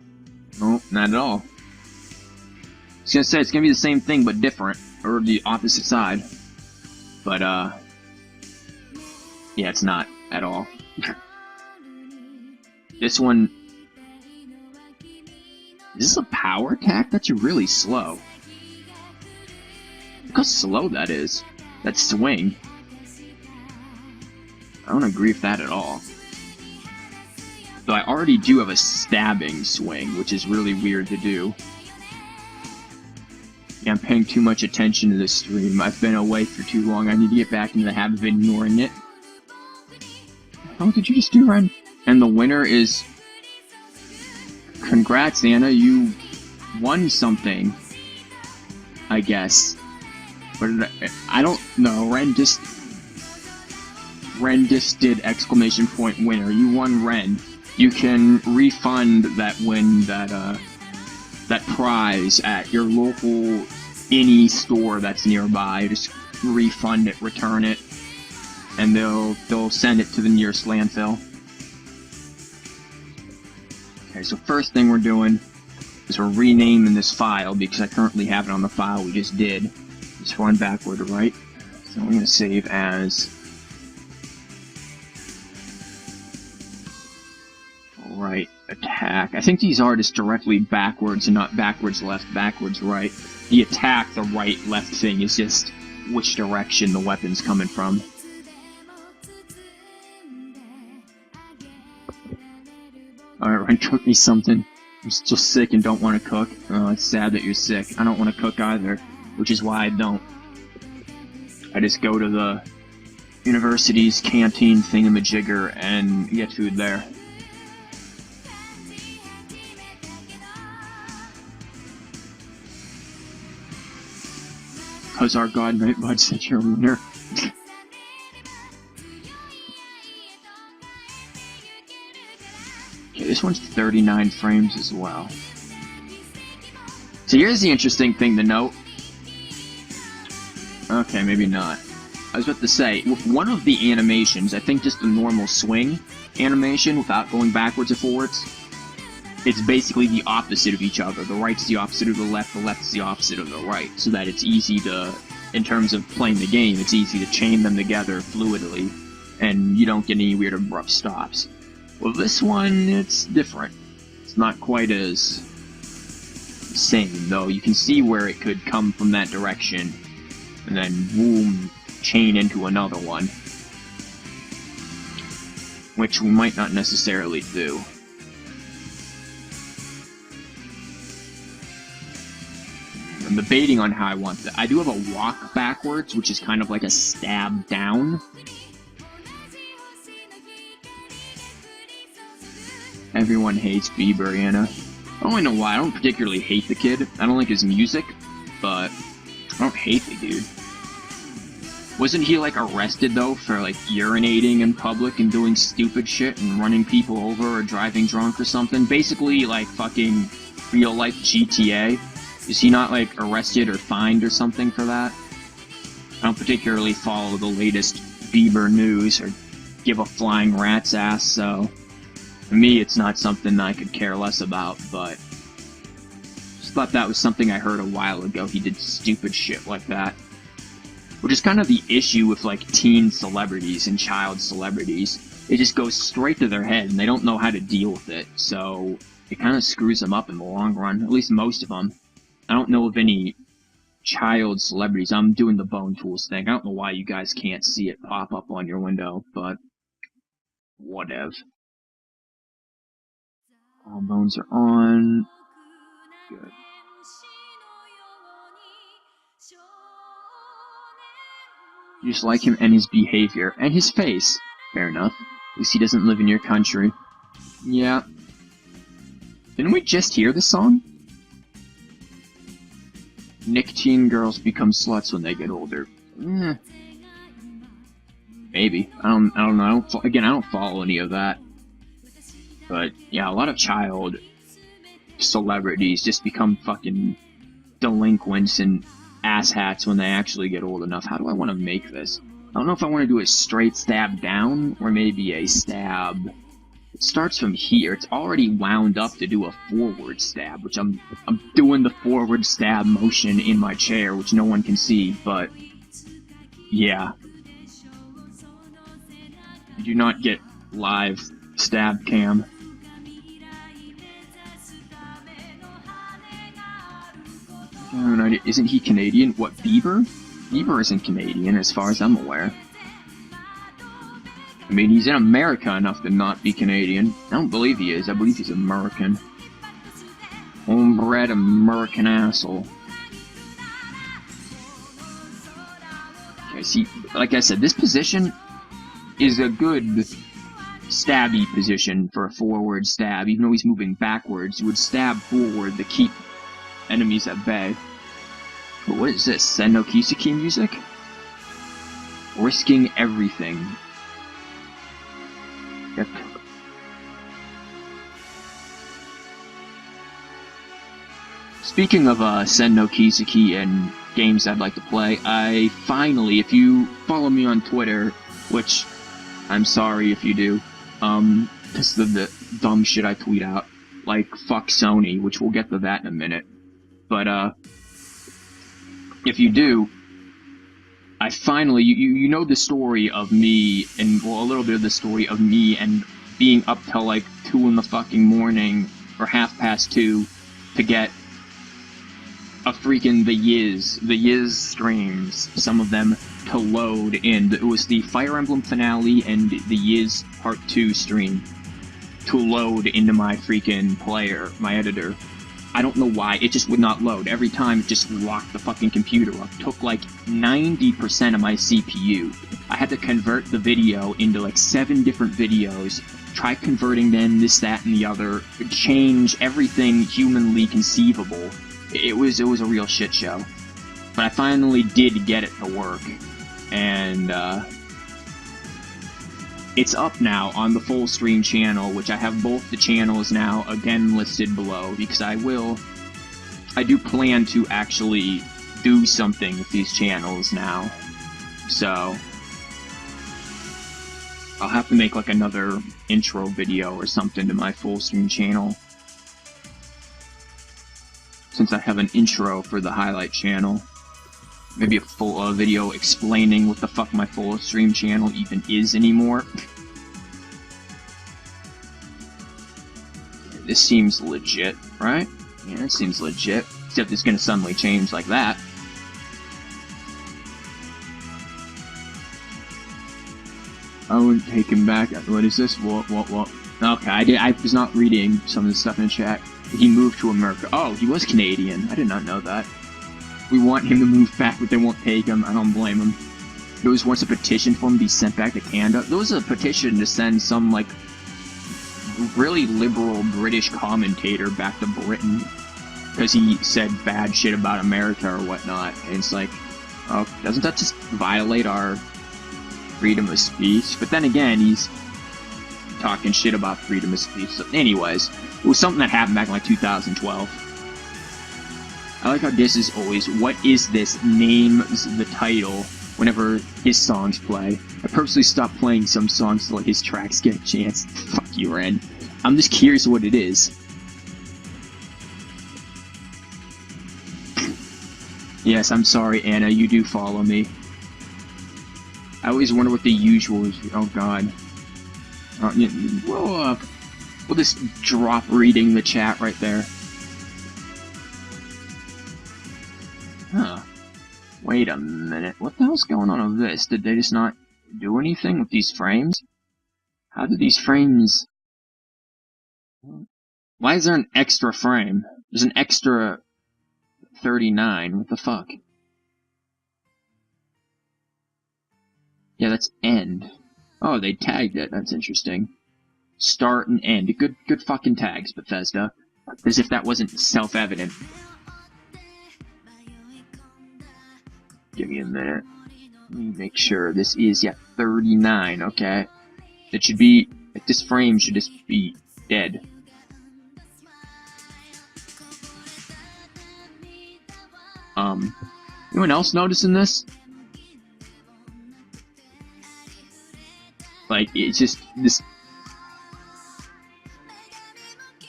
Speaker 1: No, not at all. I was gonna say it's gonna be the same thing but different, or the opposite side. But yeah, it's not at all. This one. Is this a power attack? That's really slow. Look how slow that is. That swing. I don't agree with that at all. Though I already do have a stabbing swing, which is really weird to do. Yeah, I'm paying too much attention to this stream. I've been away for too long. I need to get back into the habit of ignoring it. Oh, did you just do, Ren? And the winner is... Congrats, Anna, you won something, I guess. But I don't know, Ren just did exclamation point winner. You won Ren. You can refund that that prize at your local any store that's nearby. Just refund it, return it, and they'll send it to the nearest landfill. Okay, so first thing we're doing is we're renaming this file because I currently have it on the file we just did. Just run backward to right. So I'm going to save as right attack. I think these are just directly backwards and not backwards left, backwards right. The attack, the right left thing is just which direction the weapon's coming from. Alright, Ryan, cook me something. I'm still sick and don't want to cook. Oh, it's sad that you're sick. I don't want to cook either, which is why I don't. I just go to the university's canteen thingamajigger and get food there. Because our god Nightbot said you're a winner. Okay, this one's 39 frames as well. So here's the interesting thing to note. Okay, maybe not. I was about to say, with one of the animations, I think just the normal swing animation without going backwards or forwards, it's basically the opposite of each other. The right's the opposite of the left's the opposite of the right, so that it's easy to, in terms of playing the game, it's easy to chain them together fluidly, and you don't get any weird abrupt stops. Well, this one, it's different. It's not quite as same, though. You can see where it could come from that direction, and then boom, chain into another one, which we might not necessarily do. I'm debating on how I want that. I do have a walk backwards, which is kind of like a stab down. Everyone hates Bieber, Anna. I don't really know why. I don't particularly hate the kid. I don't like his music, but I don't hate the dude. Wasn't he, like, arrested, though, for, like, urinating in public and doing stupid shit and running people over or driving drunk or something? Basically, like, fucking real-life GTA. Is he not, like, arrested or fined or something for that? I don't particularly follow the latest Bieber news or give a flying rat's ass, so for me it's not something I could care less about, but just thought that was something I heard a while ago. He did stupid shit like that. Which is kind of the issue with, like, teen celebrities and child celebrities. It just goes straight to their head and they don't know how to deal with it, so it kind of screws them up in the long run, at least most of them. I don't know of any child celebrities. I'm doing the Bone Tools thing. I don't know why you guys can't see it pop up on your window, but whatever. All bones are on. Good. You just like him and his behavior. And his face. Fair enough. At least he doesn't live in your country. Yeah. Didn't we just hear this song? Nicotine girls become sluts when they get older. Maybe. I don't know. I don't follow any of that. But yeah, a lot of child celebrities just become fucking delinquents and asshats when they actually get old enough. How do I want to make this? I don't know if I want to do a straight stab down or maybe a stab. It starts from here. It's already wound up to do a forward stab, which I'm doing the forward stab motion in my chair, which no one can see, but yeah. You do not get live stab cam. I have no idea. Isn't he Canadian? What, Bieber? Bieber isn't Canadian, as far as I'm aware. I mean, he's in America enough to not be Canadian. I don't believe he is. I believe he's American. Homebred American asshole. Okay, see, like I said, this position is a good stabby position for a forward stab. Even though he's moving backwards, you would stab forward to keep enemies at bay. But what is this? Sen no Kiseki music? Risking everything. Yep. Speaking of Sen no Kiseki and games I'd like to play, I finally, if you follow me on Twitter, which I'm sorry if you do, because of the dumb shit I tweet out, like fuck Sony, which we'll get to that in a minute. But if you do, I finally, you know the story of me, and well, a little bit of the story of me and being up till like 2 in the fucking morning, or 2:30, to get a freaking the Yiz streams, some of them to load in. It was the Fire Emblem finale and the Yiz Part 2 stream to load into my freaking player, my editor. I don't know why, it just would not load. Every time it just locked the fucking computer up. It took like 90% of my CPU. I had to convert the video into like 7 different videos, try converting them, this, that, and the other, change everything humanly conceivable. It was a real shit show. But I finally did get it to work. And it's up now on the full stream channel, which I have both the channels now again listed below, because I do plan to actually do something with these channels now. So I'll have to make like another intro video or something to my full stream channel. since I have an intro for the highlight channel. Maybe a full video explaining what the fuck my full stream channel even is anymore. This seems legit, right? Yeah, it seems legit. Except it's gonna suddenly change like that. I would take him back. What is this? What? Okay, I was not reading some of the stuff in the chat. He moved to America. Oh, he was Canadian. I did not know that. We want him to move back, but they won't take him. I don't blame him. There was once a petition for him to be sent back to Canada. There was a petition to send some, like, really liberal British commentator back to Britain because he said bad shit about America or whatnot. And it's like, oh, doesn't that just violate our freedom of speech? But then again, he's talking shit about freedom of speech. So anyways, it was something that happened back in like 2012. I like how this is always, what is this, names the title whenever his songs play. I purposely stopped playing some songs to let his tracks get a chance. Fuck you, Ren. I'm just curious what it is. Yes, I'm sorry, Anna, you do follow me. I always wonder what the usual is. Oh god. We'll just drop reading the chat right there. Huh. Wait a minute. What the hell's going on with this? Did they just not do anything with these frames? How did these frames... Why is there an extra frame? There's an extra 39. What the fuck? Yeah, that's end. Oh, they tagged it. That's interesting. Start and end. Good fucking tags, Bethesda. As if that wasn't self-evident. Give me a minute. Let me make sure this is, yeah, 39, okay. It should be, like, this frame should just be dead. Anyone else noticing this? Like, it's just, this...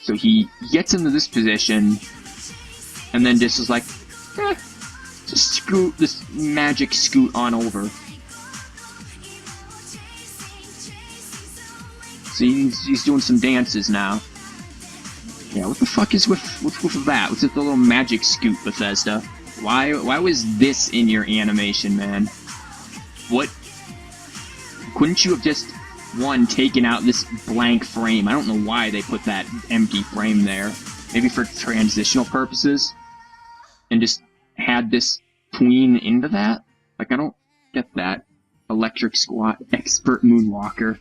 Speaker 1: So he gets into this position, and then just is like, just scoot, this magic scoot on over. See, he's doing some dances now. Yeah, what the fuck is with that? What's with the little magic scoot, Bethesda? Why was this in your animation, man? What? Couldn't you have just, one, taken out this blank frame? I don't know why they put that empty frame there. Maybe for transitional purposes? And just had this tween into that? Like, I don't get that. Electric squat, expert moonwalker.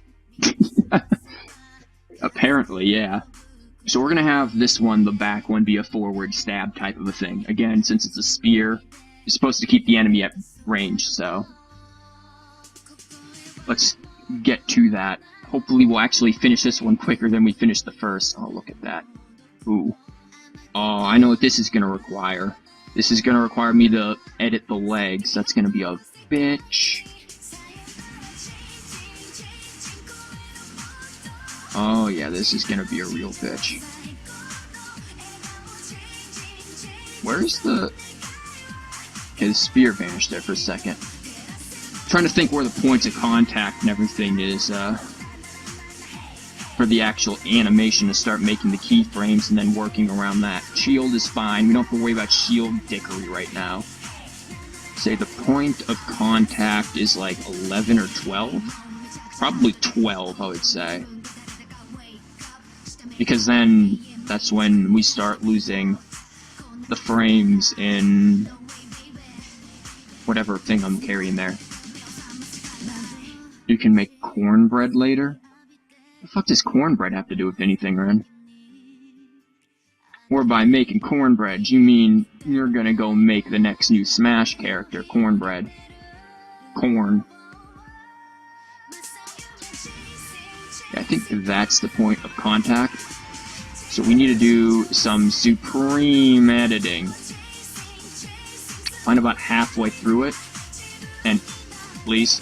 Speaker 1: Apparently, yeah. So we're gonna have this one, the back one, be a forward stab type of a thing. Again, since it's a spear, you're supposed to keep the enemy at range, so... Let's get to that. Hopefully we'll actually finish this one quicker than we finished the first. Oh, look at that. Ooh. Oh, I know what this is gonna require. This is gonna require me to edit the legs. That's gonna be a bitch. Oh yeah, this is gonna be a real bitch. Where's the... Okay, the spear vanished there for a second. I'm trying to think where the points of contact and everything is, for the actual animation to start making the keyframes and then working around that. Shield is fine, we don't have to worry about shield dickery right now. Say the point of contact is like 11 or 12? Probably 12, I would say. Because then that's when we start losing the frames in whatever thing I'm carrying there. You can make cornbread later? What the fuck does cornbread have to do with anything, Ren? Or by making cornbread, you mean you're gonna go make the next new Smash character, cornbread. Corn. I think that's the point of contact. So we need to do some supreme editing. Find about halfway through it. And please.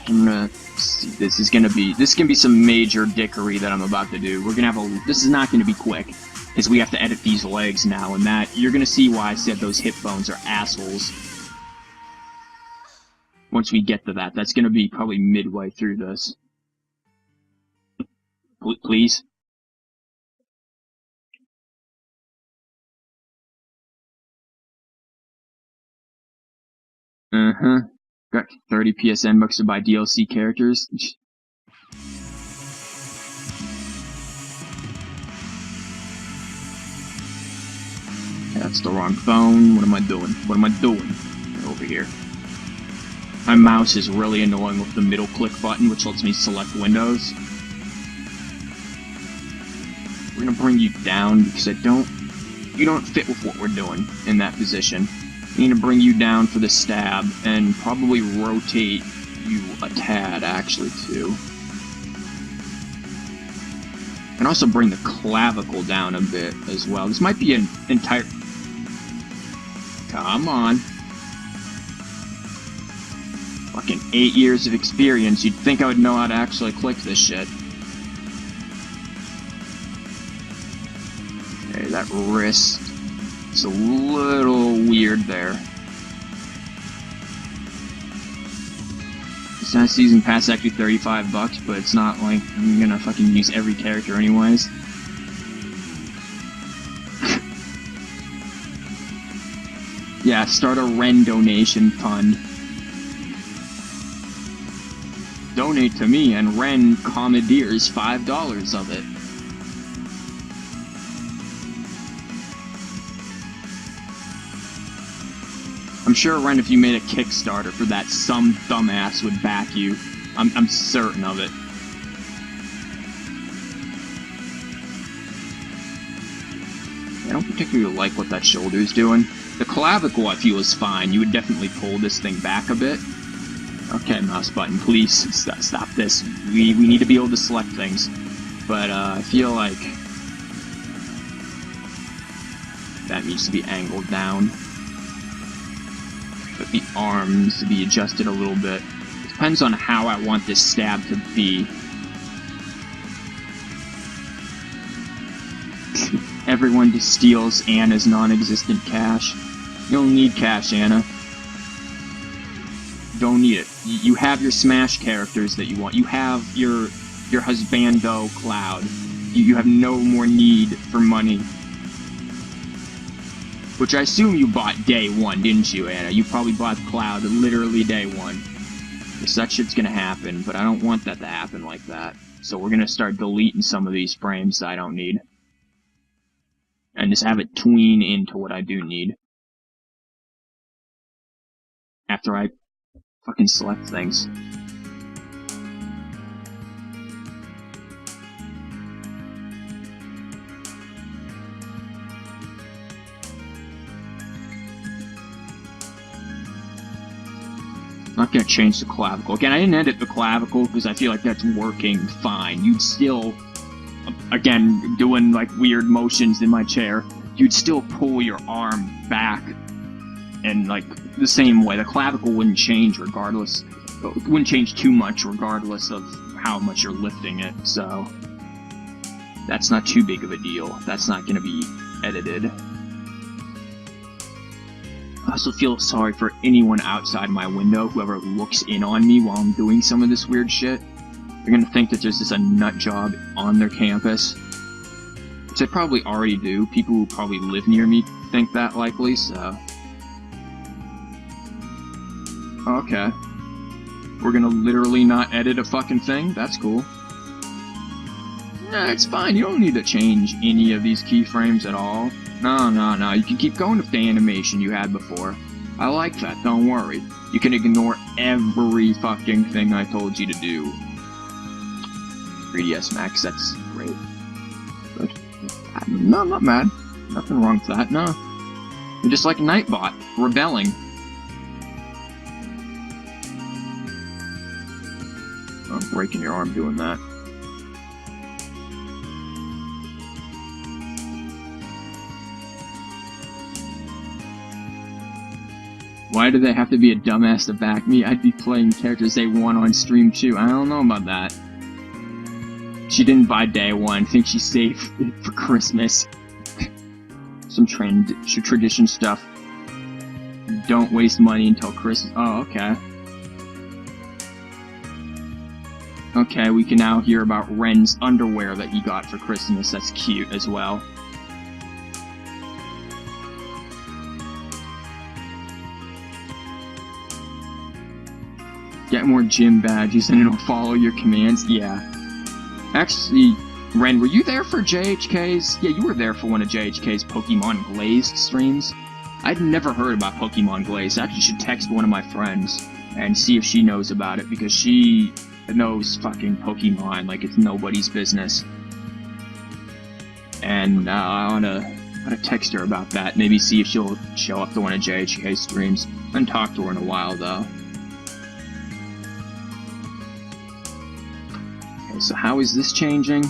Speaker 1: I'm gonna See, this can be some major dickery that I'm about to do. We're gonna have this is not gonna be quick, because we have to edit these legs now, and that, you're gonna see why I said those hip bones are assholes. Once we get to that, that's gonna be probably midway through this. Please? Uh-huh. Got 30 PSN bucks to buy DLC characters. That's the wrong phone. What am I doing? What am I doing? Get over here. My mouse is really annoying with the middle click button, which lets me select windows. We're gonna bring you down because you don't fit with what we're doing in that position. We need to bring you down for the stab and probably rotate you a tad, actually, too. And also bring the clavicle down a bit as well. This might be an entire... Come on. Fucking 8 years of experience. You'd think I would know how to actually click this shit. Okay, that wrist. It's a little weird there. It's not season pass actually 35 bucks, but it's not like I'm gonna fucking use every character anyways. Yeah, start a Ren donation fund. Donate to me and Ren commandeers $5 of it. I'm sure, Ren, if you made a Kickstarter for that, some dumbass would back you. I'm certain of it. I don't particularly like what that shoulder's doing. The clavicle, I feel, is fine. You would definitely pull this thing back a bit. Okay, mouse button, please stop this. We need to be able to select things. But I feel like that needs to be angled down. But the arms to be adjusted a little bit. It depends on how I want this stab to be. Everyone just steals Anna's non-existent cash. You don't need cash, Anna. Don't need it. You have your Smash characters that you want. You have your husbando Cloud. You have no more need for money. Which I assume you bought day one, didn't you, Anna? You probably bought Cloud literally day one. Because that shit's gonna happen, but I don't want that to happen like that. So we're gonna start deleting some of these frames that I don't need. And just have it tween into what I do need. After I fucking select things. I'm not gonna change the clavicle. Again, I didn't edit the clavicle because I feel like that's working fine. You'd still, again, doing like weird motions in my chair, you'd still pull your arm back and like the same way. The clavicle wouldn't change regardless. It wouldn't change too much regardless of how much you're lifting it, so that's not too big of a deal. That's not gonna be edited. I also feel sorry for anyone outside my window, whoever looks in on me while I'm doing some of this weird shit. They're gonna think that there's just a nut job on their campus. Which I probably already do. People who probably live near me think that likely, so... Okay. We're gonna literally not edit a fucking thing? That's cool. Nah, it's fine. You don't need to change any of these keyframes at all. No. You can keep going with the animation you had before. I like that, don't worry. You can ignore every fucking thing I told you to do. 3DS Max, that's great. But, no, I'm not mad. Nothing wrong with that, no. You're just like Nightbot, rebelling. I'm breaking your arm doing that. Why do they have to be a dumbass to back me? I'd be playing characters they want on stream too. I don't know about that. She didn't buy day one. Think she saved it for Christmas. Some tradition stuff. Don't waste money until Christmas. Oh, okay. Okay, we can now hear about Ren's underwear that he got for Christmas. That's cute as well. Get more gym badges and it'll follow your commands. Yeah. Actually, Ren, were you there for JHK's? Yeah, you were there for one of JHK's Pokemon Glazed streams. I'd never heard about Pokemon Glazed. I actually should text one of my friends and see if she knows about it, because she knows fucking Pokemon like it's nobody's business. And I wanna text her about that. Maybe see if she'll show up to one of JHK's streams. I haven't talked to her in a while though. Okay, so how is this changing?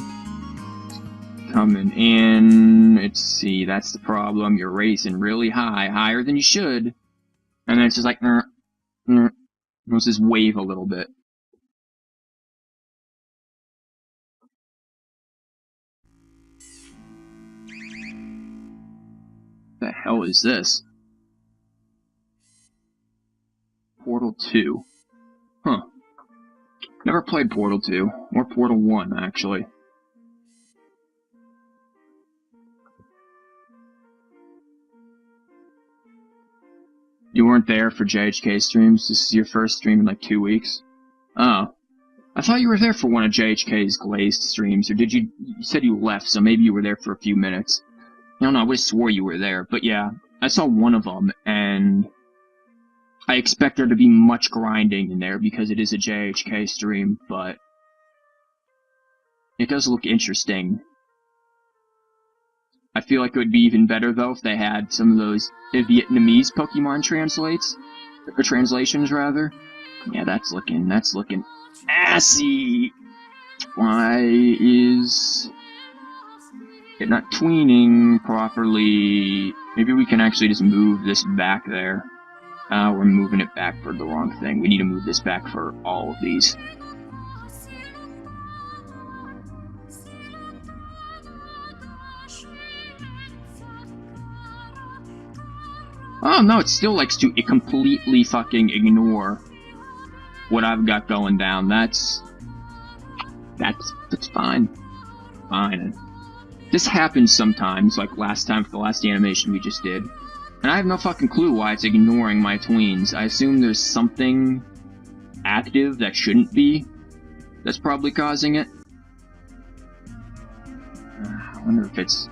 Speaker 1: Coming in. Let's see, that's the problem. You're racing really high, higher than you should. And then it's just like, let's just wave a little bit. The hell is this? Portal 2. Huh. Never played Portal 2. Or Portal 1, actually. You weren't there for JHK streams? This is your first stream in like 2 weeks? Oh. I thought you were there for one of JHK's Glazed streams, or did you... You said you left, so maybe you were there for a few minutes. I don't know, I would have swore you were there, but yeah, I saw one of them, and I expect there to be much grinding in there because it is a JHK stream, but it does look interesting. I feel like it would be even better, though, if they had some of those Vietnamese Pokemon translations, rather. Yeah, that's looking assy! Why is it not tweening properly? Maybe we can actually just move this back there. We're moving it back for the wrong thing. We need to move this back for all of these. Oh no, it still likes to completely fucking ignore what I've got going down. That's fine. Fine. This happens sometimes, like last time for the last animation we just did. And I have no fucking clue why it's ignoring my tweens. I assume there's something active that shouldn't be that's probably causing it. I wonder if it's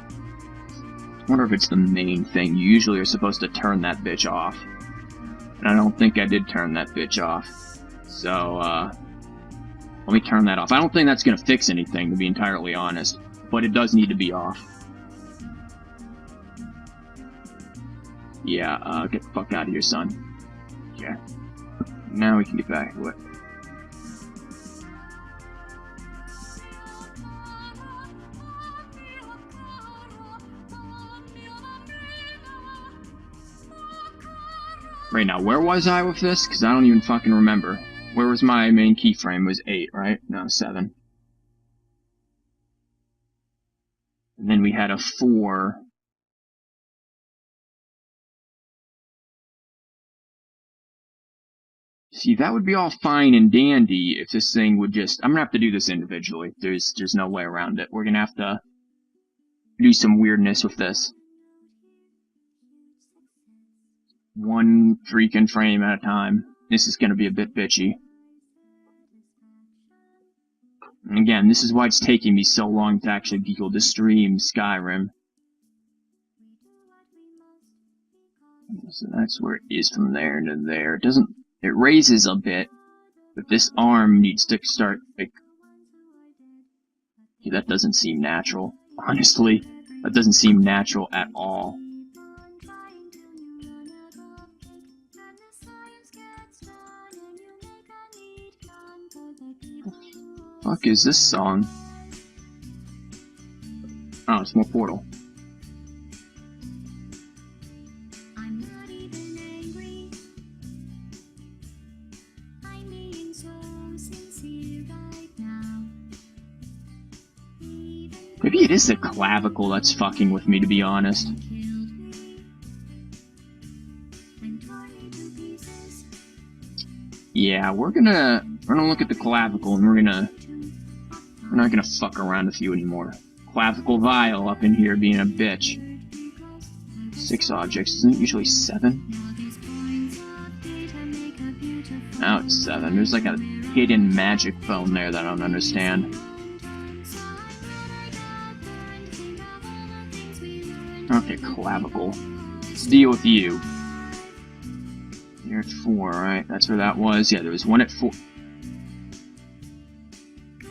Speaker 1: the main thing. You usually are supposed to turn that bitch off. And I don't think I did turn that bitch off. So, let me turn that off. I don't think that's gonna fix anything, to be entirely honest. But it does need to be off. Yeah, get the fuck out of here, son. Okay. Now we can get back to it. Right now, where was I with this? Because I don't even fucking remember. Where was my main keyframe? It was 8, right? No, 7. And then we had a 4. See, that would be all fine and dandy if this thing would just... I'm gonna have to do this individually. There's no way around it. We're gonna have to do some weirdness with this. One freaking frame at a time. This is gonna be a bit bitchy. And again, this is why it's taking me so long to actually be able to stream Skyrim. So that's where it is from there to there. It doesn't... It raises a bit, but this arm needs to start, like... Yeah, that doesn't seem natural. Honestly, that doesn't seem natural at all. Fuck is this song? Oh, it's more Portal. Maybe it is the clavicle that's fucking with me, to be honest. Yeah, we're gonna look at the clavicle, and we're not gonna fuck around with you anymore. Clavicle Vile up in here being a bitch. 6 objects, isn't it usually 7? Now it's 7. There's like a hidden magic bone there that I don't understand. Okay, clavicle. Let's deal with you. You're at 4, right? That's where that was. Yeah, there was one at 4. I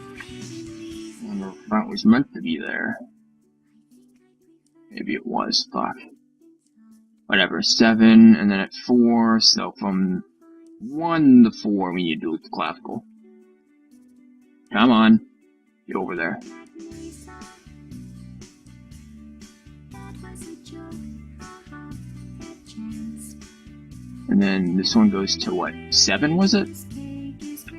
Speaker 1: wonder if that was meant to be there. Maybe it was. Fuck. Whatever. 7, and then at 4. So from 1 to 4, we need to do with the clavicle. Come on. Get over there. And then this one goes to what? 7, was it?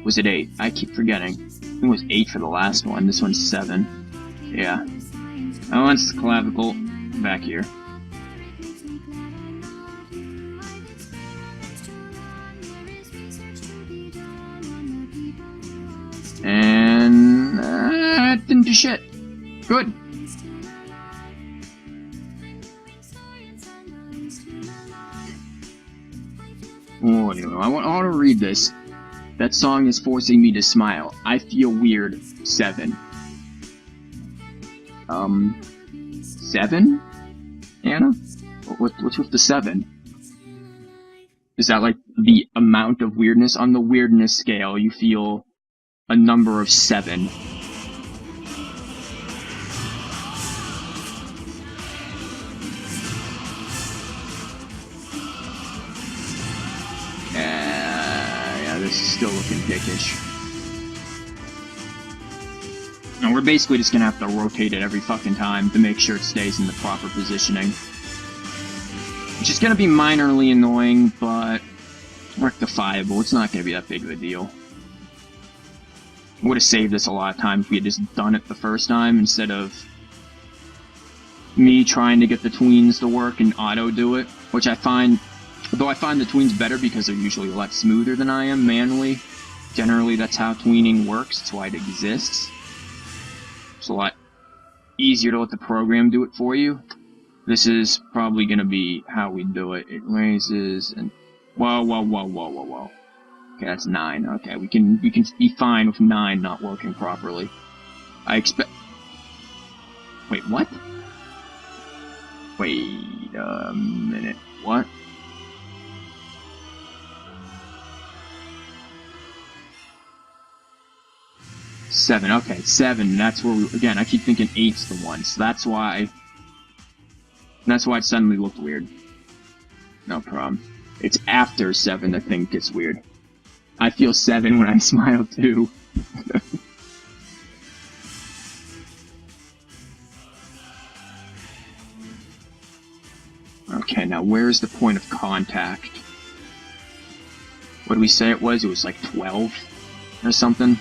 Speaker 1: Was it 8? I keep forgetting. I think it was 8 for the last one. This one's 7. Yeah. That one's the clavicle. Back here. And it didn't do shit. Good. Oh, anyway, I want to read this. That song is forcing me to smile. I feel weird. 7. 7? Anna? What's with the 7? Is that like the amount of weirdness? On the weirdness scale, you feel a number of 7. Yeah, this is still looking dickish. And we're basically just gonna have to rotate it every fucking time to make sure it stays in the proper positioning. Which is gonna be minorly annoying, but rectifiable. It's not gonna be that big of a deal. Would have saved us a lot of time if we had just done it the first time instead of me trying to get the tweens to work and auto do it, which I find, though I find the tweens better because they're usually a lot smoother than I am manually. Generally, that's how tweening works. That's why it exists. It's a lot easier to let the program do it for you. This is probably going to be how we do it. It raises and whoa. Okay, that's 9. Okay, we can be fine with 9 not working properly. I expect. Wait, what? Wait a minute. What? Seven. Okay, 7. That's where we. Again, I keep thinking 8's the one, so that's why. That's why it suddenly looked weird. No problem. It's after 7 that thing gets weird. I feel 7 when I smile too. Okay, now where's the point of contact? What did we say it was? It was like 12 or something?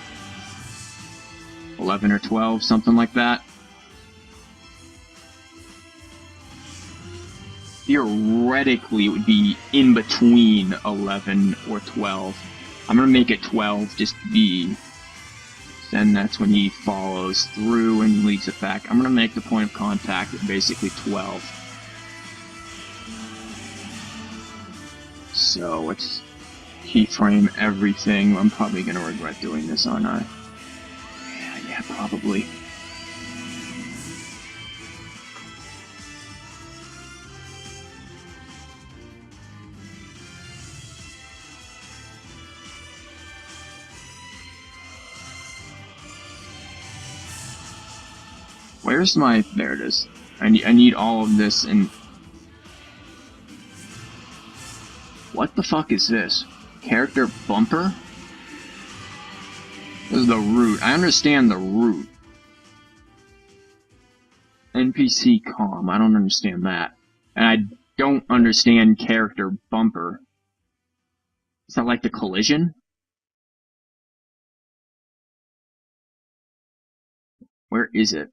Speaker 1: 11 or 12, something like that. Theoretically, it would be in between 11 or 12. I'm gonna make it 12, just to be. Then that's when he follows through and leads it back. I'm gonna make the point of contact at basically 12. So let's keyframe everything. I'm probably gonna regret doing this, aren't I? Yeah, probably. Where's my... There it is. I need all of this and... What the fuck is this? Character bumper? This is the root. I understand the root. NPC comm. I don't understand that. And I don't understand character bumper. Is that like the collision? Where is it?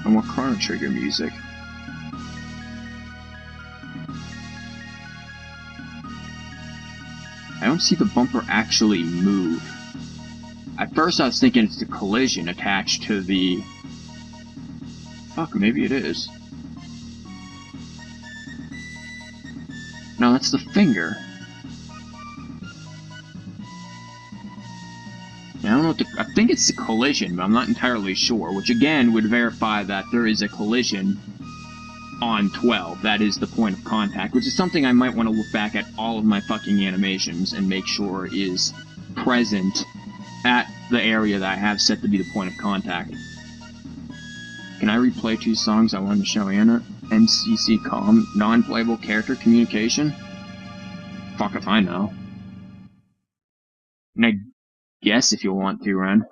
Speaker 1: I want Chrono Trigger music. I don't see the bumper actually move. At first I was thinking it's the collision attached to the... Fuck, maybe it is. No, that's the finger. I don't know what I think it's the collision, but I'm not entirely sure, which again would verify that there is a collision on 12. That is the point of contact, which is something I might want to look back at all of my fucking animations and make sure is present at the area that I have set to be the point of contact. Can I replay 2 songs I wanted to show Anna? NCC COM, non-playable character communication? Fuck if I know. And I guess if you want to, Ren.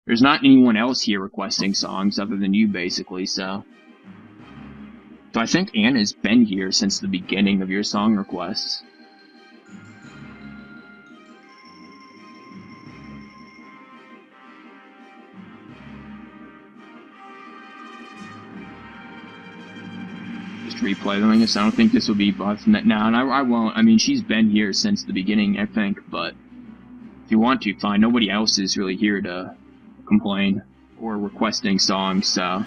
Speaker 1: There's not anyone else here requesting songs other than you, basically, so... So I think Anna's been here since the beginning of your song requests. Just replay them, I guess. I don't think this will be buffed now, and I won't. I mean, she's been here since the beginning, I think, but... If you want to, fine. Nobody else is really here to complain or requesting songs, so...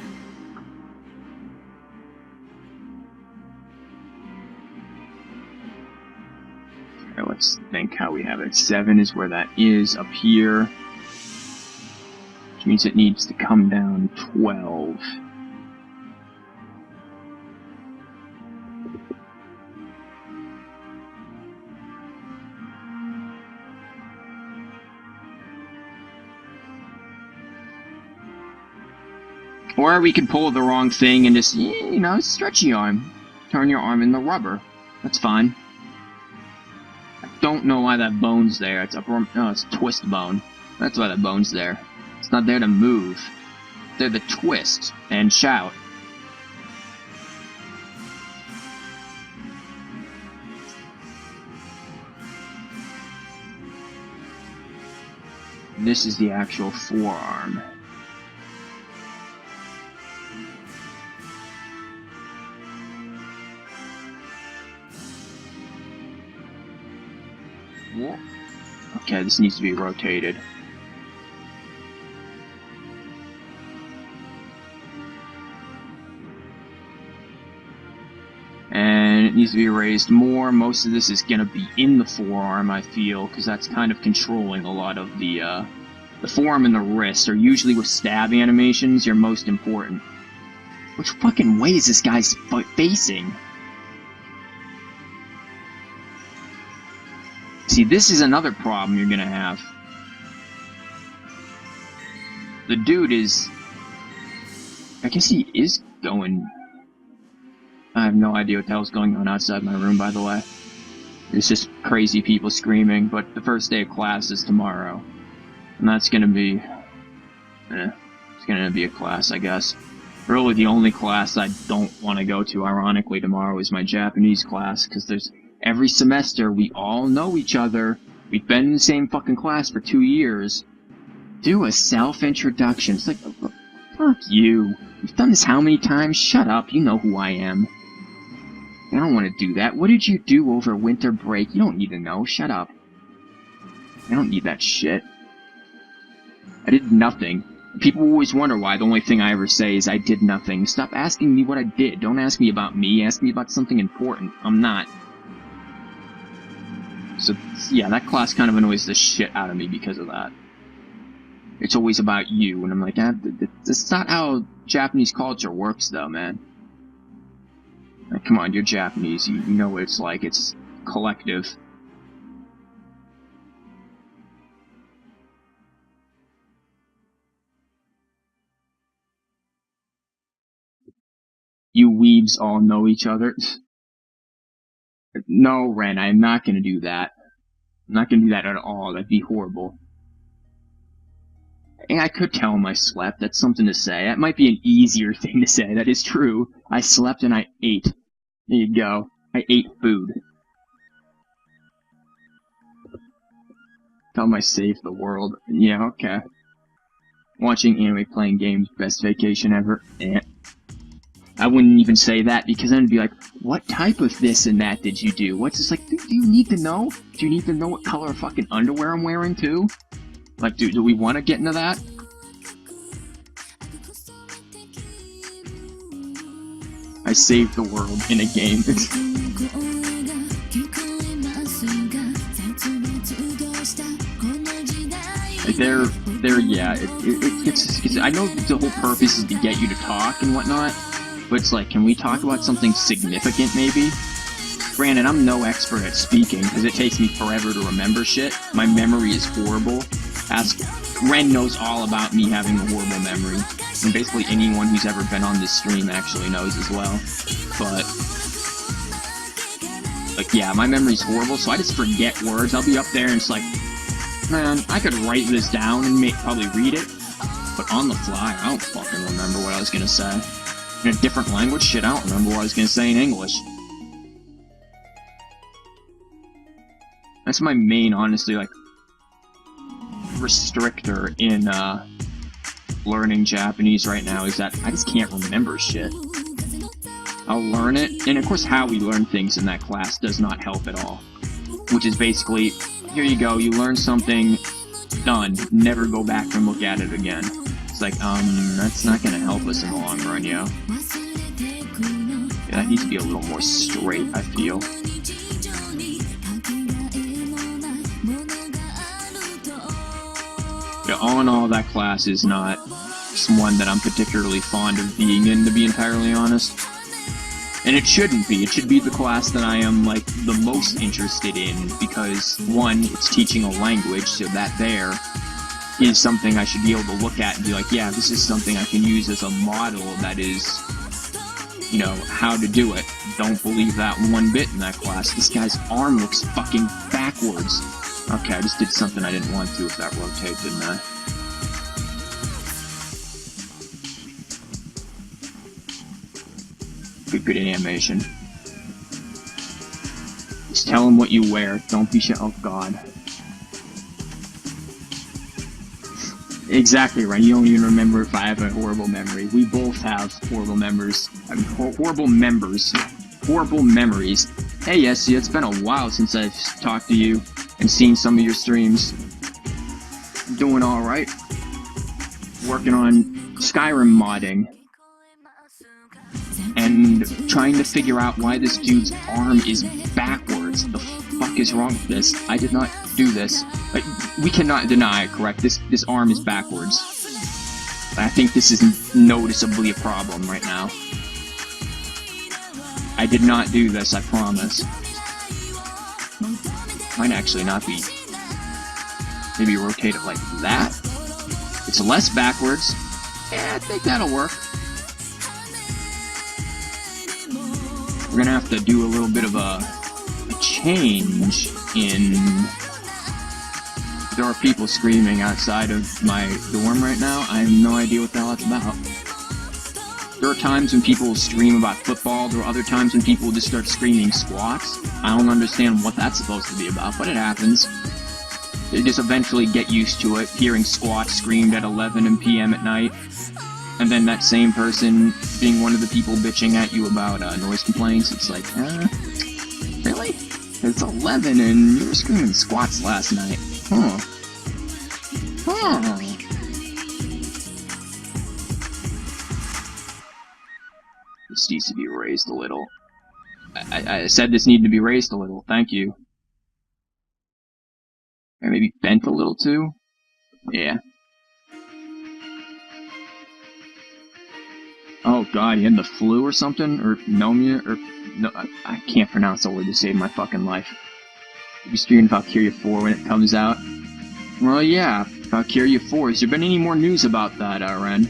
Speaker 1: Alright, let's think how we have it. 7 is where that is, up here. Which means it needs to come down 12. Or we could pull the wrong thing and just, you know, stretch your arm. Turn your arm into rubber. That's fine. I don't know why that bone's there. It's upper, no, it's twist bone. That's why that bone's there. It's not there to move. It's there to twist and shout. And this is the actual forearm. Okay, this needs to be rotated. And it needs to be raised more. Most of this is going to be in the forearm, I feel, because that's kind of controlling a lot of the forearm and the wrist are usually with stab animations, you're most important. Which fucking way is this guy's facing? See, this is another problem you're gonna have. The dude is... I guess he is going... I have no idea what the hell's going on outside my room, by the way. There's just crazy people screaming, but the first day of class is tomorrow. And that's gonna be... it's gonna be a class, I guess. Really, the only class I don't want to go to, ironically, tomorrow is my Japanese class, because there's... Every semester, we all know each other. We've been in the same fucking class for 2 years. Do a self-introduction. It's like, fuck you. We've done this how many times? Shut up, you know who I am. I don't want to do that. What did you do over winter break? You don't need to know. Shut up. I don't need that shit. I did nothing. People always wonder why the only thing I ever say is I did nothing. Stop asking me what I did. Don't ask me about me. Ask me about something important. I'm not. So, yeah, that class kind of annoys the shit out of me because of that. It's always about you, and I'm like, that's not how Japanese culture works, though, man. Like, come on, you're Japanese, you know what it's like, it's collective. You weebs all know each other. No, Ren, I'm not gonna do that. I'm not gonna do that at all. That'd be horrible. And I could tell him I slept. That's something to say. That might be an easier thing to say. That is true. I slept and I ate. There you go. I ate food. Tell him I saved the world. Yeah, okay. Watching anime, playing games, best vacation ever. Eh. I wouldn't even say that, because then it'd be like, what type of this and that did you do? What's this like, do you need to know? Do you need to know what color of fucking underwear I'm wearing too? Like, do we want to get into that? I saved the world in a game. Yeah, it's I know the whole purpose is to get you to talk and whatnot, but it's like, can we talk about something significant maybe? Granted, I'm no expert at speaking, because it takes me forever to remember shit. My memory is horrible. Ren knows all about me having a horrible memory, and basically anyone who's ever been on this stream actually knows as well. But, like, yeah, my memory's horrible, so I just forget words. I'll be up there and it's like, man, I could write this down and probably read it, but on the fly, I don't fucking remember what I was gonna say. In a different language, shit, I don't remember what I was gonna say in English. That's my main, honestly, like, restrictor in, learning Japanese right now, is that I just can't remember shit. I'll learn it, and of course how we learn things in that class does not help at all. Which is basically, here you go, you learn something, done, never go back and look at it again. It's like, that's not gonna help us in the long run, yo. Yeah, that needs to be a little more straight, I feel. Yeah, all in all, that class is not one that I'm particularly fond of being in, to be entirely honest. And it shouldn't be. It should be the class that I am, like, the most interested in, because, one, it's teaching a language, so that there is something I should be able to look at and be like, yeah, this is something I can use as a model that is, you know, how to do it. Don't believe that one bit in that class. This guy's arm looks fucking backwards. Okay, I just did something I didn't want to with that rotate, didn't I? Good animation. Just tell him what you wear. Don't be shit. Oh god. Exactly right. You don't even remember if I have a horrible memory. We both have horrible memories. I mean, horrible members. Horrible memories. Hey, yes, it's been a while since I've talked to you and seen some of your streams. Doing alright. Working on Skyrim modding. And trying to figure out why this dude's arm is backwards. The fuck is wrong with this? I did not do this. Like, we cannot deny, correct? This arm is backwards. I think this is noticeably a problem right now. I did not do this, I promise. Might actually not be. Maybe rotate it like that. It's less backwards. Yeah, I think that'll work. We're gonna have to do a little bit of a change in... There are people screaming outside of my dorm right now. I have no idea what the hell that's about. There are times when people stream about football. There are other times when people just start screaming squats. I don't understand what that's supposed to be about, but it happens. They just eventually get used to it, hearing squats screamed at 11 p.m. at night. And then that same person being one of the people bitching at you about noise complaints. It's like, really? It's 11 and you were screaming squats last night. Huh. Huh. This needs to be raised a little. I said this needed to be raised a little. Thank you. Or maybe bent a little too? Yeah. Oh god, he had the flu or something? Or pneumonia? Or... No, I can't pronounce the word to save my fucking life. I'll be streaming Valkyria 4 when it comes out. Well, yeah, Valkyria 4. Has there been any more news about that, Ren?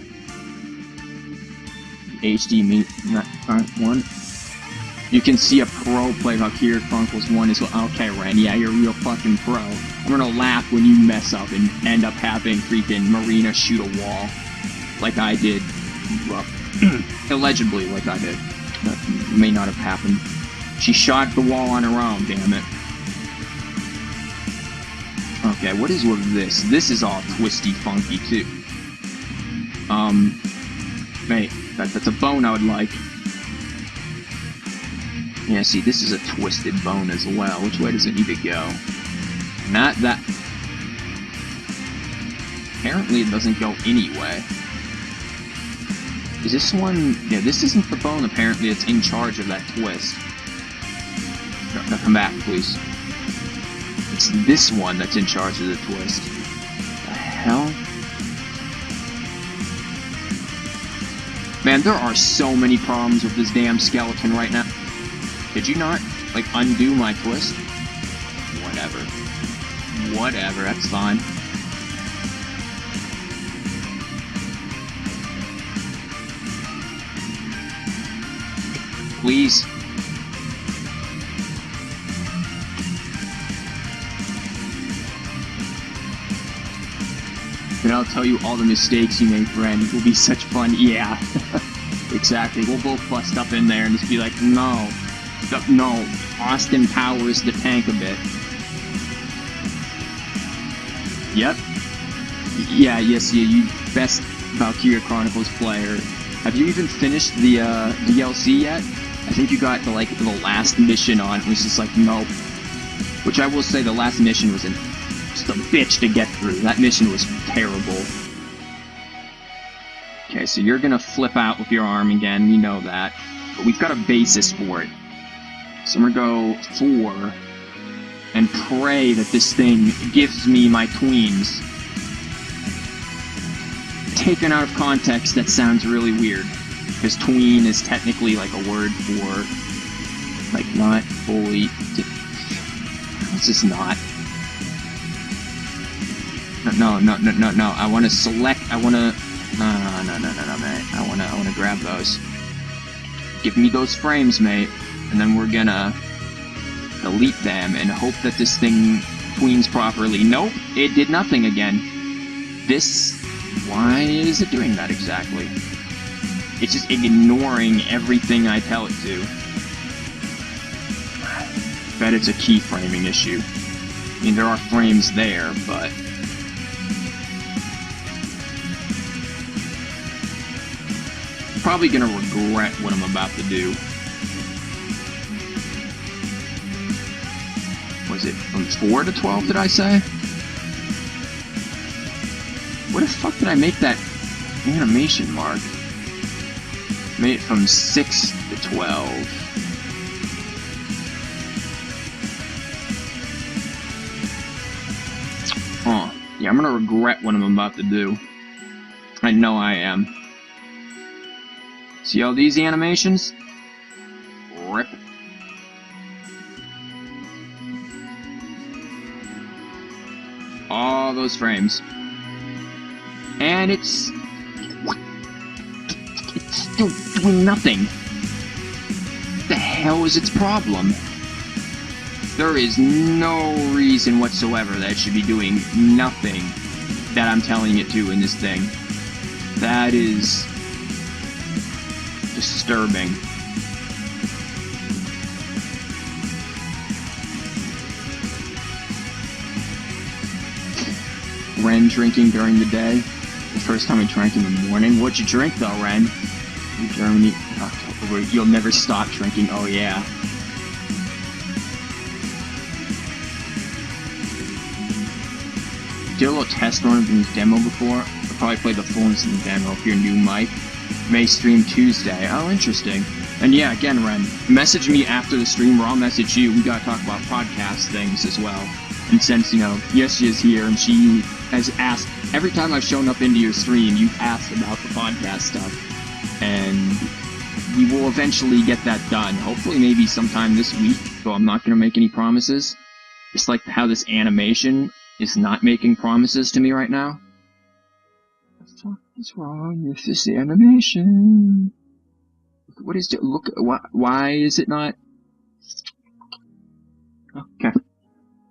Speaker 1: HD meet, not one. You can see a pro play Valkyria Chronicles 1 as well. Okay, Ren, yeah, you're a real fucking pro. I'm gonna laugh when you mess up and end up having freaking Marina shoot a wall. Like I did. Well, allegedly, like I did. That may not have happened. She shot the wall on her own, damn it. Okay, what is with this? This is all twisty funky, too. Mate, that's a bone I would like. Yeah, see, this is a twisted bone as well. Which way does it need to go? Not that... Apparently it doesn't go anyway. Is this one... Yeah, this isn't the bone, apparently, it's in charge of that twist. No, come back, please. It's this one that's in charge of the twist. The hell? Man, there are so many problems with this damn skeleton right now. Did you not, like, undo my twist? Whatever. Whatever, that's fine. Please. And I'll tell you all the mistakes you made, friend. It will be such fun. Yeah. Exactly. We'll both bust up in there and just be like, no. No. Austin powers the tank a bit. Yep. Yeah, yes, you best Valkyria Chronicles player. Have you even finished the DLC yet? I think you got the last mission on. It was just like, nope. Which I will say, the last mission was just a bitch to get through. That mission was terrible. Okay, so you're gonna flip out with your arm again. We know that, but we've got a basis for it. So I'm gonna go 4 and pray that this thing gives me my tweens. Taken out of context, that sounds really weird, because tween is technically like a word for, like, not fully... It's just not. No, I want to select, I want to... No, mate. I want to grab those. Give me those frames, mate, and then we're gonna delete them and hope that this thing tweens properly. Nope, it did nothing again. This... Why is it doing that exactly? It's just ignoring everything I tell it to. Bet it's a keyframing issue. I mean, there are frames there, but... Probably gonna regret what I'm about to do. Was it from 4 to 12, did I say? Where the fuck did I make that animation mark? Made it from 6 to 12. Huh. Yeah, I'm gonna regret what I'm about to do. I know I am. See all these animations? Rip. All those frames. And it's still doing nothing. What the hell is its problem? There is no reason whatsoever that it should be doing nothing that I'm telling it to in this thing. That is disturbing. Ren drinking during the day. The first time I drank in the morning. What'd you drink though, Ren? In Germany. Oh, you'll never stop drinking. Oh yeah. Did a little test run of this demo before. I'll probably play the fullness of the demo if you're new, Mike. May stream Tuesday. Oh, interesting. And yeah, again, Ren, message me after the stream, or I'll message you. We gotta talk about podcast things as well. And since, you know, Yeshi is here, and she has asked, every time I've shown up into your stream, you've asked about the podcast stuff. And we will eventually get that done. Hopefully maybe sometime this week, though I'm not gonna make any promises. Just like how this animation is not making promises to me right now. What the fuck is wrong with this animation? What is it? Look, why is it not? Okay.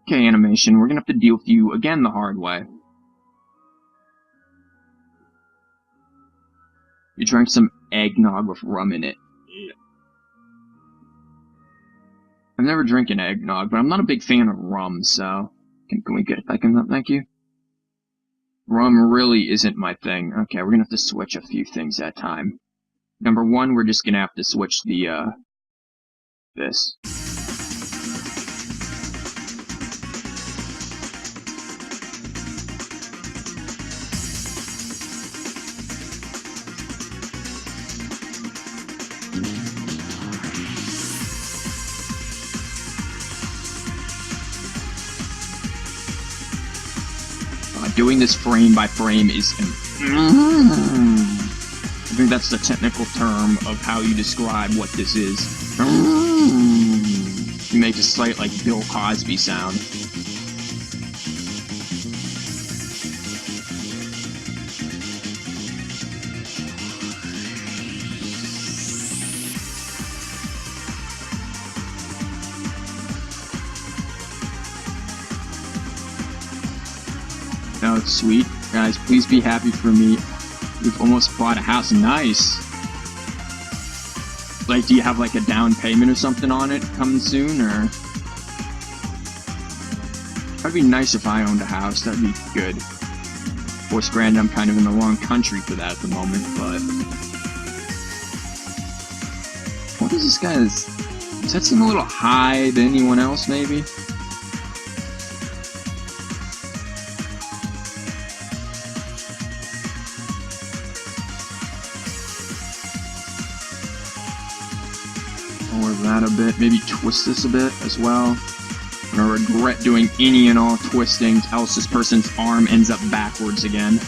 Speaker 1: Okay, animation, we're gonna have to deal with you again the hard way. You drank some eggnog with rum in it. I've never drinking eggnog, but I'm not a big fan of rum, so... Can we get it back in that? Thank you. Rum really isn't my thing. Okay, we're gonna have to switch a few things at a time. Number one, we're just gonna have to switch the, this. Doing this frame by frame is... I think that's the technical term of how you describe what this is. You make a slight, like, Bill Cosby sound. Oh, it's sweet. Guys, please be happy for me. We've almost bought a house. Nice. Like, do you have like a down payment or something on it coming soon, or? That'd be nice if I owned a house. That'd be good. Of course, granted, I'm kind of in the wrong country for that at the moment, but... What is this guy's... Does that seem a little high to anyone else, maybe? Lower that a bit, maybe twist this a bit as well. I'm gonna regret doing any and all twisting, else this person's arm ends up backwards again.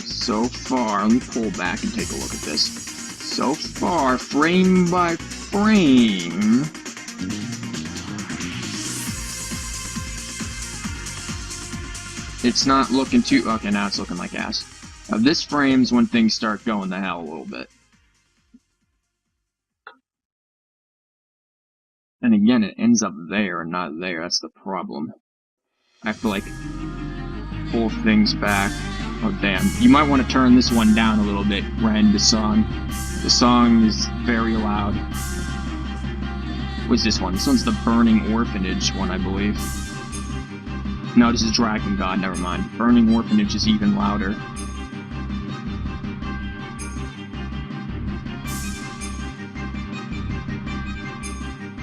Speaker 1: So far, let me pull back and take a look at this. So far, frame by frame, it's not looking too... Okay, now it's looking like ass. Now this frame's when things start going to hell a little bit. And again, it ends up there and not there. That's the problem. I have to, like, pull things back. Oh, damn. You might want to turn this one down a little bit, Ren, the song. The song is very loud. What's this one? This one's the Burning Orphanage one, I believe. No, this is Dragon God, never mind. Burning Orphanage is even louder.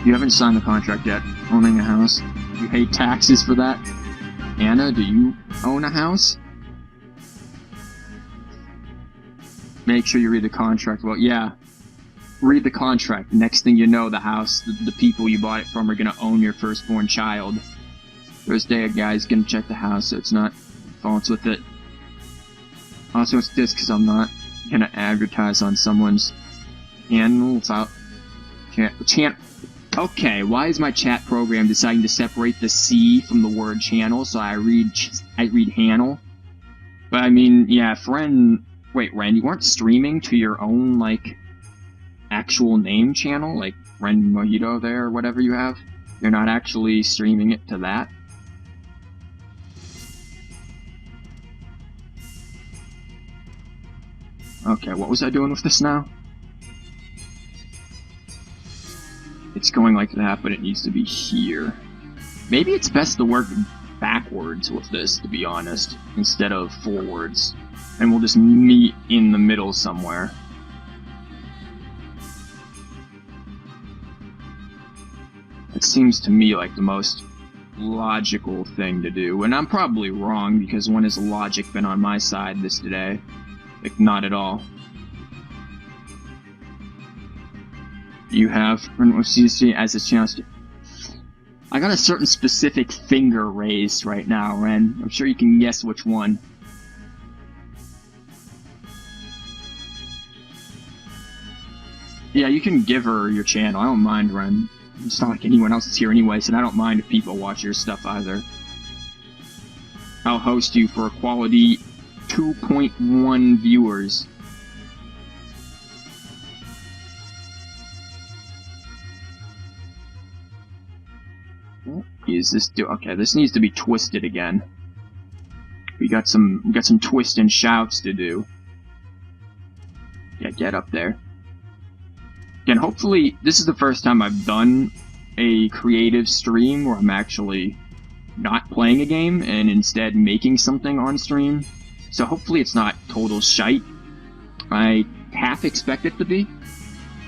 Speaker 1: You haven't signed the contract yet, owning a house. You pay taxes for that. Anna, do you own a house? Make sure you read the contract. Well, yeah. Read the contract. Next thing you know, the house, the people you bought it from are gonna own your firstborn child. First day a guy's gonna check the house, so it's not faults with it. Also, it's this because I'm not gonna advertise on someone's channel without Okay, why is my chat program deciding to separate the C from the word channel? So I read Hannel. But I mean, yeah, Ren, you weren't streaming to your own like actual name channel, like Ren Mojito there or whatever you have. You're not actually streaming it to that. Okay, what was I doing with this now? It's going like that, but it needs to be here. Maybe it's best to work backwards with this, to be honest, instead of forwards. And we'll just meet in the middle somewhere. It seems to me like the most logical thing to do. And I'm probably wrong, because when has logic been on my side this today? Like, not at all. You have CC as a chance to... I got a certain specific finger raised right now, Ren. I'm sure you can guess which one. Yeah, you can give her your channel. I don't mind, Ren. It's not like anyone else is here anyway, so I don't mind if people watch your stuff either. I'll host you for a quality 2.1 viewers. What is this do? Okay, this needs to be twisted again. We got some twist and shouts to do. Yeah, get up there. Again, hopefully, this is the first time I've done a creative stream where I'm actually not playing a game and instead making something on stream. So hopefully it's not total shite. I half expect it to be,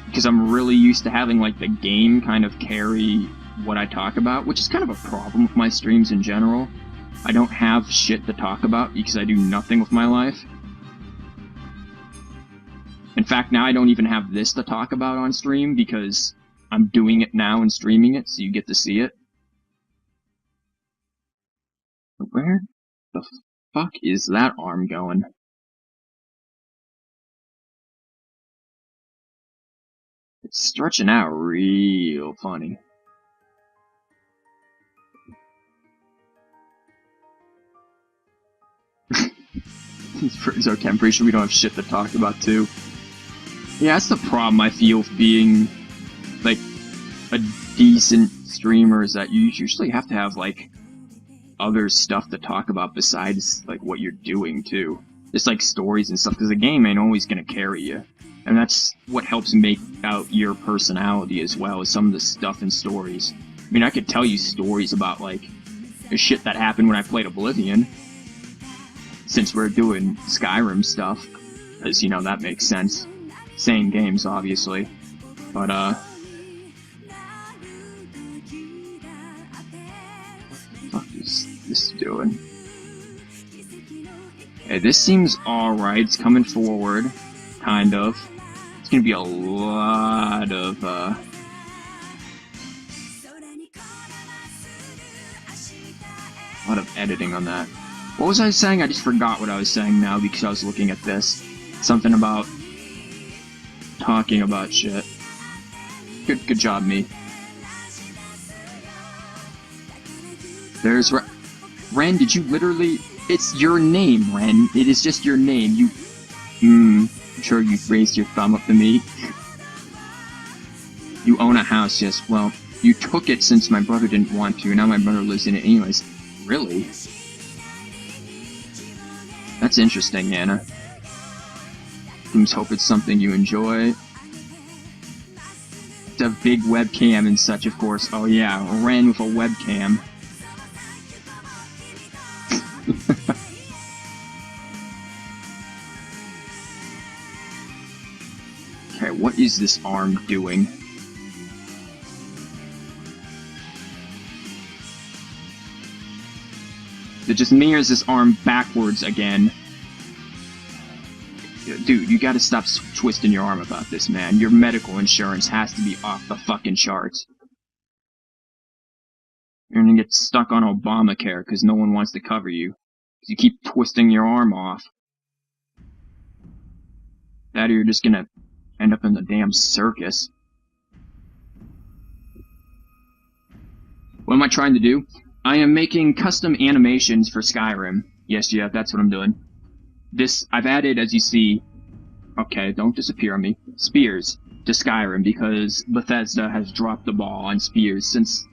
Speaker 1: because I'm really used to having like the game kind of carry what I talk about, which is kind of a problem with my streams in general. I don't have shit to talk about because I do nothing with my life. In fact, now I don't even have this to talk about on stream because I'm doing it now and streaming it, so you get to see it. Where the fuck is that arm going? It's stretching out real funny. It's okay, I'm pretty sure we don't have shit to talk about too. Yeah, that's the problem I feel with being like a decent streamer, is that you usually have to have like other stuff to talk about besides like what you're doing too. Just like stories and stuff, because the game ain't always gonna carry you. And that's what helps make out your personality as well, is some of the stuff and stories. I mean, I could tell you stories about like the shit that happened when I played Oblivion, since we're doing Skyrim stuff, because, you know, that makes sense. Same games, obviously. But, what the fuck is this doing? Hey, this seems alright. It's coming forward, kind of. It's gonna be a lot of, editing on that. What was I saying? I just forgot what I was saying now because I was looking at this. Something about talking about shit. Good job, me. There's Ren, did you literally... It's your name, Ren. It is just your name. You... I'm sure you raised your thumb up to me. You own a house, yes. Well, you took it since my brother didn't want to. Now my brother lives in it anyways. Really? That's interesting, Anna. Let's hope it's something you enjoy. It's a big webcam and such, of course. Oh yeah, Ren with a webcam. Okay, what is this arm doing? Is it just me, or is this arm backwards again? Dude, you gotta stop twisting your arm about this, man. Your medical insurance has to be off the fucking charts. You're gonna get stuck on Obamacare because no one wants to cover you. Because you keep twisting your arm off. That or you're just gonna end up in the damn circus. What am I trying to do? I am making custom animations for Skyrim. Yes, yeah, that's what I'm doing. I've added, as you see, okay, don't disappear on me, spears to Skyrim because Bethesda has dropped the ball on spears since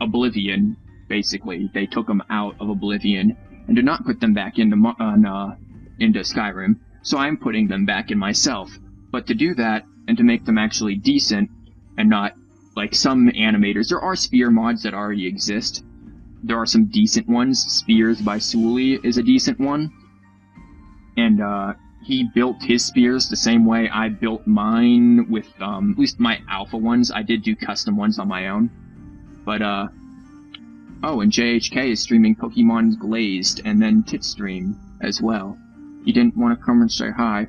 Speaker 1: Oblivion, basically. They took them out of Oblivion and did not put them back into Skyrim, so I'm putting them back in myself. But to do that, and to make them actually decent, and not like some animators, there are spear mods that already exist. There are some decent ones. Spears by Sully is a decent one. And, he built his spears the same way I built mine with, at least my alpha ones. I did do custom ones on my own. But, oh, and JHK is streaming Pokemon Glazed, and then Titstream as well. You didn't want to come and say hi.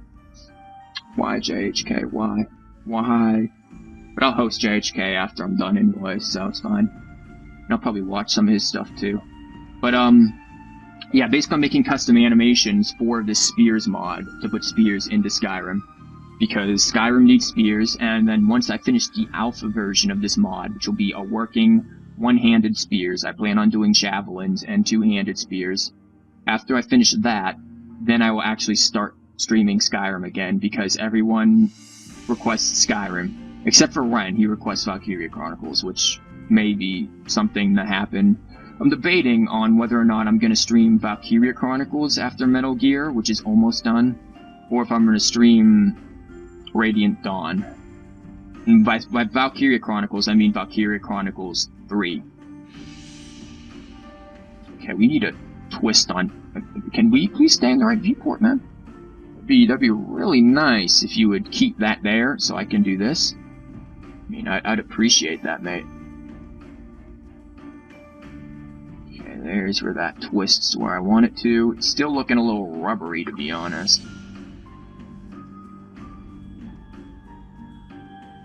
Speaker 1: Why, JHK? Why? Why? But I'll host JHK after I'm done anyway, so it's fine. And I'll probably watch some of his stuff too. But, yeah, basically I'm making custom animations for this Spears mod to put spears into Skyrim. Because Skyrim needs spears, and then once I finish the alpha version of this mod, which will be a working one-handed spears, I plan on doing javelins and two-handed spears. After I finish that, then I will actually start streaming Skyrim again, because everyone requests Skyrim. Except for Ren, he requests Valkyria Chronicles, which may be something to happen. I'm debating on whether or not I'm going to stream Valkyria Chronicles after Metal Gear, which is almost done, or if I'm going to stream Radiant Dawn. And by Valkyria Chronicles, I mean Valkyria Chronicles 3. Okay, we need a twist on... Can we please stay in the right viewport, man? That'd be really nice if you would keep that there so I can do this. I mean, I'd appreciate that, mate. Okay, there's where that twists where I want it to. It's still looking a little rubbery, to be honest.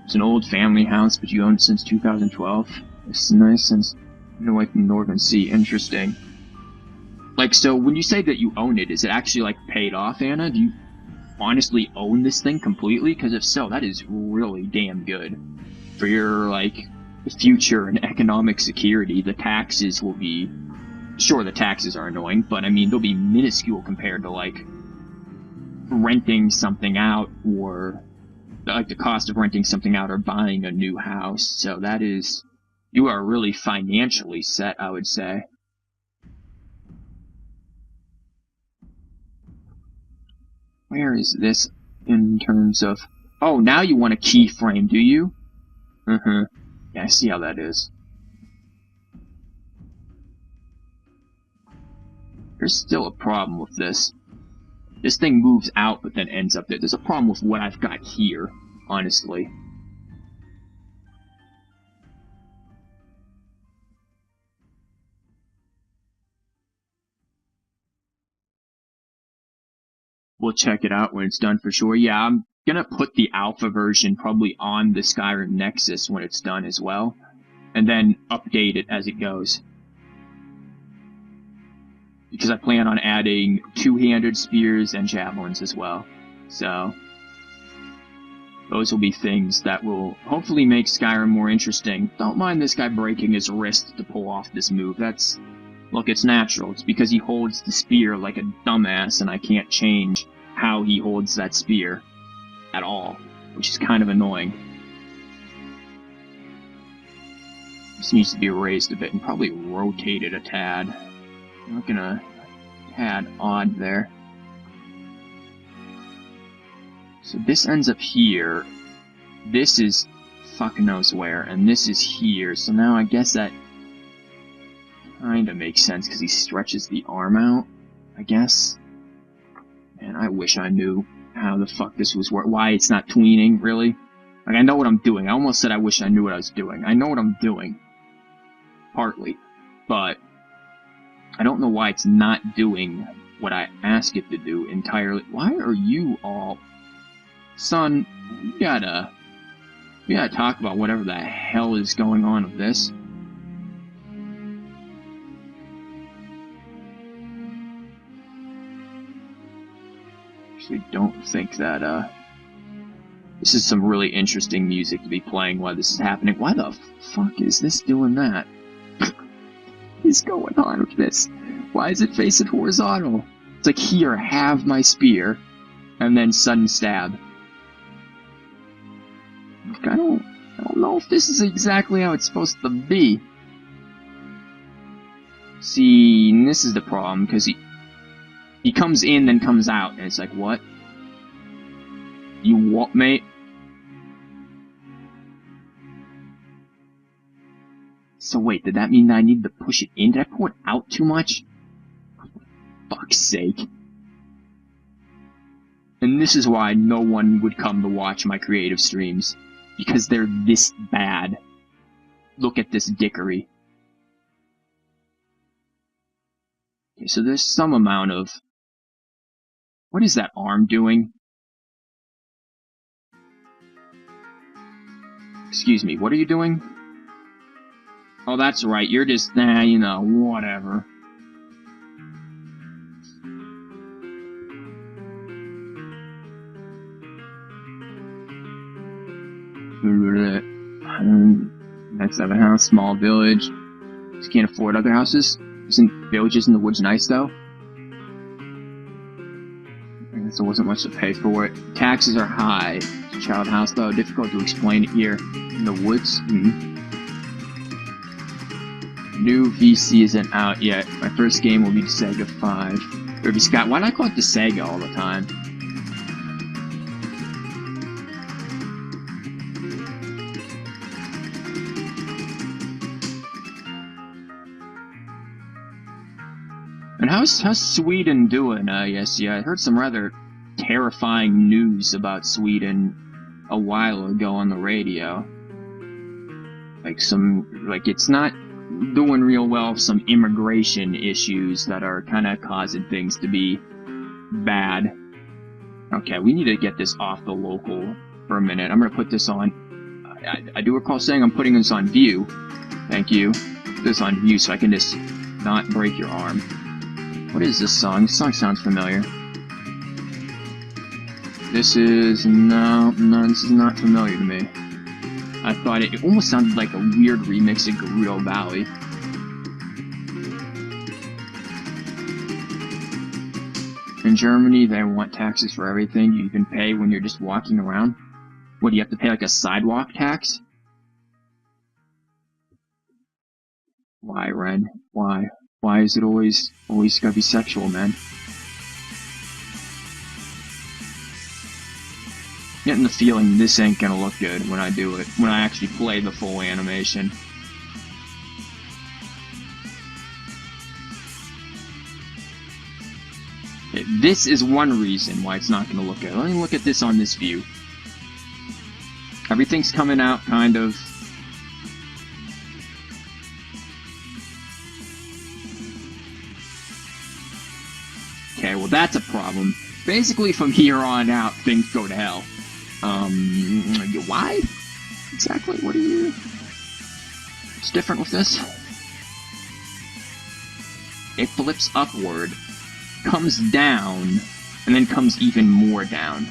Speaker 1: It's an old family house, but you owned it since 2012. It's nice since like the Northern Sea. Interesting. Like, so when you say that you own it, is it actually like paid off, Anna? Do you honestly own this thing completely? Because if so, that is really damn good for your like future and economic security. The taxes will be, sure, the taxes are annoying, but I mean they'll be minuscule compared to like renting something out, or like the cost of renting something out or buying a new house. So that is, you are really financially set, I would say. Where is this in terms of... Oh, now you want a keyframe, do you? Yeah, I see how that is. There's still a problem with this. This thing moves out, but then ends up there. There's a problem with what I've got here, honestly. We'll check it out when it's done for sure. Yeah, I'm gonna put the alpha version probably on the Skyrim Nexus when it's done as well, and then update it as it goes. Because I plan on adding two-handed spears and javelins as well. So those will be things that will hopefully make Skyrim more interesting. Don't mind this guy breaking his wrist to pull off this move. That's... Look, it's natural. It's because he holds the spear like a dumbass, and I can't change how he holds that spear at all, which is kind of annoying. This needs to be raised a bit and probably rotated a tad. Looking a tad odd there. So this ends up here. This is fuck knows where, and this is here. So now I guess that kinda makes sense because he stretches the arm out, I guess. And I wish I knew how the fuck this was why it's not tweening, really. Like, I know what I'm doing. I almost said I wish I knew what I was doing. I know what I'm doing. Partly. But I don't know why it's not doing what I ask it to do entirely. Why are you all... Son, we gotta talk about whatever the hell is going on with this. Actually, don't think that, this is some really interesting music to be playing while this is happening. Why the fuck is this doing that? What is going on with this? Why is it facing horizontal? It's like, here, have my spear, and then sudden stab. I don't know if this is exactly how it's supposed to be. See, and this is the problem, because he comes in, then comes out, and it's like, what? You what, mate? So wait, did that mean that I need to push it in? Did I pull it out too much? For fuck's sake. And this is why no one would come to watch my creative streams. Because they're this bad. Look at this dickery. Okay, so there's some amount of... What is that arm doing? Excuse me, what are you doing? Oh, that's right, you're just, you know, whatever. Next other house, small village. Just can't afford other houses. Isn't villages in the woods nice, though? I guess there wasn't much to pay for it. Taxes are high. Child house, though, difficult to explain it here. In the woods? New VC isn't out yet. My first game will be the Sega 5. Irby Scott, why do I call it the Sega all the time? But how's Sweden doing? Yes, yeah, I heard some rather terrifying news about Sweden a while ago on the radio. Like it's not doing real well, some immigration issues that are kind of causing things to be bad. Okay, we need to get this off the local for a minute. I'm gonna put this on. I do recall saying I'm putting this on view. Thank you. Put this on view so I can just not break your arm. What is this song? This song sounds familiar. This is... no, this is not familiar to me. I thought it almost sounded like a weird remix of Gerudo Valley. In Germany, they want taxes for everything you can pay when you're just walking around. What, do you have to pay like a sidewalk tax? Why, Ren? Why? Why is it always gotta be sexual, man? Getting the feeling this ain't gonna look good when I do it, when I actually play the full animation. This is one reason why it's not gonna look good. Let me look at this on this view. Everything's coming out kind of... Okay, well that's a problem. Basically from here on out, things go to hell. Why? Exactly, what are you... What's different with this? It flips upward, comes down, and then comes even more down.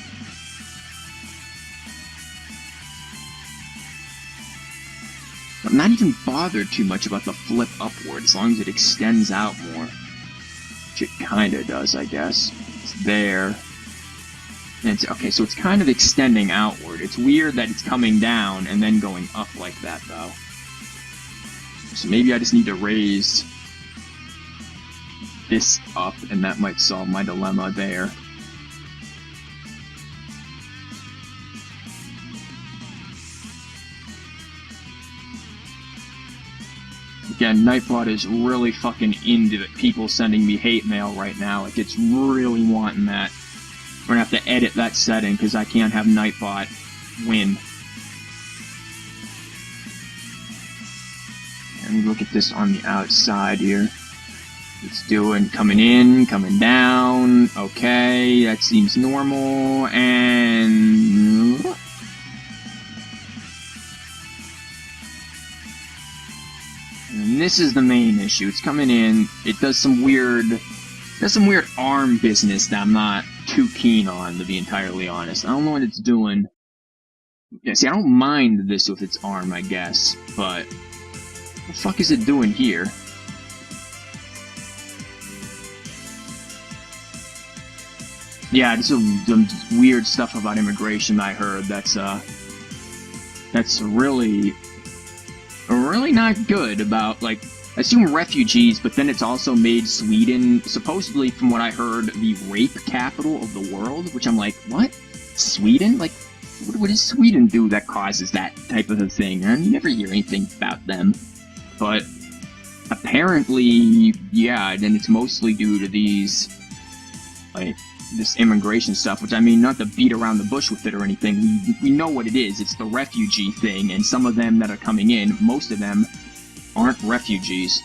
Speaker 1: I'm not even bothered too much about the flip upward, as long as it extends out more. Which it kinda does, I guess. It's there. And it's, okay, so it's kind of extending outward. It's weird that it's coming down and then going up like that, though. So maybe I just need to raise this up, and that might solve my dilemma there. Again, Nightbot is really fucking into it. People sending me hate mail right now. Like, it's really wanting that. We're gonna have to edit that setting, because I can't have Nightbot win. And look at this on the outside here. It's doing coming in, coming down. Okay, that seems normal. And this is the main issue. It's coming in. It does some weird arm business that I'm not too keen on, to be entirely honest. I don't know what it's doing. Yeah, see, I don't mind this with its arm, I guess, but what the fuck is it doing here? Yeah, just some weird stuff about immigration I heard. That's really not good. About, like, I assume refugees, but then it's also made Sweden, supposedly from what I heard, the rape capital of the world, which I'm like, what? Sweden? Like, what does Sweden do that causes that type of a thing? I never hear anything about them. But apparently, yeah, then it's mostly due to these, like, this immigration stuff, which, I mean, not to beat around the bush with it or anything, we know what it is. It's the refugee thing, and some of them that are coming in, most of them aren't refugees.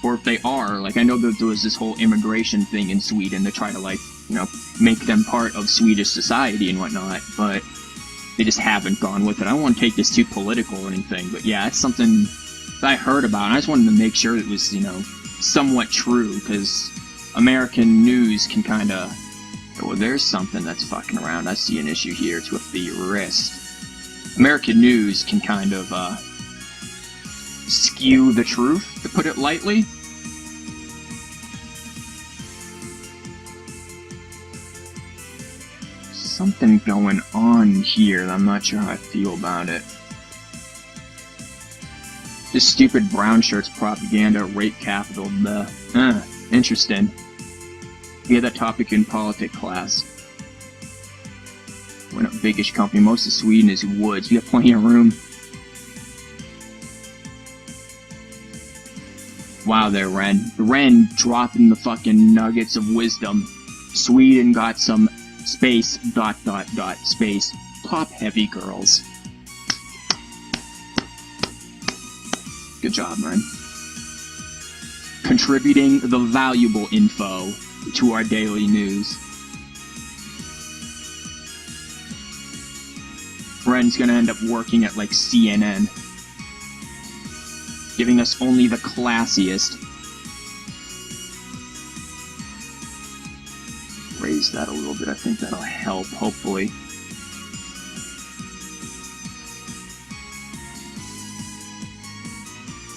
Speaker 1: Or if they are, like, I know that there was this whole immigration thing in Sweden to try to, like, you know, make them part of Swedish society and whatnot, but they just haven't gone with it. I don't want to take this too political or anything, but yeah, it's something that I heard about, and I just wanted to make sure it was, you know, somewhat true, because American news can kind of... Well, there's something that's fucking around. I see an issue here. It's with the wrist. American news can kind of, skew the truth, to put it lightly. Something going on here that I'm not sure how I feel about it. This stupid brown shirt's propaganda, rape capital, interesting. We had that topic in politics class. We're in a biggish company. Most of Sweden is woods. We have plenty of room. Wow there, Ren. Ren dropping the fucking nuggets of wisdom. Sweden got some space, ... space. Top-heavy girls. Good job, Ren. Contributing the valuable info to our daily news. Ren's gonna end up working at, like, CNN. Giving us only the classiest. Raise that a little bit, I think that'll help, hopefully.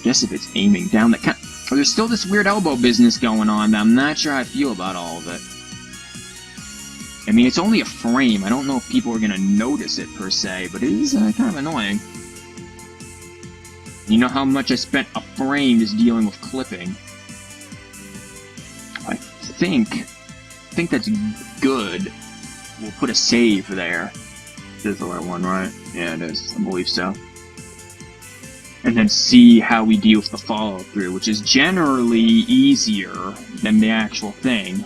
Speaker 1: Guess if it's aiming down the there's still this weird elbow business going on that I'm not sure how I feel about all of it. I mean, it's only a frame. I don't know if people are gonna notice it per se, but it is kind of annoying. You know how much I spent a frame just dealing with clipping. I think that's good. We'll put a save there. This is the right one, right? Yeah, it is. I believe so. And then see how we deal with the follow-through, which is generally easier than the actual thing.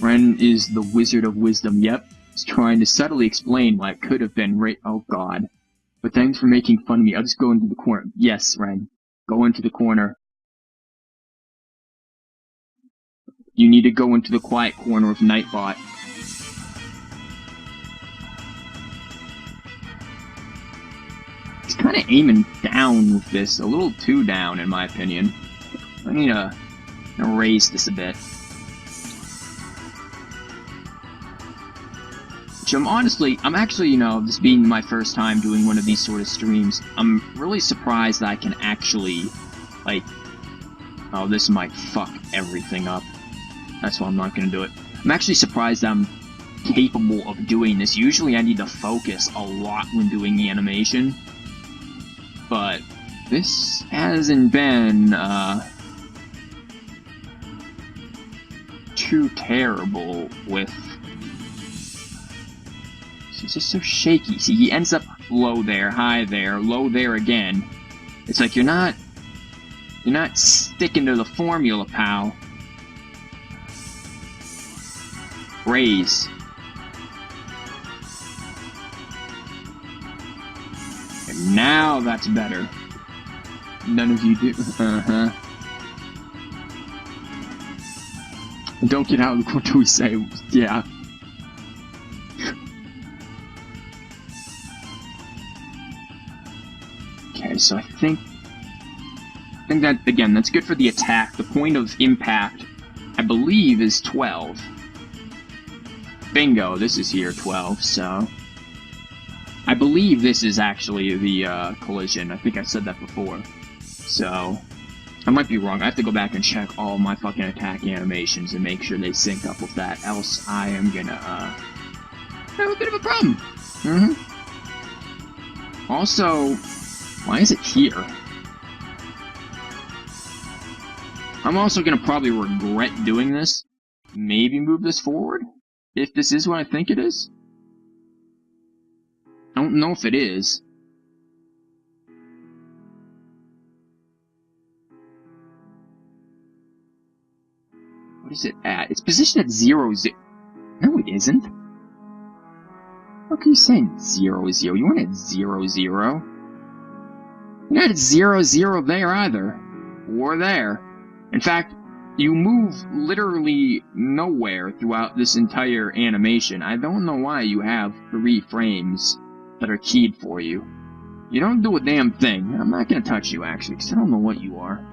Speaker 1: Ren is the Wizard of Wisdom, yep. He's trying to subtly explain why it could have been oh god. But thanks for making fun of me. I'll just go into the corner. Yes, Ren. Go into the corner. You need to go into the quiet corner of Nightbot. He's kind of aiming down with this, a little too down in my opinion. I need to raise this a bit. Which I'm actually, you know, this being my first time doing one of these sort of streams, I'm really surprised that I can actually, like, oh, this might fuck everything up. That's why I'm not gonna do it. I'm actually surprised I'm capable of doing this. Usually I need to focus a lot when doing the animation. But this hasn't been, too terrible with... It's just so shaky. See, he ends up low there, high there, low there again. It's like you're not sticking to the formula, pal. Raise. And now that's better. None of you do. Uh-huh. Don't get out. What do we say? Yeah. Okay, so I think that, again, that's good for the attack. The point of impact, I believe, is 12. Bingo, this is here 12, so... I believe this is actually the collision. I think I said that before. So, I might be wrong. I have to go back and check all my fucking attack animations and make sure they sync up with that, else I am gonna, have a bit of a problem. Also, why is it here? I'm also gonna probably regret doing this. Maybe move this forward? If this is what I think it is? I don't know if it is. What is it at? It's positioned at 0, 0. No, it isn't. How can you say 0, 0? You weren't at 0, 0. You're not at 0, 0 there either. Or there. In fact, you move literally nowhere throughout this entire animation. I don't know why you have 3 frames that are keyed for you. You don't do a damn thing. I'm not gonna touch you, actually, because I don't know what you are.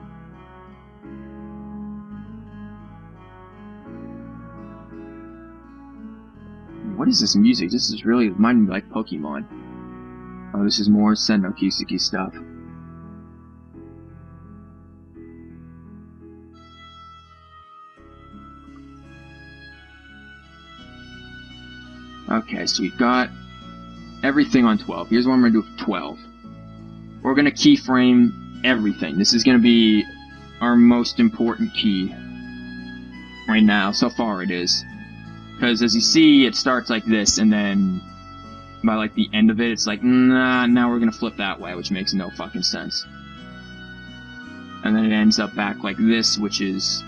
Speaker 1: What is this music? This is really reminding me like Pokemon. Oh, this is more Senno Kyusuke stuff. Okay, so we've got everything on 12. Here's what I'm going to do with 12. We're going to keyframe everything. This is going to be our most important key right now. So far it is. Because as you see, it starts like this, and then by like the end of it, it's like, nah, now we're gonna flip that way, which makes no fucking sense. And then it ends up back like this, which is...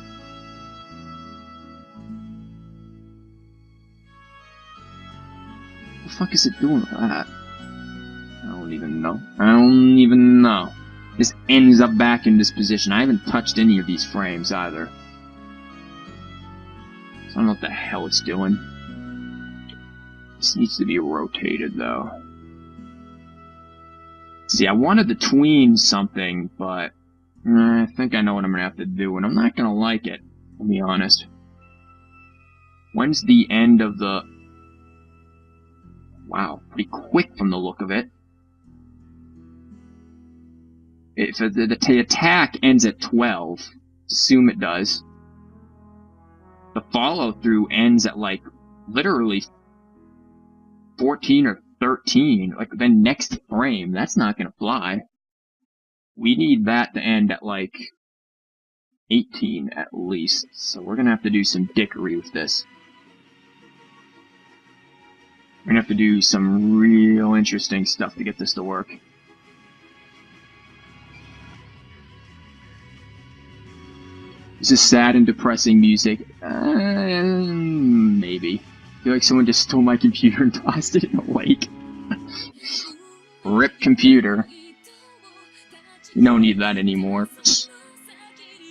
Speaker 1: What the fuck is it doing with that? I don't even know. I don't even know. This ends up back in this position. I haven't touched any of these frames either. So I don't know what the hell it's doing. This needs to be rotated, though. See, I wanted to tween something, but I think I know what I'm gonna have to do, and I'm not gonna like it, to be honest. When's the end of the... Wow, pretty quick from the look of it. If the attack ends at 12, assume it does. The follow-through ends at, like, literally 14 or 13. Like, the next frame, that's not gonna fly. We need that to end at, like, 18 at least. So we're gonna have to do some dickery with this. We're gonna have to do some real interesting stuff to get this to work. This is sad and depressing music. Maybe. I feel like someone just stole my computer and tossed it in a lake. RIP computer. You don't need that anymore.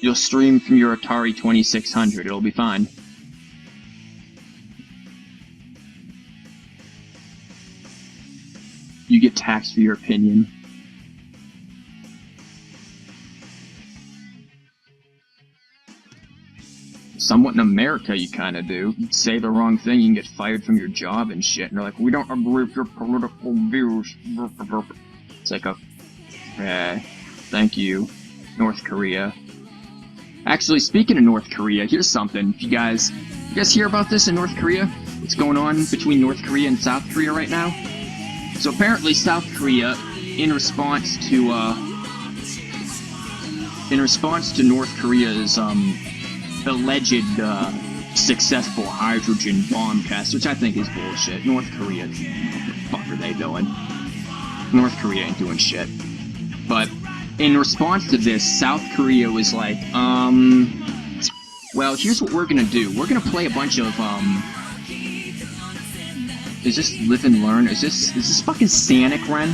Speaker 1: You'll stream from your Atari 2600. It'll be fine. You get taxed for your opinion. Somewhat in America, you kind of do. You say the wrong thing, you can get fired from your job and shit. And they're like, we don't agree with your political views. It's like a... thank you, North Korea. Actually, speaking of North Korea, here's something. You guys hear about this in North Korea? What's going on between North Korea and South Korea right now? So apparently South Korea, in response to North Korea's, alleged, successful hydrogen bomb test, which I think is bullshit. North Korea, what the fuck are they doing? North Korea ain't doing shit. But, in response to this, South Korea was like, well, here's what we're gonna do. We're gonna play a bunch of, is this Live and Learn? Is this fucking Sanic Ren?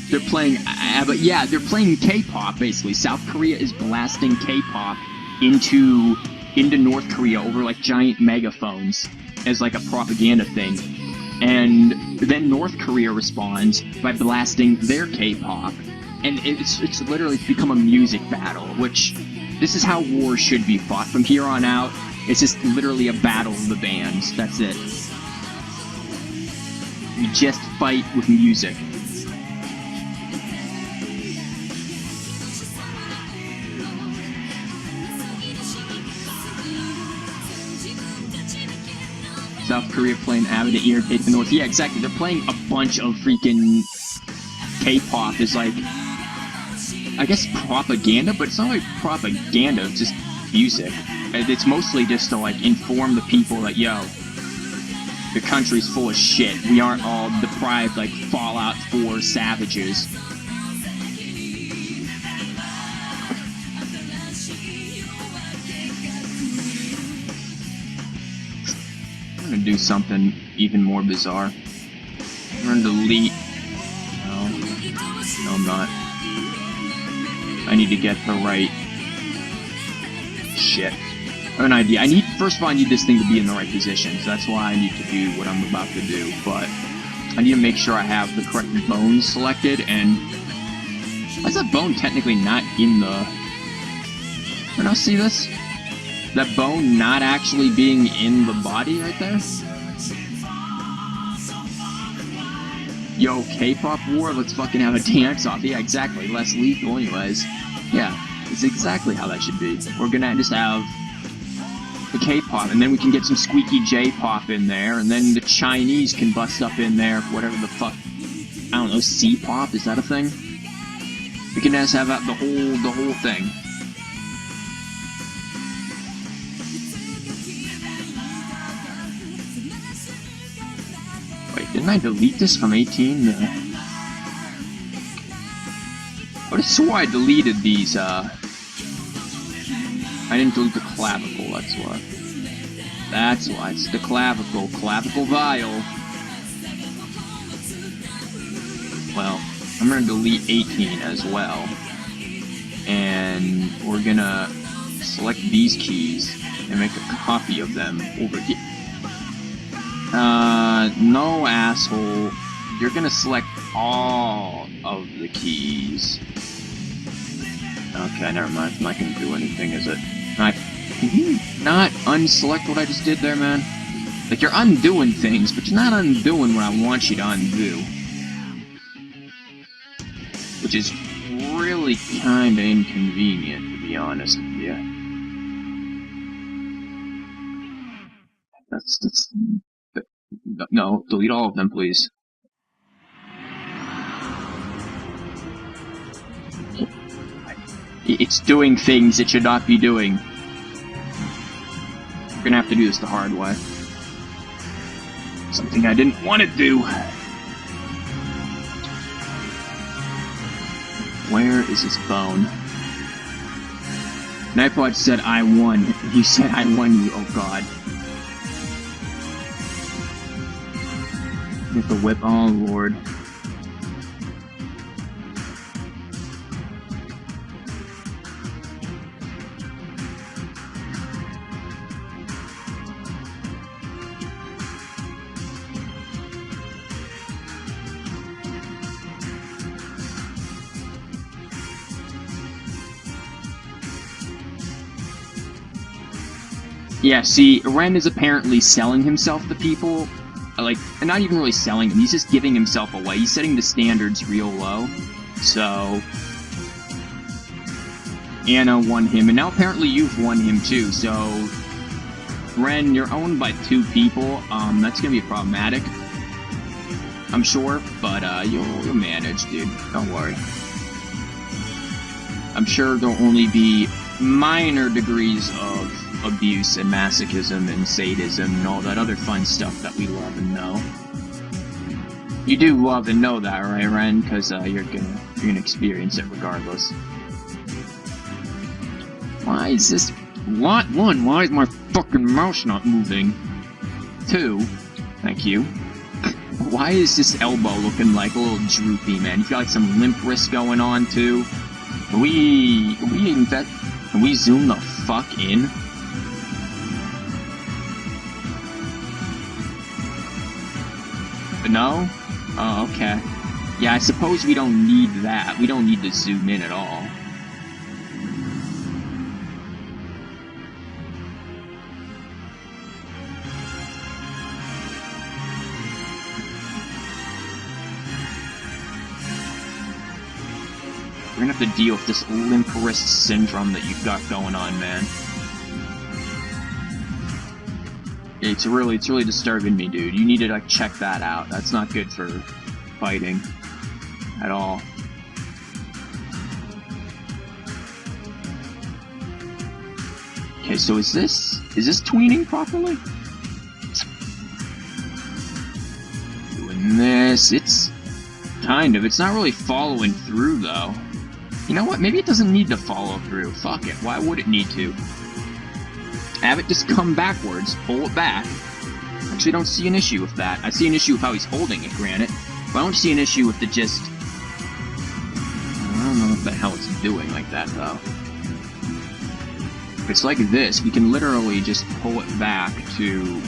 Speaker 1: They're playing, but yeah, they're playing K-pop, basically. South Korea is blasting K-pop into North Korea over, like, giant megaphones as, like, a propaganda thing. And then North Korea responds by blasting their K-pop. And it's literally become a music battle, which, this is how war should be fought. From here on out, it's just literally a battle of the bands. That's it. We just fight with music. South Korea playing Avid to irritate the North. Yeah, exactly. They're playing a bunch of freaking K-pop is like, I guess propaganda, but it's not like propaganda, it's just music. And it's mostly just to like inform the people that, yo, the country's full of shit. We aren't all deprived like Fallout 4 savages. I'm gonna do something even more bizarre. I'm gonna delete. No, I'm not. I need to get the right shit. I have an idea. First of all, I need this thing to be in the right position, so that's why I need to do what I'm about to do. But I need to make sure I have the correct bones selected, and why is that bone technically not in the... Can I see this? That bone not actually being in the body right there? Yo, K-pop war, let's fucking have a dance off. Yeah, exactly. Less lethal anyways. Yeah, it's exactly how that should be. We're gonna just have the K-pop, and then we can get some squeaky J-pop in there, and then the Chinese can bust up in there, whatever the fuck I don't know, C-pop, is that a thing? We can just have the whole thing. Wait, didn't I delete this from 18? I would have swore I deleted these, I didn't delete the clavicle, that's why. That's why, it's the clavicle vial. Well, I'm gonna delete 18 as well. And we're gonna select these keys and make a copy of them over here. No, asshole. You're gonna select all of the keys. Okay, never mind. It's not gonna do anything, is it? Can you not unselect what I just did there, man? Like, you're undoing things, but you're not undoing what I want you to undo. Which is really kinda inconvenient, to be honest with you. No, delete all of them, please. It's doing things it should not be doing. We're gonna have to do this the hard way. Something I didn't want to do. Where is this bone? Nightbot said I won. He said I won you, oh god. Get the whip, oh lord. Yeah, see, Ren is apparently selling himself to people. Like, not even really selling him, he's just giving himself away. He's setting the standards real low. So... Anna won him, and now apparently you've won him too, so... Ren, you're owned by 2 people. That's gonna be problematic. I'm sure, but, you'll manage, dude. Don't worry. I'm sure there'll only be minor degrees of abuse and masochism and sadism and all that other fun stuff that we love and know. You do love and know that, right, Ren? Because you're gonna experience it regardless. Why is this... Lot 1, why is my fucking mouse not moving? 2, thank you. Why is this elbow looking like a little droopy, man? You got like some limp wrist going on too? Can we zoom the fuck in? No? Oh, okay. Yeah, I suppose we don't need that. We don't need to zoom in at all. We're gonna have to deal with this limp wrist syndrome that you've got going on, man. It's really disturbing me, dude. You need to, like, check that out. That's not good for fighting at all. Okay, so is this tweening properly? Doing this, it's kind of. It's not really following through, though. You know what? Maybe it doesn't need to follow through. Fuck it. Why would it need to? Have it just come backwards, pull it back. Actually, don't see an issue with that. I see an issue with how he's holding it, granted. But I don't see an issue with the just... I don't know what the hell it's doing like that, though. If it's like this, we can literally just pull it back to...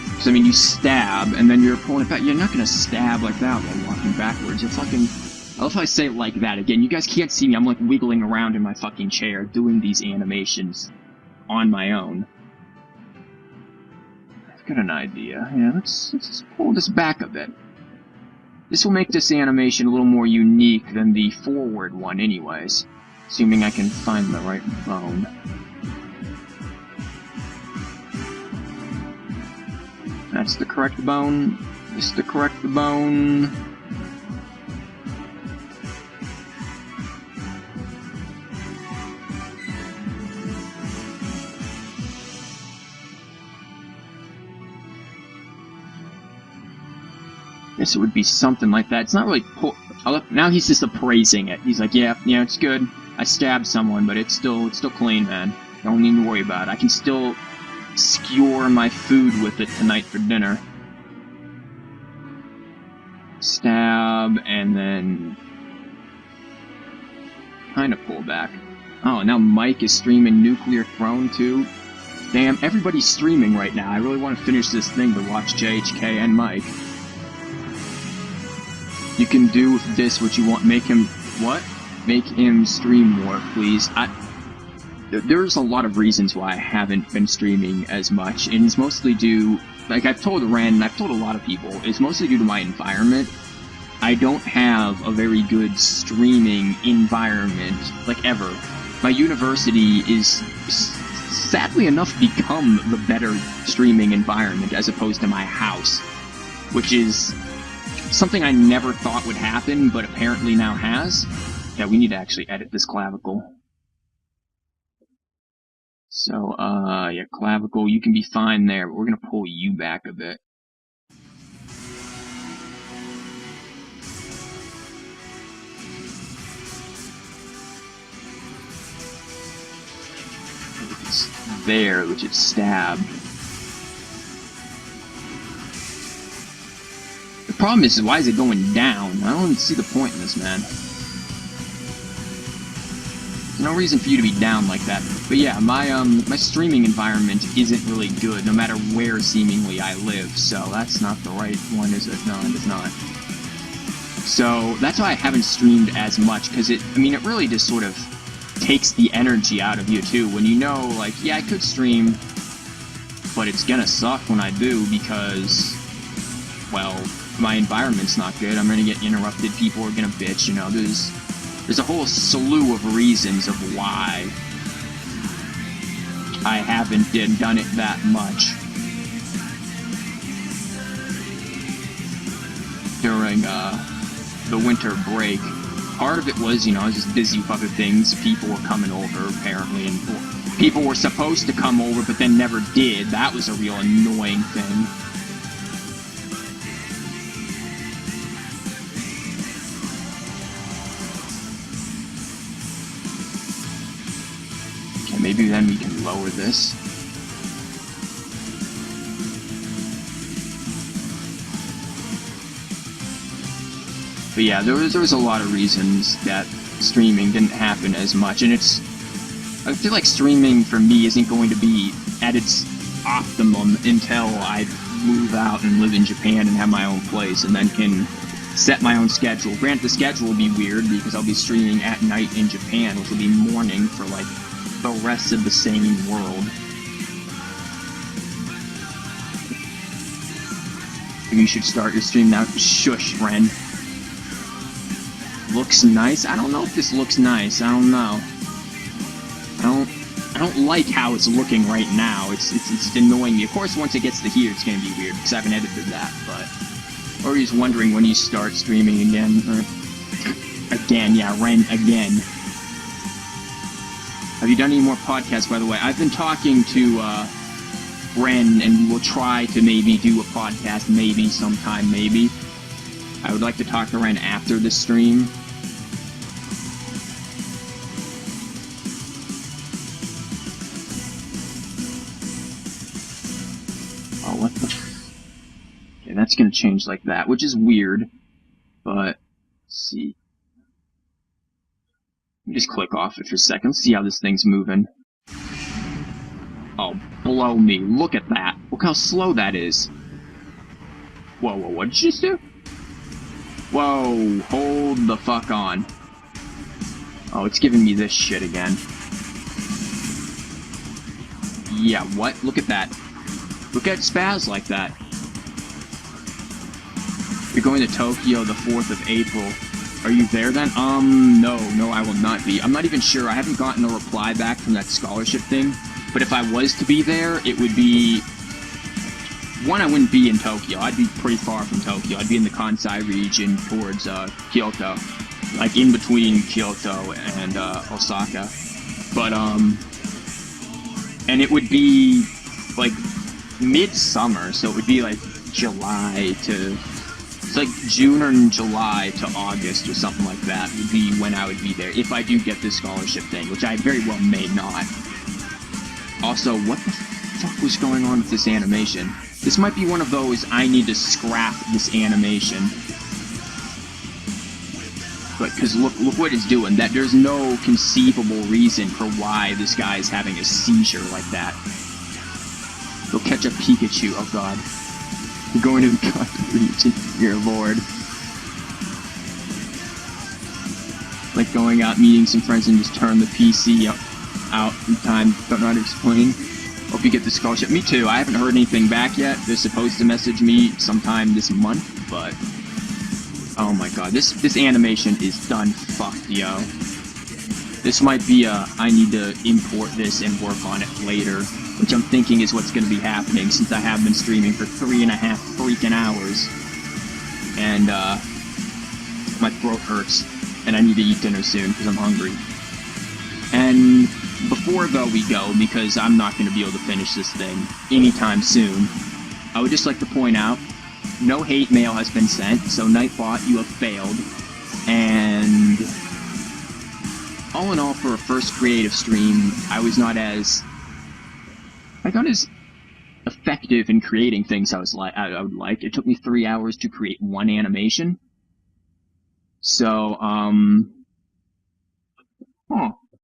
Speaker 1: Because, I mean, you stab, and then you're pulling it back. You're not gonna stab like that while walking backwards. You're fucking... I love how I say it like that again. You guys can't see me. I'm like wiggling around in my fucking chair doing these animations on my own. I've got an idea. Yeah, let's just pull this back a bit. This will make this animation a little more unique than the forward one anyways. Assuming I can find the right bone. That's the correct bone. This is the correct bone. Guess it would be something like that. It's not really now he's just appraising it. He's like, yeah, it's good. I stabbed someone, but it's still clean, man. Don't need to worry about it. I can still skewer my food with it tonight for dinner. Stab, and then kind of pull back. Oh, now Mike is streaming Nuclear Throne too. Damn, everybody's streaming right now. I really want to finish this thing to watch JHK and Mike. You can do with this what you want. Make him... what? Make him stream more, please. There's a lot of reasons why I haven't been streaming as much, and it's mostly due... like, I've told Ren, and I've told a lot of people, it's mostly due to my environment. I don't have a very good streaming environment, like, ever. My university is, sadly enough, become the better streaming environment as opposed to my house, which is something I never thought would happen, but apparently now has. Yeah, we need to actually edit this clavicle. So, yeah, clavicle, you can be fine there, but we're gonna pull you back a bit. It's there, which is stabbed. The problem is, why is it going down? I don't even see the point in this, man. No reason for you to be down like that. But yeah, my streaming environment isn't really good, no matter where seemingly I live. So that's not the right one, is it? No, it is not. So that's why I haven't streamed as much, because it really just sort of takes the energy out of you too. When you know, like, yeah, I could stream, but it's gonna suck when I do because, well, my environment's not good. I'm gonna get interrupted. People are gonna bitch. You know, there's a whole slew of reasons of why I haven't done it that much during the winter break. Part of it was, I was just busy with other things. People were coming over, apparently, and people were supposed to come over, but then never did. That was a real annoying thing. Maybe then we can lower this. But yeah, there was a lot of reasons that streaming didn't happen as much, and I feel like streaming for me isn't going to be at its optimum until I move out and live in Japan and have my own place, and then can set my own schedule. Granted, the schedule will be weird because I'll be streaming at night in Japan, which will be morning for like the rest of the sane world. Maybe you should start your stream now. Shush, Ren. Looks nice? I don't know if this looks nice. I don't know. I don't like how it's looking right now. It's annoying me. Of course, once it gets to here, it's gonna be weird because I haven't edited that. But or he's wondering when you start streaming again. Again, yeah, Ren again. Have you done any more podcasts, by the way? I've been talking to Ren, and we'll try to maybe do a podcast, maybe sometime, maybe. I would like to talk to Ren after the stream. Oh, what the... Okay, that's gonna change like that, which is weird, but... Let's see. Just click off it for a second, see how this thing's moving. Oh, blow me. Look at that. Look how slow that is. Whoa, what did you just do? Whoa, hold the fuck on. Oh, it's giving me this shit again. Yeah, what? Look at that. Look at spaz like that. You're going to Tokyo the 4th of April. Are you there then? No, I will not be. I'm not even sure. I haven't gotten a reply back from that scholarship thing. But if I was to be there, it would be one, I wouldn't be in Tokyo. I'd be pretty far from Tokyo. I'd be in the Kansai region towards Kyoto, like in between Kyoto and Osaka. But and it would be like midsummer, so it would be like July to, it's like June or July to August or something like that would be when I would be there, if I do get this scholarship thing, which I very well may not. Also, what the fuck was going on with this animation? This might be one of those, I need to scrap this animation. But, because look what it's doing. That there's no conceivable reason for why this guy is having a seizure like that. Go catch a Pikachu, oh god. You're going to the God region, dear lord. Like going out, meeting some friends, and just turn the PC out in time. Don't know how to explain. Hope you get the scholarship. Me too. I haven't heard anything back yet. They're supposed to message me sometime this month, but oh my god, this animation is done fucked, yo. This might be a I need to import this and work on it later, which I'm thinking is what's going to be happening since I have been streaming for 3.5 freaking hours, and my throat hurts, and I need to eat dinner soon because I'm hungry. And before though we go, because I'm not going to be able to finish this thing anytime soon, I would just like to point out, no hate mail has been sent, so Nightbot, you have failed. And all in all, for a first creative stream, I was not as effective in creating things I would like. It took me 3 hours to create one animation. So,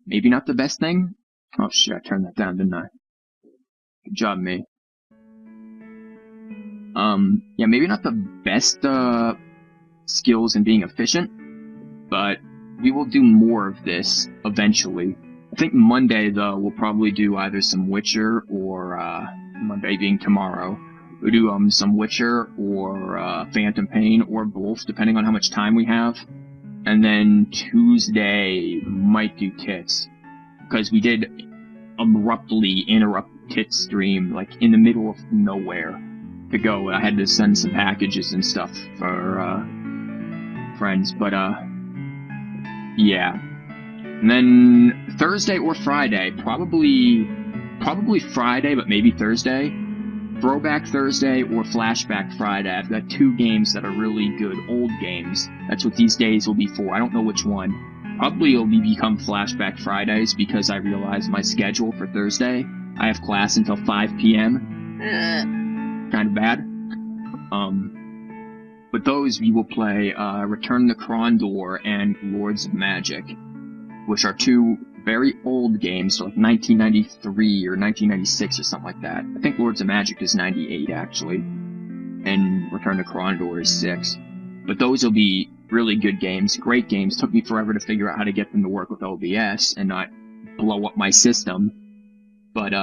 Speaker 1: maybe not the best thing? Oh shit, I turned that down, didn't I? Good job, me. Yeah, maybe not the best, skills in being efficient, but we will do more of this eventually. I think Monday, though, we'll probably do either some Witcher or, Monday being tomorrow, we'll do, some Witcher or, Phantom Pain or both, depending on how much time we have. And then Tuesday, might do Tits, because we did abruptly interrupt Tits stream, like, in the middle of nowhere to go. I had to send some packages and stuff for, friends, but, yeah. And then Thursday or Friday, probably Friday, but maybe Thursday. Throwback Thursday or Flashback Friday. I've got 2 games that are really good, old games. That's what these days will be for. I don't know which one. Probably it'll become Flashback Fridays because I realize my schedule for Thursday. I have class until 5 p.m. Kind of bad. But those we will play Return to Krondor and Lords of Magic, which are 2 very old games, so like 1993 or 1996 or something like that. I think Lords of Magic is 98 actually, and Return to Krondor is 6. But those will be really good games, great games. Took me forever to figure out how to get them to work with OBS and not blow up my system. But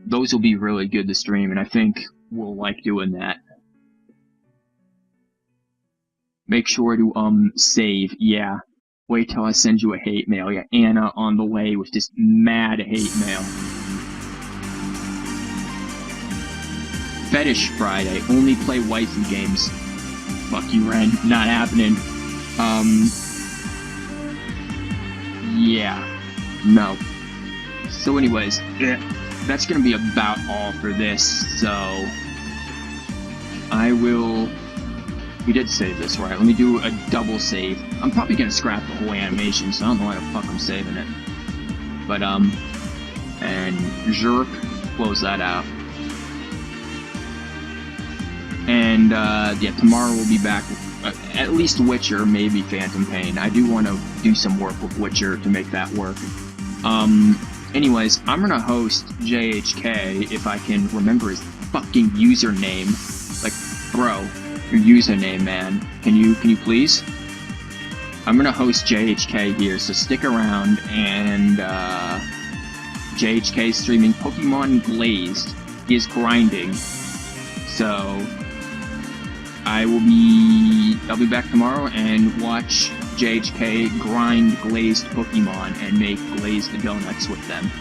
Speaker 1: those will be really good to stream, and I think we'll like doing that. Make sure to save, yeah. Wait till I send you a hate mail. Yeah, Anna on the way with this mad hate mail. Fetish Friday. Only play waifu games. Fuck you, Ren. Not happening. Yeah. No. So anyways, that's gonna be about all for this, so I will... We did save this, right? Let me do a double save. I'm probably gonna scrap the whole animation, so I don't know why the fuck I'm saving it. But, and Zerk, close that out. And, yeah, tomorrow we'll be back with at least Witcher, maybe Phantom Pain. I do want to do some work with Witcher to make that work. Anyways, I'm gonna host JHK if I can remember his fucking username. Like, bro. Your username, man. Can you please? I'm gonna host JHK here, so stick around, and JHK streaming Pokemon Glazed. He is grinding. So I'll be back tomorrow and watch JHK grind glazed Pokemon and make glazed donuts with them.